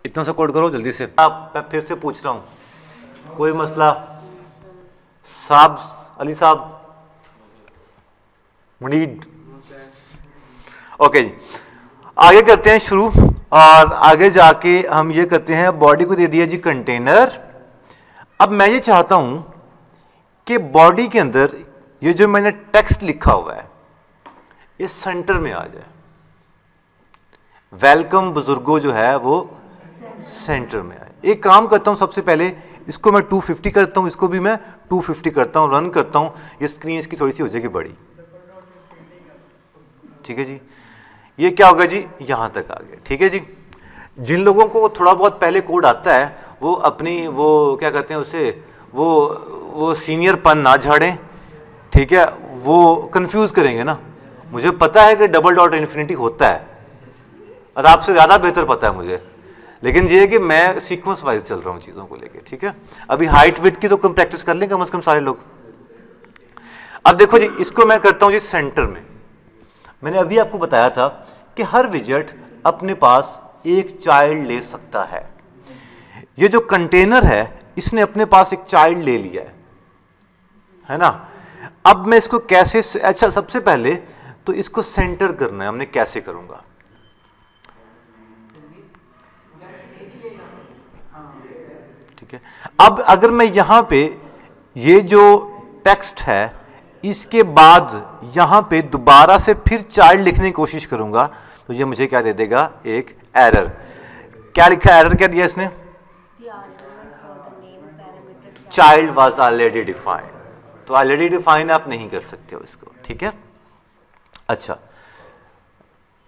इतना सा कोड करो जल्दी से। मैं फिर से पूछ रहा हूं, कोई मसला, साहब, अली साहब, मुनीद, ओके जी, आगे करते हैं शुरू। और आगे जाके हम ये करते हैं, बॉडी को दे दिया जी कंटेनर। अब मैं ये चाहता हूं कि बॉडी के अंदर ये जो मैंने टेक्स्ट लिखा हुआ है ये सेंटर में आ जाए, वेलकम बुजुर्गो जो है वो सेंटर में आए। एक काम करता हूं, सबसे पहले इसको मैं 250 करता हूं, इसको भी मैं 250 करता हूं, रन करता हूं, ये स्क्रीन इसकी थोड़ी सी हो जाएगी बड़ी। ठीक है जी, ये क्या होगा जी, यहां तक आ गया। ठीक है जी, जिन लोगों को थोड़ा बहुत पहले कोड आता है वो अपनी वो क्या कहते हैं उसे, वो सीनियर पन ना झाड़ें, ठीक है, वो कंफ्यूज करेंगे ना। मुझे पता है कि डबल डॉट इन्फिनिटी होता है और आपसे ज़्यादा बेहतर पता है मुझे, लेकिन ये है कि मैं सीक्वेंस वाइज चल रहा हूँ चीज़ों को लेके। ठीक है, अभी हाइट विड्थ की तो कम प्रैक्टिस कर लें कम से कम सारे लोग। अब देखो जी, इसको मैं करता हूँ जी सेंटर में। मैंने अभी आपको बताया था कि हर विजेट अपने पास एक चाइल्ड ले सकता है। ये जो कंटेनर है इसने अपने पास एक चाइल्ड ले लिया है ना। अब मैं इसको कैसे, अच्छा सबसे पहले तो इसको सेंटर करना है, हमने कैसे करूंगा। ठीक है, अब अगर मैं यहां पे ये जो टेक्स्ट है इसके बाद यहां पे दोबारा से फिर चाइल्ड लिखने की कोशिश करूंगा तो ये मुझे क्या दे देगा, एक एरर। क्या लिखा है, एरर क्या दिया इसने, चाइल्ड वॉज ऑलरेडी डिफाइंड। तो ऑलरेडी डिफाइन आप नहीं कर सकते हो इसको। ठीक है, अच्छा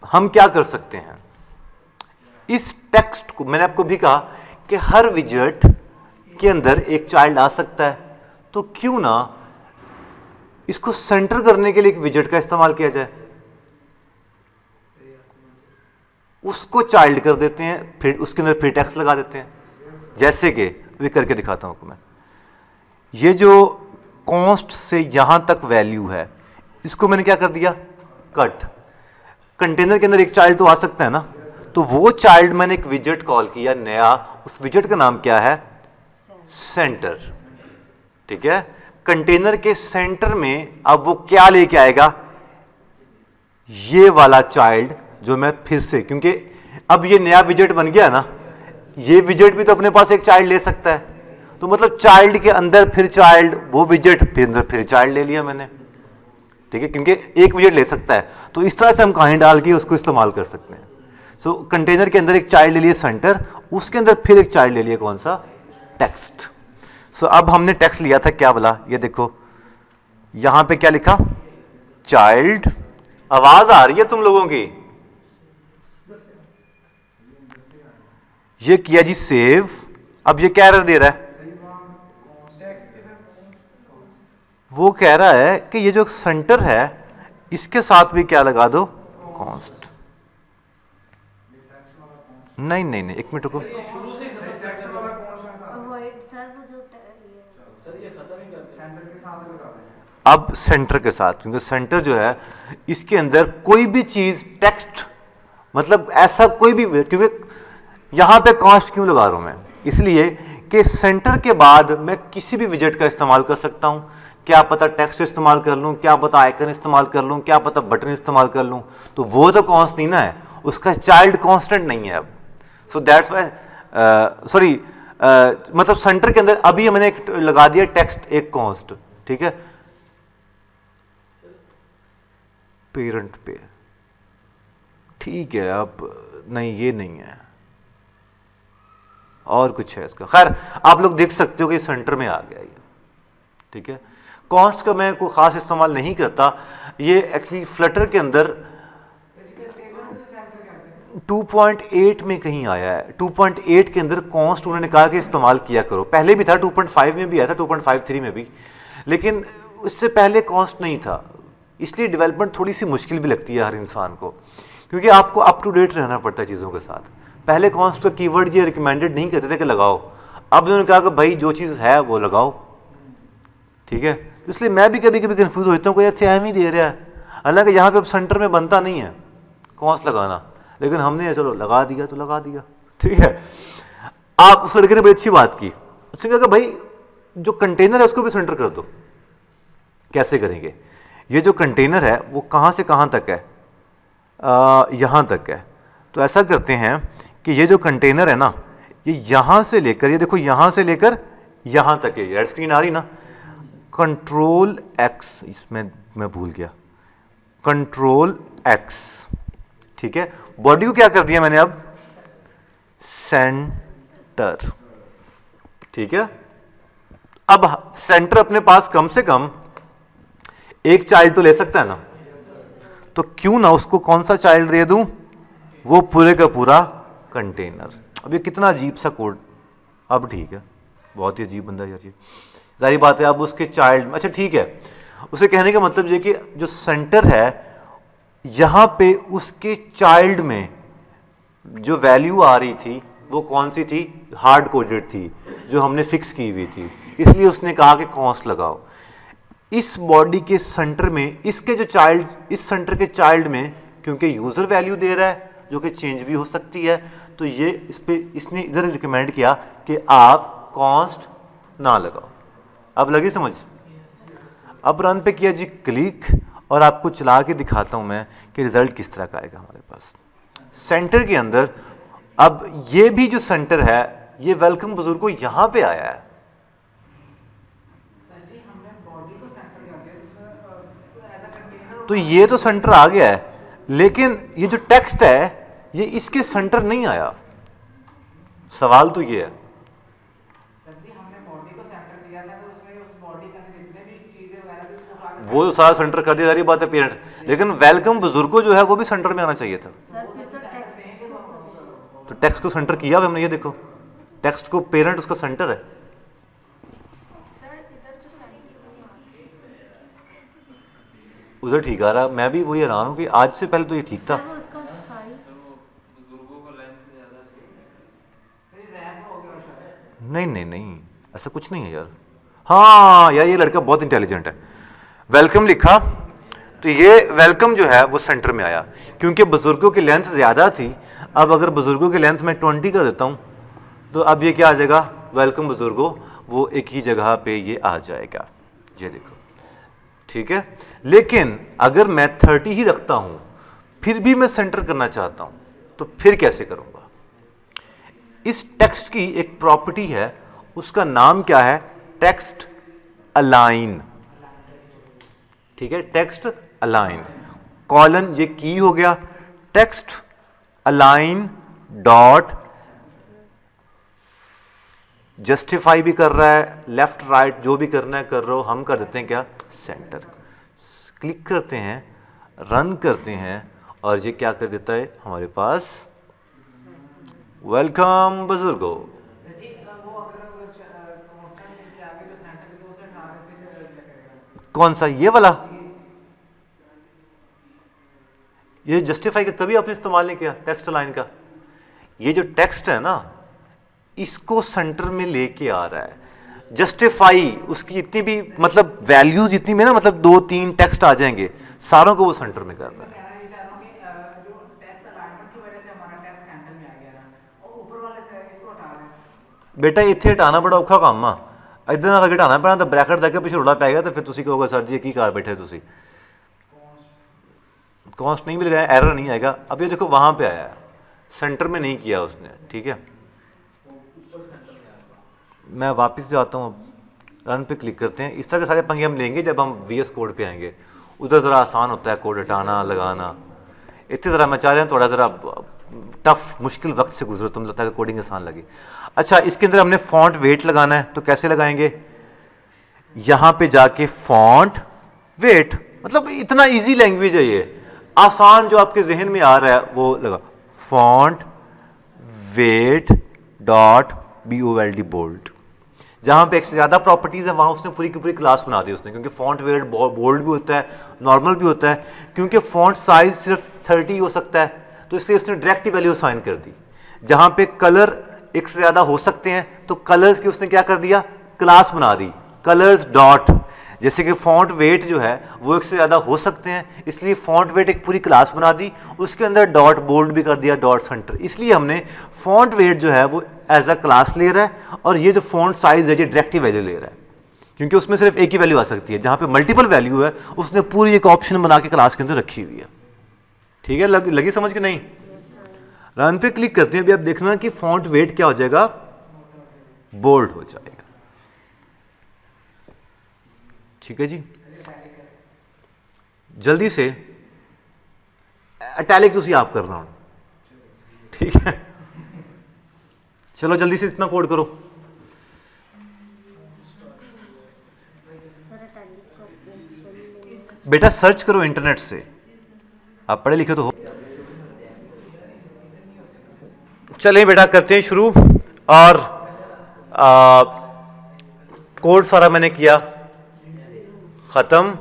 हम क्या कर सकते हैं, इस टेक्स्ट को मैंने आपको भी कहा कि हर विजेट के अंदर एक चाइल्ड आ सकता है, तो क्यों ना इसको सेंटर करने के लिए एक विजेट का इस्तेमाल किया जाए। उसको चाइल्ड कर देते हैं, फिर उसके अंदर फिर टेक्स्ट लगा देते हैं। जैसे कि भी करके दिखाता हूं आपको मैं। ये जो कॉन्स्ट से यहां तक वैल्यू है इसको मैंने क्या कर दिया, कट। कंटेनर के अंदर एक चाइल्ड तो आ सकता है ना, तो वो चाइल्ड मैंने एक विजेट कॉल किया नया, उस विजेट का नाम क्या है, सेंटर। ठीक है, कंटेनर के सेंटर में अब वो क्या लेके आएगा, ये वाला चाइल्ड जो मैं फिर से, क्योंकि अब ये नया विजेट बन गया ना, ये विजेट भी तो अपने पास एक चाइल्ड ले सकता है, तो मतलब चाइल्ड के अंदर फिर चाइल्ड, वो विजेट फिर अंदर फिर चाइल्ड ले लिया मैंने। ठीक है, क्योंकि एक विजेट ले सकता है, तो इस तरह से हम कहानी डाल के उसको इस्तेमाल कर सकते हैं। सो कंटेनर के अंदर एक चाइल्ड ले लिया सेंटर, उसके अंदर फिर एक चाइल्ड ले लिया कौन सा, टेक्स्ट। सो अब हमने टेक्स्ट लिया था क्या बोला, ये देखो यहां पे क्या लिखा, चाइल्ड। आवाज आ रही है तुम लोगों की, ये किया जी सेव। अब ये क्या एरर दे रहा है, वो कह रहा है कि ये जो सेंटर है इसके साथ भी क्या लगा दो, कॉन्स्ट। नहीं नहीं नहीं, एक मिनट रुको, अब सेंटर के साथ, क्योंकि सेंटर जो है इसके अंदर कोई भी चीज टेक्स्ट, मतलब ऐसा कोई भी, क्योंकि यहां पे कॉन्स्ट क्यों लगा रहा हूं मैं, इसलिए कि सेंटर के बाद मैं किसी भी विजेट का इस्तेमाल कर सकता हूं। क्या पता टेक्स्ट इस्तेमाल कर लूं, क्या पता आइकन इस्तेमाल कर लूं, क्या पता बटन इस्तेमाल कर लूं, तो वो तो कॉन्स्टेंट है, उसका चाइल्ड कांस्टेंट नहीं है अब। सो दैट्स वाई, सॉरी, मतलब सेंटर के अंदर अभी मैंने एक लगा दिया टेक्स्ट, एक कॉन्स्ट। ठीक है, पेरेंट पे, ठीक है, अब नहीं ये नहीं है, और कुछ है इसका, खैर आप लोग देख सकते हो कि सेंटर में आ गया ये। ठीक है, कॉन्स्ट का मैं कोई खास इस्तेमाल नहीं करता, ये एक्चुअली फ्लटर के अंदर 2.8 में कहीं आया है, 2.8 के अंदर कॉन्स्ट उन्होंने कहा कि इस्तेमाल किया करो। पहले भी था, 2.5 में भी आया था, 2.53 में भी, लेकिन उससे पहले कॉन्स्ट नहीं था, इसलिए डेवलपमेंट थोड़ी सी मुश्किल भी लगती है हर इंसान को, क्योंकि आपको अप टू डेट रहना पड़ता है चीज़ों के साथ। पहले कॉन्स्ट का कीवर्ड ये रिकमेंडेड नहीं करते थे कि लगाओ, अब उन्होंने कहा कि भाई जो चीज़ है वो लगाओ। ठीक है, इसलिए मैं भी कभी कभी कंफ्यूज होता हूँ, कोई अच्छा एम ही दे रहा है, हालांकि यहाँ पे अब सेंटर में बनता नहीं है कॉन्स्ट लगाना, लेकिन हमने चलो लगा दिया तो लगा दिया। ठीक है, आप उस लड़के ने बड़ी अच्छी बात की, उसने कहा कि भाई जो कंटेनर है उसको भी सेंटर कर दो। कैसे करेंगे, ये जो कंटेनर है वो कहाँ से कहाँ तक है, यहाँ तक है, तो ऐसा करते हैं कि ये जो कंटेनर है ना, ये यहाँ से लेकर, ये देखो यहाँ से लेकर यहाँ तक है, रेड स्क्रीन आ रही ना, कंट्रोल एक्स, इसमें मैं भूल गया, कंट्रोल एक्स। ठीक है, बॉडी को क्या कर दिया मैंने अब, सेंटर। ठीक है, अब सेंटर अपने पास कम से कम एक चाइल्ड तो ले सकता है ना, तो क्यों ना उसको कौन सा चाइल्ड दे दूं, वो पूरे का पूरा कंटेनर। अब ये कितना अजीब सा कोड, अब ठीक है, बहुत ही अजीब बंदा यार ये, जारी बात है। अब उसके चाइल्ड, अच्छा ठीक है, उसे कहने का मतलब ये कि जो सेंटर है यहां पे उसके चाइल्ड में जो वैल्यू आ रही थी वो कौन सी थी, हार्ड कोडेड थी, जो हमने फिक्स की हुई थी, इसलिए उसने कहा कि कॉन्स्ट लगाओ। इस बॉडी के सेंटर में इसके जो चाइल्ड, इस सेंटर के चाइल्ड में क्योंकि यूजर वैल्यू दे रहा है जो कि चेंज भी हो सकती है, तो ये इस पे इसने इधर रिकमेंड किया कि आप कॉन्स्ट ना लगाओ। अब लगी समझ? अब रन पे किया जी क्लिक, और आपको चला के दिखाता हूं मैं कि रिजल्ट किस तरह का आएगा हमारे पास। सेंटर के अंदर अब ये भी जो सेंटर है ये वेलकम बुजुर्ग को यहां पे आया है। तो ये तो सेंटर आ गया है, लेकिन ये जो टेक्स्ट है ये इसके सेंटर नहीं आया। सवाल तो ये है, वो सारा सेंटर कर दिया, सारी बात है पेरेंट, लेकिन वेलकम बुजुर्ग को जो है वो भी सेंटर में आना चाहिए था। तो टेक्स्ट को सेंटर किया हमने, ये देखो टेक्स्ट को पेरेंट उसका सेंटर है। उधर ठीक आ रहा, मैं भी वही हैरान हूं कि आज से पहले तो ये ठीक था। नहीं नहीं नहीं, ऐसा कुछ नहीं है यार। हाँ यार, ये लड़का बहुत इंटेलिजेंट है। वेलकम लिखा तो ये वेलकम जो है वो सेंटर में आया, क्योंकि बुजुर्गों की लेंथ ज्यादा थी। अब अगर बुजुर्गों की लेंथ में 20 कर देता हूं तो अब ये क्या आ जाएगा, वेलकम बुजुर्गों, वो एक ही जगह पे ये आ जाएगा। ये देखो ठीक है। लेकिन अगर मैं 30 ही रखता हूं फिर भी मैं सेंटर करना चाहता हूं तो फिर कैसे करूंगा? इस टेक्स्ट की एक प्रॉपर्टी है, उसका नाम क्या है, टेक्स्ट अलाइन। ठीक है, टेक्स्ट अलाइन, कॉलन ये की हो गया, टेक्स्ट अलाइन डॉट, जस्टिफाई भी कर रहा है, लेफ्ट राइट जो भी करना है कर रहे हो, हम कर देते हैं क्या, सेंटर। क्लिक करते हैं, रन करते हैं, और ये क्या कर देता है हमारे पास, वेलकम बुजुर्गो। कौन सा, ये वाला? ये जस्टिफाई का कभी आपने इस्तेमाल नहीं किया, टेक्स्ट लाइन का। ये जो टेक्स्ट है ना, इसको सेंटर में लेके आ रहा है। जस्टिफाई उसकी जितनी भी मतलब वैल्यू जितनी में ना, मतलब 2-3 टेक्स्ट आ जाएंगे, सारों को वो सेंटर में कर रहा है। बेटा इतने हटाना बड़ा औखा काम आ, इधर ना हटाना पैना, तो ब्रैकेट देके पिछे रुला पैगा, तो फिर तुसी कहोगे सर जी की कर बैठे तुसी, कॉस्ट नहीं मिलेगा, एरर नहीं आएगा। अब ये देखो वहां पे आया है, सेंटर में नहीं किया उसने। ठीक है, मैं वापस जाता हूँ, रन पे क्लिक करते हैं। इस तरह के सारे पंगे हम लेंगे जब हम VS कोड पे आएंगे, उधर ज़रा आसान होता है कोड हटाना लगाना। इतने ज़रा मैं चाह रहा हूँ थोड़ा ज़रा टफ मुश्किल वक्त से गुजरो, तुम लगता है कोडिंग आसान लगी। अच्छा, इसके अंदर हमने फॉन्ट वेट लगाना है, तो कैसे लगाएंगे, यहाँ पे जाके फॉन्ट वेट, मतलब इतना ईजी लैंग्वेज है ये, आसान जो आपके जहन में आ रहा है वो लगा, font weight dot BOLD bold. जहां पे एक से ज्यादा प्रॉपर्टीज है वहां उसने पूरी की पूरी क्लास बना दी उसने, क्योंकि फॉन्ट वेट बोल्ड भी होता है, नॉर्मल भी होता है, क्योंकि फॉन्ट साइज सिर्फ 30 हो सकता है, तो इसलिए उसने डायरेक्ट वैल्यू असाइन कर दी। जहां पे कलर एक से ज्यादा हो सकते हैं तो कलर्स की उसने क्या कर दिया, क्लास बना दी, कलर्स डॉट। जैसे कि फॉन्ट वेट जो है वो एक से ज़्यादा हो सकते हैं, इसलिए फॉन्ट वेट एक पूरी क्लास बना दी, उसके अंदर डॉट बोल्ड भी कर दिया, डॉट सेंटर। इसलिए हमने फॉन्ट वेट जो है वो एज अ क्लास ले रहा है, और ये जो फॉन्ट साइज है ये डायरेक्टिव वैल्यू ले रहा है, क्योंकि उसमें सिर्फ एक ही वैल्यू आ सकती है। जहाँ पे मल्टीपल वैल्यू है उसने पूरी एक ऑप्शन बना के क्लास के अंदर रखी हुई है। ठीक है, लगी समझ के नहीं? रन पे क्लिक करते हैं, अभी आप देखना कि फॉन्ट वेट क्या हो जाएगा, बोल्ड हो जाएगा। ठीक है जी, जल्दी से इटैलिक तुसी आप करना हो। ठीक है, चलो जल्दी से इतना कोड करो। बेटा सर्च करो इंटरनेट से, आप पढ़े लिखे तो हो। चलें बेटा करते हैं शुरू। और कोड सारा मैंने किया खत्म।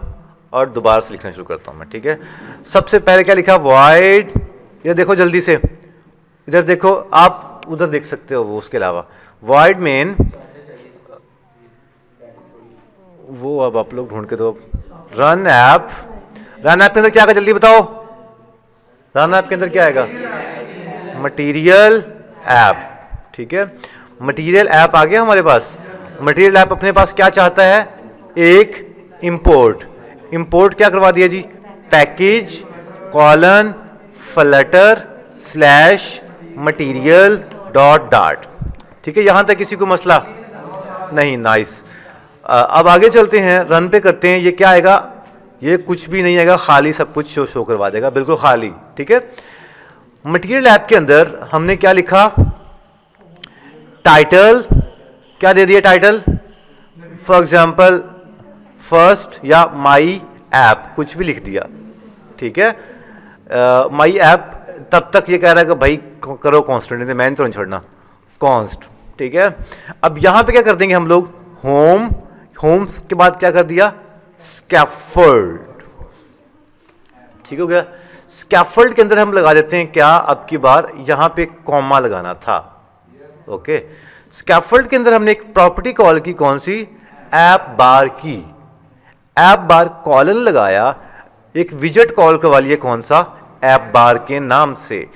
और दोबारा से लिखना शुरू करता हूँ मैं, ठीक है। सबसे पहले क्या लिखा, void, ये देखो जल्दी से, इधर देखो, आप उधर देख सकते हो वो, उसके अलावा void main, वो अब आप लोग ढूंढ के दो, रन ऐप, रन ऐप के अंदर क्या आएगा जल्दी बताओ, रन ऐप के अंदर क्या आएगा, मटीरियल ऐप, ठीक है। मटीरियल ऐप आ गया हमारे पास। मटीरियल ऐप अपने पास क्या चाहता है, एक इंपोर्ट, इंपोर्ट क्या करवा दिया जी, package colon Flutter slash material dot डाट, ठीक है। यहां तक किसी को मसला नहीं, नाइस। अब आगे चलते हैं, रन पे करते हैं, ये क्या आएगा, ये कुछ भी नहीं आएगा, खाली सब कुछ शो करवा देगा, बिल्कुल खाली, ठीक है। मटीरियल ऐप के अंदर हमने क्या लिखा, टाइटल क्या दे दिया, टाइटल फॉर एग्जांपल फर्स्ट या माई ऐप, कुछ भी लिख दिया, ठीक है। माई ऐप, तब तक ये कह रहा है कि भाई करो कांस्टेंट, नहीं मैं तो नहीं छोड़ना, कॉन्स्ट, ठीक है। अब यहां पे क्या कर देंगे हम लोग, होम, होम के बाद क्या कर दिया, स्कैफोल्ड, ठीक हो गया। स्कैफोल्ड के अंदर हम लगा देते हैं क्या, अब की बार यहां पे कॉमा लगाना था, ओके। स्कैफोल्ड के अंदर हमने एक प्रॉपर्टी कॉल की, कौन सी, ऐप बार की, ऐप बार कॉलन लगाया, एक विजेट कॉल करवा लिया, कौन सा, ऐप बार के नाम से,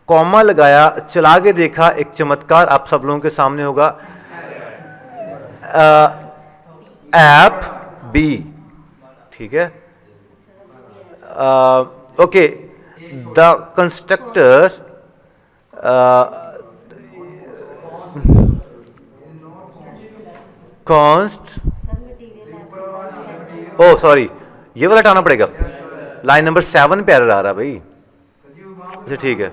कॉमा लगाया, चला के देखा, एक चमत्कार आप सब लोगों के सामने होगा, ऐप बी, ठीक है। Okay, the constructor const, oh sorry, ये वाला हटाना पड़ेगा, लाइन नंबर 7 पे एरर आ रहा भाई, अच्छा ठीक है,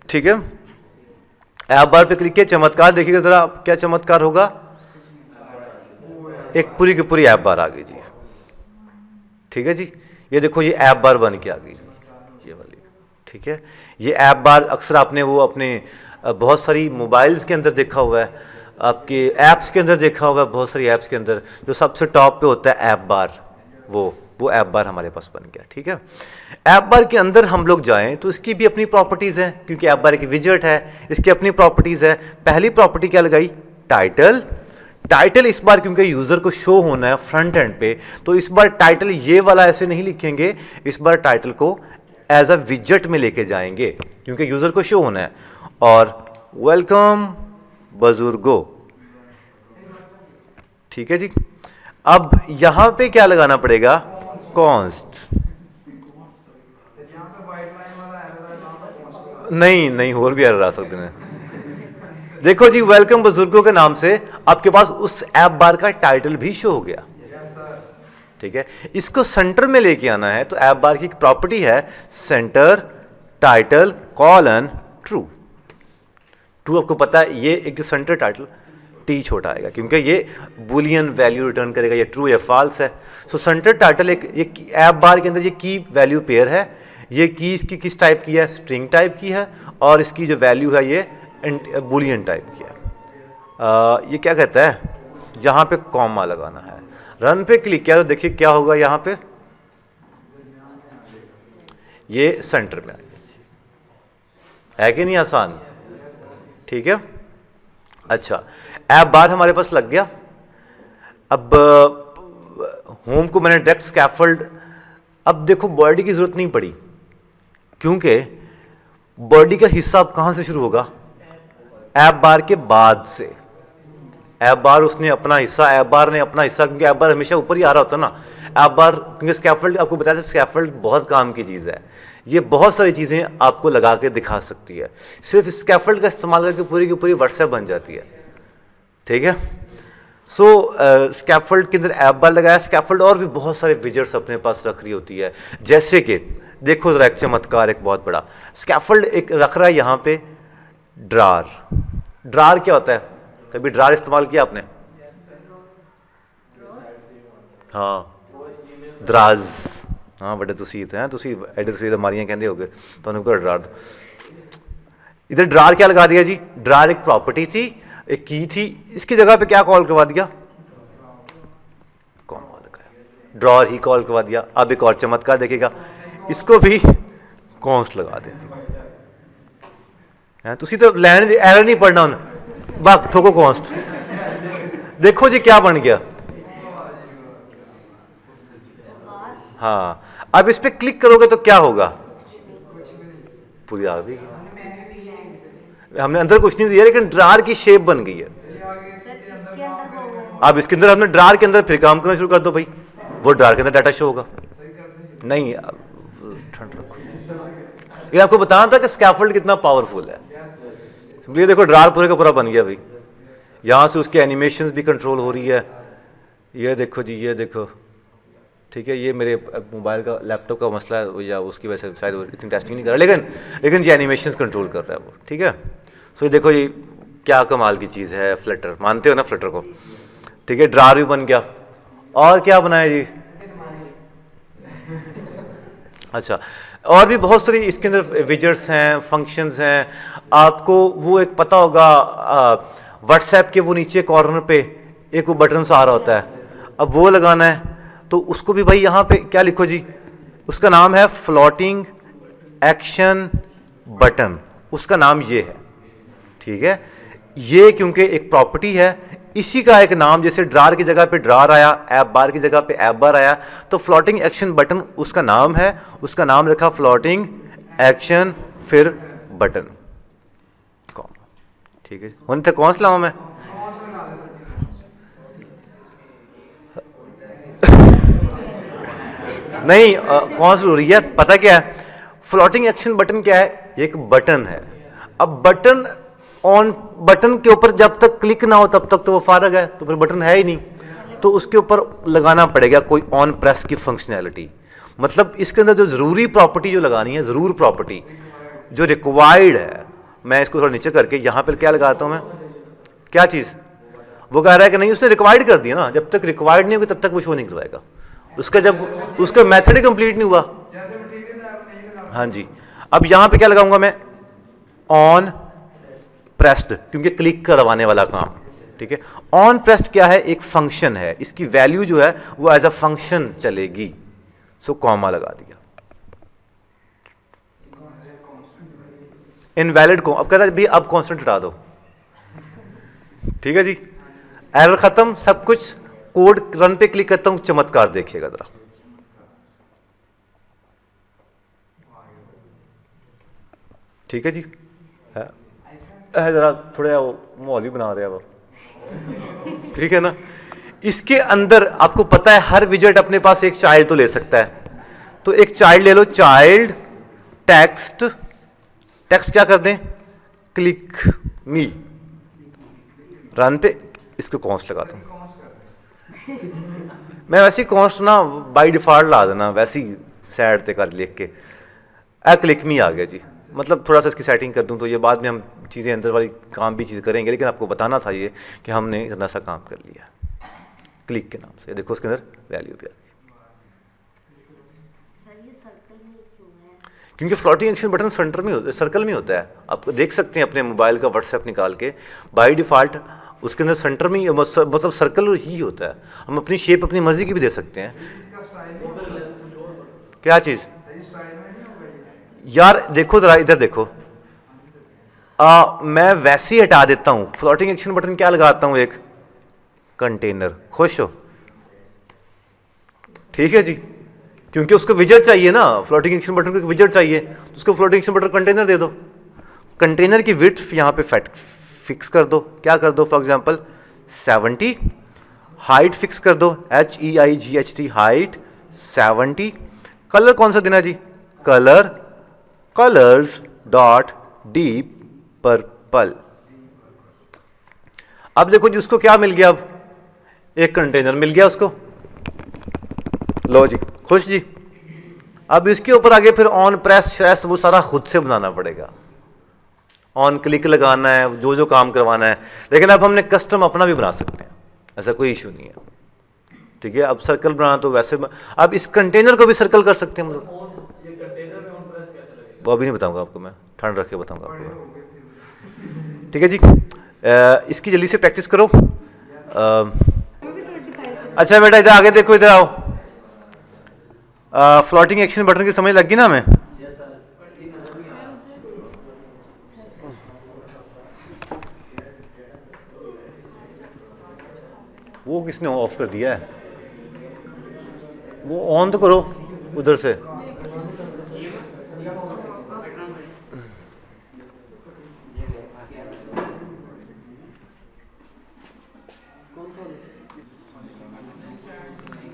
ठीक है। ऐप बार पे क्लिक किया, चमत्कार देखिएगा जरा क्या चमत्कार होगा, एक पूरी की पूरी ऐप बार आ गई जी, ठीक है जी। ये देखो ये ऐप बार बन के आ गई, ये वाली, ठीक है। ये ऐप बार अक्सर आपने वो अपने बहुत सारी मोबाइल्स के अंदर देखा हुआ है, आपके ऐप्स के अंदर देखा हुआ है, बहुत सारी ऐप्स के अंदर जो सबसे टॉप पे होता है ऐप बार, वो ऐप बार हमारे पास बन गया, ठीक है। ऐप बार के अंदर हम लोग जाएं तो इसकी भी अपनी प्रॉपर्टीज हैं, क्योंकि ऐप बार एक विजेट है, इसकी अपनी प्रॉपर्टीज है। पहली प्रॉपर्टी क्या लगाई, टाइटल, टाइटल इस बार क्योंकि यूजर को शो होना है फ्रंट एंड पे, तो इस बार टाइटल ये वाला ऐसे नहीं लिखेंगे, इस बार टाइटल को एज अ विजेट में लेके जाएंगे क्योंकि यूजर को शो होना है। और वेलकम बुजुर्गो, ठीक है जी। अब यहां पे क्या लगाना पड़ेगा, कॉन्स्ट, नहीं और भी एरर आ सकते हैं। देखो जी, वेलकम बुजुर्गों के नाम से आपके पास उस ऐप बार का टाइटल भी शो हो गया, ठीक है। इसको सेंटर में लेके आना है, तो ऐप बार की एक प्रॉपर्टी है centre title colon true, true आपको पता है, ये एक जो सेंटर टाइटल टी छोटा आएगा क्योंकि ये बुलियन वैल्यू रिटर्न करेगा, ये ट्रू या फॉल्स है। सो सेंटर टाइटल एक ऐप बार के अंदर ये की वैल्यू पेयर है, ये की इसकी किस टाइप की है, स्ट्रिंग टाइप की है, और इसकी जो वैल्यू है ये बुलियन टाइप की है। ये क्या कहता है, यहाँ पे कॉमा लगाना है, रन पे क्लिक किया तो देखिए क्या होगा, यहाँ पे ये सेंटर में है कि नहीं, आसान, ठीक है। अच्छा, ऐप बार हमारे पास लग गया। अब होम को मैंने डायरेक्ट स्कैफोल्ड, अब देखो बॉडी की जरूरत नहीं पड़ी क्योंकि बॉडी का हिस्सा अब कहां से शुरू होगा, ऐप बार के बाद से। ऐप बार उसने अपना हिस्सा, ऐप बार ने अपना हिस्सा, क्योंकि ऐप बार हमेशा ऊपर ही आ रहा होता है ना। ऐप बार क्योंकि स्कैफोल्ड आपको बताया था, स्कैफोल्ड बहुत काम की चीज़ है, ये बहुत सारी चीज़ें आपको लगा के दिखा सकती है। सिर्फ स्कैफोल्ड का इस्तेमाल करके पूरी की पूरी व्हाट्सएप बन जाती है, ठीक है। सो स्कैफोल्ड के अंदर ऐप बार लगाया, स्कैफोल्ड और भी बहुत सारे विजेट्स अपने पास रख रही होती है, जैसे कि देखो जरा एक चमत्कार, एक बहुत बड़ा स्कैफोल्ड एक रख रहा है यहाँ पे ड्रार। ड्रार क्या होता है, कभी ड्रार इस्तेमाल किया आपने, हाँ दराज, हाँ बड़े तुसी हैं, तुसी एडे तुसी मारियां कहते होगे तो ड्रार। इधर ड्रार क्या लगा दिया जी, ड्रार एक प्रॉपर्टी थी, एक की थी, इसकी जगह पे क्या कॉल करवा दिया, कॉमा। ड्रॉर ही कॉल करवा दिया। अब एक और चमत्कार देखिएगा, इसको भी कॉन्स्ट लगा देते हैं। तुसी तो लैंड एरर नहीं पढ़ना उन बाग ठोको कॉन्स्ट। देखो जी क्या बन गया। हाँ, अब इस पे क्लिक करोगे तो क्या होगा, पूरी आ गई। हमने अंदर कुछ नहीं दिया लेकिन ड्रार की शेप बन गई है। अब इसके अंदर हमने ड्रार के अंदर फिर काम करना शुरू कर दो भाई, वो ड्रार के अंदर डाटा शो होगा। नहीं ठंड रखो, ये आपको बताना था कि स्कैफोल्ड कितना पावरफुल है। ये देखो ड्रार पूरे का पूरा बन गया भाई, यहाँ से उसकी एनिमेशंस भी कंट्रोल हो रही है। ये देखो जी, ये देखो, ठीक है। ये मेरे मोबाइल का लैपटॉप का मसला है या उसकी वजह से शायद वो इतनी टेस्टिंग नहीं कर रहा, लेकिन ये एनिमेशंस कंट्रोल कर रहा है वो, ठीक है। सो ये देखो, ये क्या कमाल की चीज़ है। फ्लटर मानते हो ना फ्लटर को, ठीक है। ड्रार भी बन गया। और क्या बनाया जी, अच्छा और भी बहुत सारी इसके अंदर विजेट्स हैं, फंक्शंस हैं। आपको वो एक पता होगा व्हाट्सएप के वो नीचे कॉर्नर पे एक वो बटन सा आ रहा होता है, अब वो लगाना है तो उसको भी भाई यहाँ पे क्या लिखो जी, उसका नाम है फ्लोटिंग एक्शन बटन, उसका नाम ये है, ठीक है। ये क्योंकि एक प्रॉपर्टी है, इसी का एक नाम, जैसे ड्रार की जगह पे ड्रार आया, ऐप बार की जगह पे ऐप बार आया, तो फ्लोटिंग एक्शन बटन उसका नाम है, उसका नाम रखा फ्लोटिंग एक्शन फिर बटन, ठीक है। उन तक कौन सा लाऊं मैं नहीं कौन सी जरूरी है, पता क्या है फ्लोटिंग एक्शन बटन क्या है, एक बटन है। अब बटन ऑन, बटन के ऊपर जब तक क्लिक ना हो तब तक तो वो फारग है, तो फिर बटन है ही नहीं, तो उसके ऊपर लगाना पड़ेगा कोई ऑन प्रेस की फंक्शनैलिटी। मतलब इसके अंदर जो ज़रूरी प्रॉपर्टी जो लगानी है, ज़रूर प्रॉपर्टी जो रिक्वायर्ड है, मैं इसको थोड़ा नीचे करके यहाँ पर क्या लगाता हूँ मैं, क्या चीज़, वो कह रहा है कि नहीं उसने रिक्वायर्ड कर दिया ना, जब तक रिक्वायर्ड नहीं होगी तब तक वो शो नहीं करवाएगा, उसका जब उसका मेथड ही कंप्लीट नहीं हुआ। हाँ जी, अब यहाँ पे क्या लगाऊंगा मैं, ऑन प्रेस्ड, क्योंकि क्लिक करवाने वाला काम, ठीक है। ऑन प्रेस्ड क्या है, एक फंक्शन है, इसकी वैल्यू जो है वो एज अ फंक्शन चलेगी, सो कॉमा लगा दिया। इनवैलिड को अब कहता है भी अब कांस्टेंट हटा दो, ठीक है जी, एरर खत्म, सब कुछ। कोड रन पे क्लिक करता हूं, चमत्कार देखिएगा जरा, ठीक है जी, जरा थोड़ा वो माहौल ही बना रहे हैं वो, ठीक है ना। इसके अंदर आपको पता है हर विजेट अपने पास एक चाइल्ड तो ले सकता है, तो एक चाइल्ड ले लो, चाइल्ड टेक्स्ट, टेक्स्ट क्या कर दें, क्लिक मी, रन पे इसको कॉन्स्ट लगा दूं। मैं वैसे कॉन्स्ट ना बाय डिफॉल्ट ला देना, वैसे ही साइड पे कर लिख के क्लिक मी आ गया जी। मतलब थोड़ा सा इसकी सेटिंग कर दूं तो ये बाद में हम चीज़ें अंदर वाली काम भी चीज़ें करेंगे, लेकिन आपको बताना था ये कि हमने इतना सा काम कर लिया क्लिक के नाम से। देखो उसके अंदर वैल्यू भी आ गई, क्योंकि फ्लोटिंग एक्शन बटन सेंटर में होता है, सर्कल में होता है। आप देख सकते हैं अपने मोबाइल का व्हाट्सएप निकाल के, बाय डिफ़ॉल्ट उसके अंदर सेंटर में मतलब सर्कल ही होता है। हम अपनी शेप अपनी मर्जी की भी दे सकते हैं। क्या चीज़ यार, देखो जरा इधर देखो, मैं वैसे ही हटा देता हूं, फ्लोटिंग एक्शन बटन क्या लगाता हूं, एक कंटेनर, खुश हो, ठीक है जी, क्योंकि उसको विजेट चाहिए ना, फ्लोटिंग एक्शन बटन को विजेट चाहिए, तो उसको फ्लोटिंग एक्शन बटन कंटेनर दे दो। कंटेनर की विड्थ यहाँ पे फिक्स कर दो, क्या कर दो, फॉर एग्जांपल 70, हाइट फिक्स कर दो, HEIGHT हाइट 70, कलर कौन सा देना जी, colour colours dot deep purple. अब देखो जी उसको क्या मिल गया, अब एक कंटेनर मिल गया उसको, लो जी, खुश जी। अब इसके ऊपर आगे फिर ऑन प्रेस श्रेस वो सारा खुद से बनाना पड़ेगा, ऑन क्लिक लगाना है, जो जो काम करवाना है, लेकिन अब हमने कस्टम अपना भी बना सकते हैं, ऐसा कोई इशू नहीं है, ठीक है। अब सर्कल बनाना तो वैसे, अब इस कंटेनर को भी सर्कल कर सकते हैं हम लोग, वो अभी नहीं बताऊंगा आपको, मैं ठंड रख के बताऊंगा आपको, ठीक है जी। इसकी जल्दी से प्रैक्टिस करो। अच्छा बेटा इधर आगे देखो, इधर आओ, फ्लोटिंग एक्शन बटन की समझ लग गई ना हमें? वो किसने ऑफ कर दिया है? वो ऑन तो करो उधर से।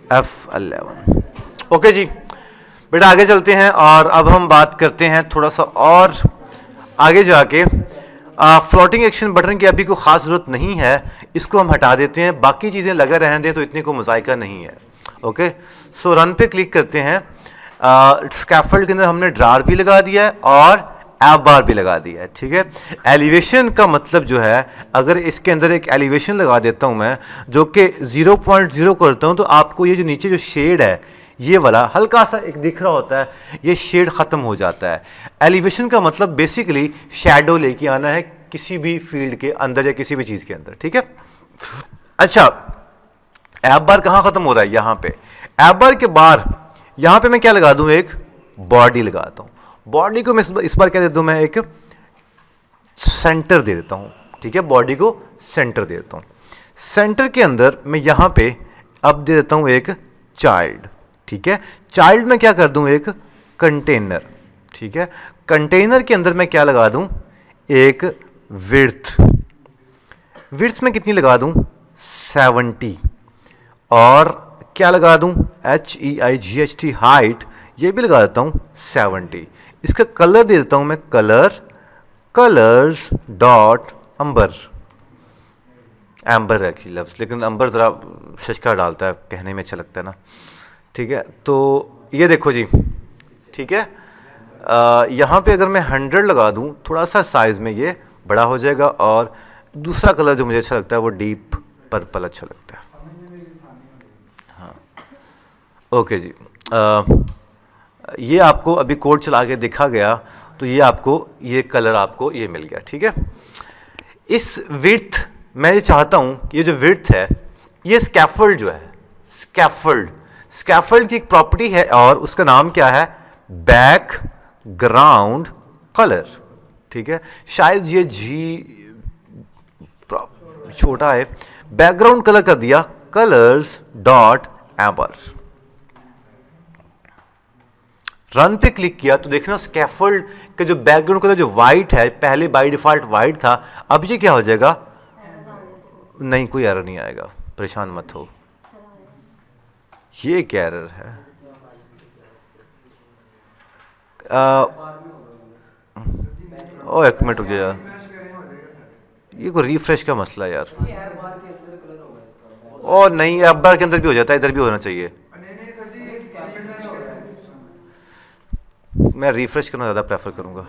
F11। ओके जी बेटा, आगे चलते हैं और अब हम बात करते हैं थोड़ा सा और आगे जाके। फ्लोटिंग एक्शन बटन की अभी कोई ख़ास ज़रूरत नहीं है, इसको हम हटा देते हैं, बाकी चीज़ें लगा रहने दें तो इतने को मुज़ायका नहीं है। ओके, सो रन पे क्लिक करते हैं। स्कैफोल्ड के अंदर हमने ड्रार भी लगा दिया है और ऐप बार भी लगा दिया है, ठीक है। एलिवेशन का मतलब जो है, अगर इसके अंदर एक एलिवेशन लगा देता हूँ मैं जो कि 0.0 करता हूँ, तो आपको ये जो नीचे जो शेड है ये वाला हल्का सा एक दिख रहा होता है, ये शेड ख़त्म हो जाता है। एलिवेशन का मतलब बेसिकली शैडो लेके आना है किसी भी फील्ड के अंदर या किसी भी चीज़ के अंदर, ठीक है। अच्छा, ऐप बार कहाँ ख़त्म हो रहा है? यहाँ पे। ऐप बार के बाहर यहाँ पे मैं क्या लगा दूँ? एक बॉडी लगाता हूँ। बॉडी को मैं इस बार क्या देता हूँ? मैं एक सेंटर दे देता हूँ, ठीक है। बॉडी को सेंटर दे देता हूँ। सेंटर के अंदर मैं यहाँ पे अब दे देता हूँ एक चाइल्ड, ठीक है। चाइल्ड में क्या कर दूँ? एक कंटेनर, ठीक है। कंटेनर के अंदर मैं क्या लगा दूँ? एक विड्थ। विड्थ में कितनी लगा दूँ? 70। और क्या लगा दूँ? HEIGHT हाइट, ये भी लगा देता हूँ 70। इसका कलर दे देता हूँ मैं कलर्स डॉट अंबर। एम्बर है कि लफ्ज़, लेकिन अंबर ज़रा शशका डालता है, कहने में अच्छा लगता है ना, ठीक है। तो ये देखो जी, ठीक है। यहाँ पे अगर मैं 100 लगा दूँ, थोड़ा सा साइज़ में ये बड़ा हो जाएगा। और दूसरा कलर जो मुझे अच्छा लगता है वो डीप पर्पल अच्छा लगता है। हाँ, ओके जी। ये आपको अभी कोड चला के दिखा गया, तो ये आपको ये कलर आपको ये मिल गया, ठीक है। इस विड्थ मैं ये चाहता हूँ, ये जो विड्थ है, ये स्कैफोल्ड जो है, स्कैफोल्ड की एक प्रॉपर्टी है और उसका नाम क्या है? बैकग्राउंड कलर, ठीक है। शायद ये जी छोटा है। बैकग्राउंड कलर कर दिया कलर्स डॉट एम्बर। रन पे क्लिक किया तो देखना स्कैफोल्ड का जो बैकग्राउंड कलर जो वाइट है, पहले बाय डिफॉल्ट वाइट था, अब ये क्या हो जाएगा? नहीं, कोई एरर नहीं आएगा, परेशान मत हो। ये क्या एरर है? ओ एक मिनट रुक यार, ये कोई रिफ्रेश का मसला है यार। और नहीं, ऐप बार के अंदर भी हो जाता है, इधर भी होना चाहिए। मैं रिफ्रेश करना ज़्यादा प्रेफर करूँगा।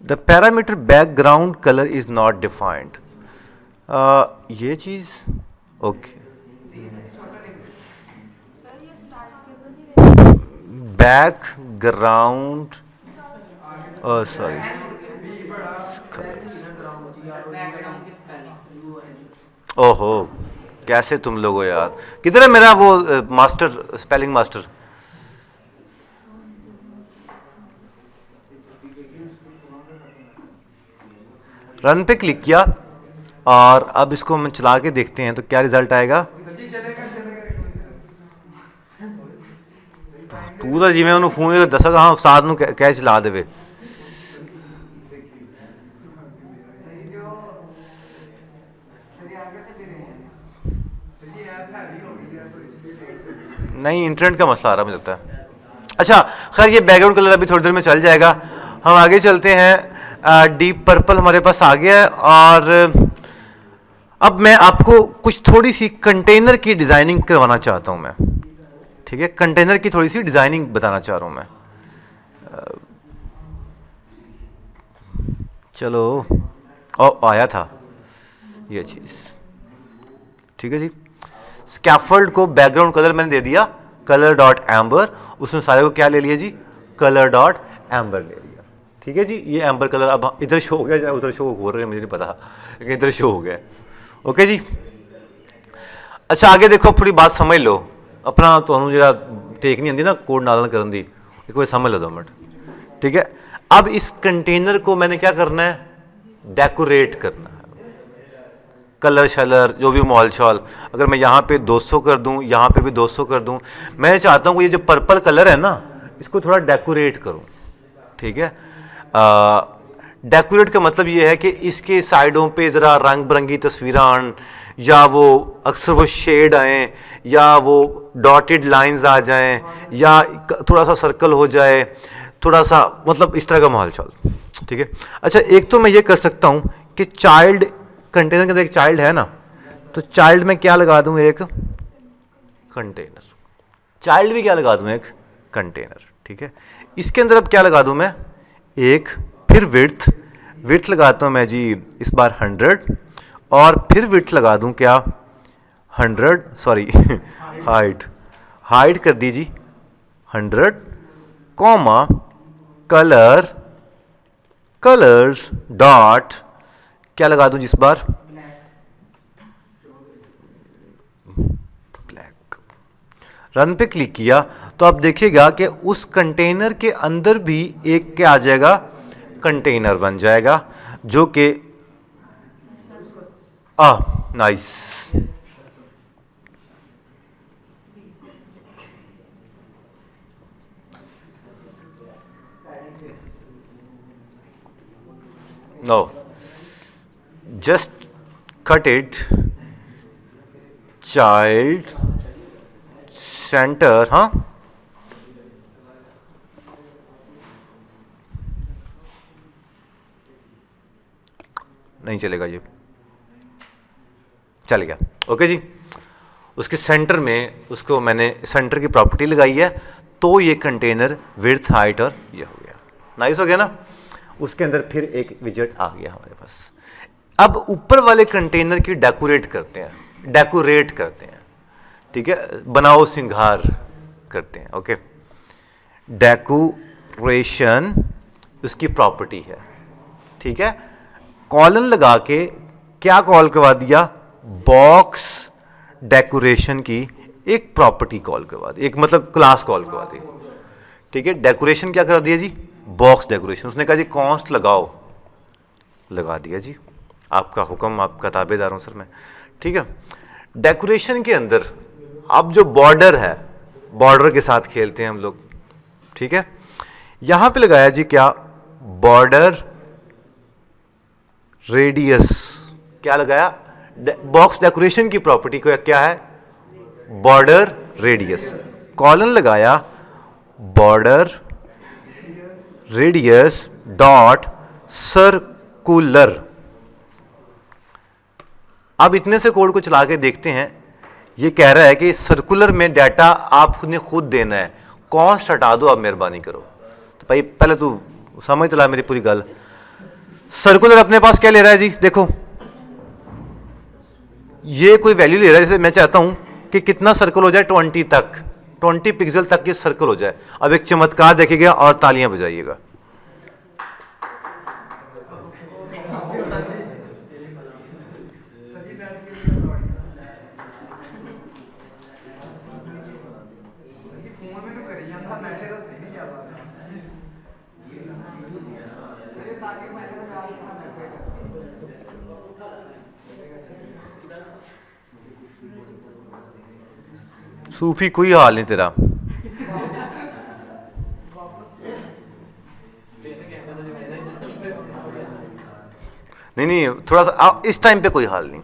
The parameter background colour is not defined. ये चीज़ ओके। बैकग्राउंड सॉरी, ओहो कैसे तुम लोग हो यार। किधर है मेरा वो मास्टर, स्पेलिंग मास्टर? रन पे क्लिक किया और अब इसको हम चला के देखते हैं तो क्या रिजल्ट आएगा। तू तो जिमें उन्होंने फोन दसा हाँ उस्ताद नूं कह चला देवे। नहीं, इंटरनेट का मसला आ रहा मुझे लगता है। अच्छा खैर, ये बैकग्राउंड कलर अभी थोड़ी देर में चल जाएगा। हम आगे चलते हैं। डीप पर्पल हमारे पास आ गया है और अब मैं आपको कुछ थोड़ी सी कंटेनर की डिज़ाइनिंग करवाना चाहता हूं मैं, ठीक है। कंटेनर की थोड़ी सी डिज़ाइनिंग बताना चाह रहा हूं मैं। चलो आया था ये चीज़, ठीक है जी। स्कैफोल्ड को बैकग्राउंड कलर मैंने दे दिया कलर डॉट एम्बर, उसने सारे को क्या ले लिया जी? कलर डॉट एम्बर ले लिया, ठीक है जी। ये एम्बर कलर अब इधर शो हो गया, उधर शो हो रहा है मुझे नहीं पता, लेकिन इधर शो हो गया। ओके जी, अच्छा आगे देखो, थोड़ी बात समझ लो, अपना ਤੁਹਾਨੂੰ ਜਿਹੜਾ टेक नहीं आती ना कोड नाल करने की, एक बार समझ लो 2 मिनट, ठीक है। अब इस कंटेनर को मैंने क्या करना है, डेकोरेट करना है, कलर शलर जो भी मॉल शॉल, अगर मैं यहाँ पे 200 कर दूँ, यहाँ पे भी 200 कर दूँ, मैं चाहता हूँ कि ये जो पर्पल कलर है ना इसको थोड़ा डेकोरेट करूँ, ठीक है। डेकोरेट का मतलब ये है कि इसके साइडों पे ज़रा रंग बिरंगी तस्वीरें आन, या वो अक्सर वो शेड आए, या वो डॉटेड लाइंस आ जाएं, या थोड़ा सा सर्कल हो जाए, थोड़ा सा मतलब इस तरह का माहौल चल, ठीक है। अच्छा एक तो मैं ये कर सकता हूँ कि चाइल्ड, कंटेनर के अंदर एक चाइल्ड है ना, तो चाइल्ड में क्या लगा दूँ, एक कंटेनर, चाइल्ड भी क्या लगा दूँ, एक कंटेनर, ठीक है। इसके अंदर अब क्या लगा दूँ मैं, एक, फिर विड्थ लगाता हूँ मैं जी इस बार 100, और फिर विड्थ लगा दूँ क्या 100, सॉरी हाइट कर दीजिए 100, कॉमा कलर्स डॉट क्या लगा दूँ जिस बार, ब्लैक। रन पे क्लिक किया तो आप देखिएगा कि उस कंटेनर के अंदर भी एक क्या आ जाएगा, कंटेनर बन जाएगा, जो कि nice. No, just cut it, child centre, हाँ नहीं चलेगा, ये चल गया, ओके जी। उसके सेंटर में उसको मैंने सेंटर की प्रॉपर्टी लगाई है, तो ये कंटेनर विड्थ हाइट और ये हो गया, नाइस हो गया ना। उसके अंदर फिर एक विजेट आ गया हमारे पास। अब ऊपर वाले कंटेनर की डेकोरेट करते हैं, ठीक है, बनाओ सिंगार करते हैं, ओके। डेकोरेशन उसकी प्रॉपर्टी है, ठीक है। कॉलन लगा के क्या कॉल करवा दिया, बॉक्स डेकोरेशन की एक प्रॉपर्टी कॉल करवा दी, एक मतलब क्लास कॉल करवा दी, ठीक है। डेकोरेशन क्या करा दिया जी, बॉक्स डेकोरेशन। उसने कहा जी कॉन्स्ट लगाओ, लगा दिया जी, आपका हुक्म, आपका ताबेदार हूं सर मैं, ठीक है। डेकोरेशन के अंदर अब जो बॉर्डर है, बॉर्डर के साथ खेलते हैं हम लोग, ठीक है। यहां पे लगाया जी क्या, बॉर्डर रेडियस, क्या लगाया, बॉक्स डेकोरेशन की प्रॉपर्टी को क्या है, बॉर्डर रेडियस। कॉलन लगाया बॉर्डर रेडियस डॉट सर्कुलर। अब इतने से कोड को चला के देखते हैं, ये कह रहा है कि सर्कुलर में डाटा आपने खुद देना है, कॉस्ट हटा दो आप मेहरबानी करो। तो भाई पहले तू समझ तो ला मेरी पूरी गल। सर्कुलर अपने पास क्या ले रहा है जी, देखो ये कोई वैल्यू ले रहा है, जैसे मैं चाहता हूं कि कितना सर्कल हो जाए 20 तक, 20 पिक्सल तक ये सर्कल हो जाए। अब एक चमत्कार देखिएगा और तालियां बजाइएगा। सूफी कोई हाल नहीं तेरा, नहीं थोड़ा सा इस टाइम पे कोई हाल नहीं,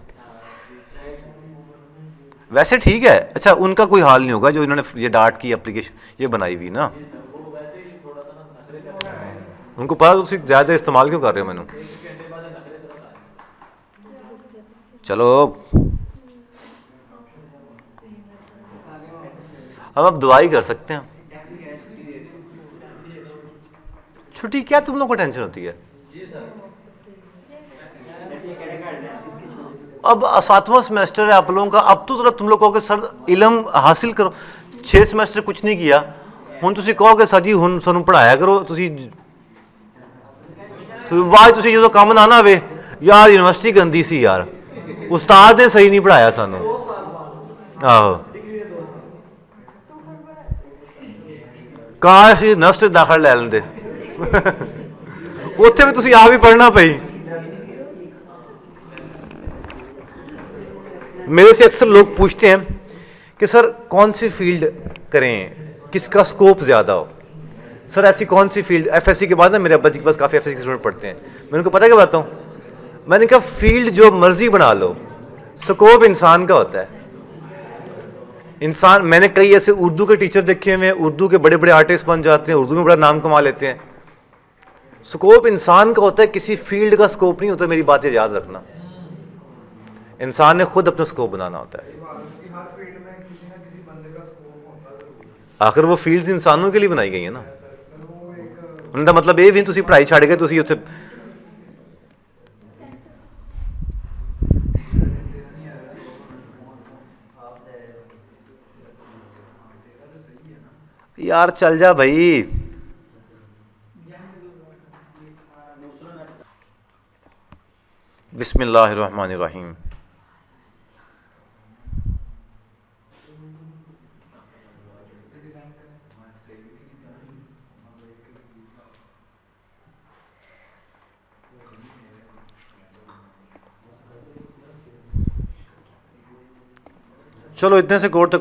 वैसे ठीक है। अच्छा उनका कोई हाल नहीं होगा जो इन्होंने ये डार्ट की एप्लीकेशन ये बनाई हुई ना, उनको पता तो ज्यादा इस्तेमाल क्यों कर रहे हो मैंने। चलो हम अब दुआई कर सकते हैं। छुट्टी क्या तुम लोग को टेंशन होती है, अब 7वां सेमेस्टर है आप लोगों का, अब तो जरा तुम लोग कहोगे सर इलम हासिल करो, 6 सेमेस्टर कुछ नहीं किया, हुण तुसीं कहोगे सर जी हुण सानूं पढ़ाया करो, तुसीं बाद तुसीं जो काम ना आवे यार यूनिवर्सिटी गंदी सी यार, उस्ताद ने सही नहीं पढ़ाया सानूं, आहो काश नस्ट दाखल लै लेंदे उत्थे भी तुसीं आप ही पढ़ना पई। मेरे से अक्सर लोग पूछते हैं कि सर कौन सी फील्ड करें, किसका स्कोप ज़्यादा हो। सर ऐसी कौन सी फील्ड, एफएससी के बाद ना मेरे अब्बा जी के पास काफ़ी एफएससी के स्टूडेंट पढ़ते हैं, मैं उनको पता क्या बताता हूँ, मैंने कहा फील्ड जो मर्जी बना लो, स्कोप इंसान का होता है। इंसान, मैंने कई ऐसे उर्दू के टीचर देखे हुए हैं, उर्दू के बड़े बड़े आर्टिस्ट बन जाते हैं, उर्दू में बड़ा नाम कमा लेते हैं। स्कोप इंसान का होता है, किसी फील्ड का स्कोप नहीं होता। मेरी बात याद रखना, इंसान ने खुद अपना स्कोप बनाना होता है। आखिर वो फील्ड्स इंसानों के लिए बनाई गई है ना। उनका मतलब ये भी तुसी पढ़ाई छड़ के तुसी उत्थे यार चल जा भाई। बिस्मिल्लाहिर्रहमानिर्रहीम। चलो इतने से कोड तक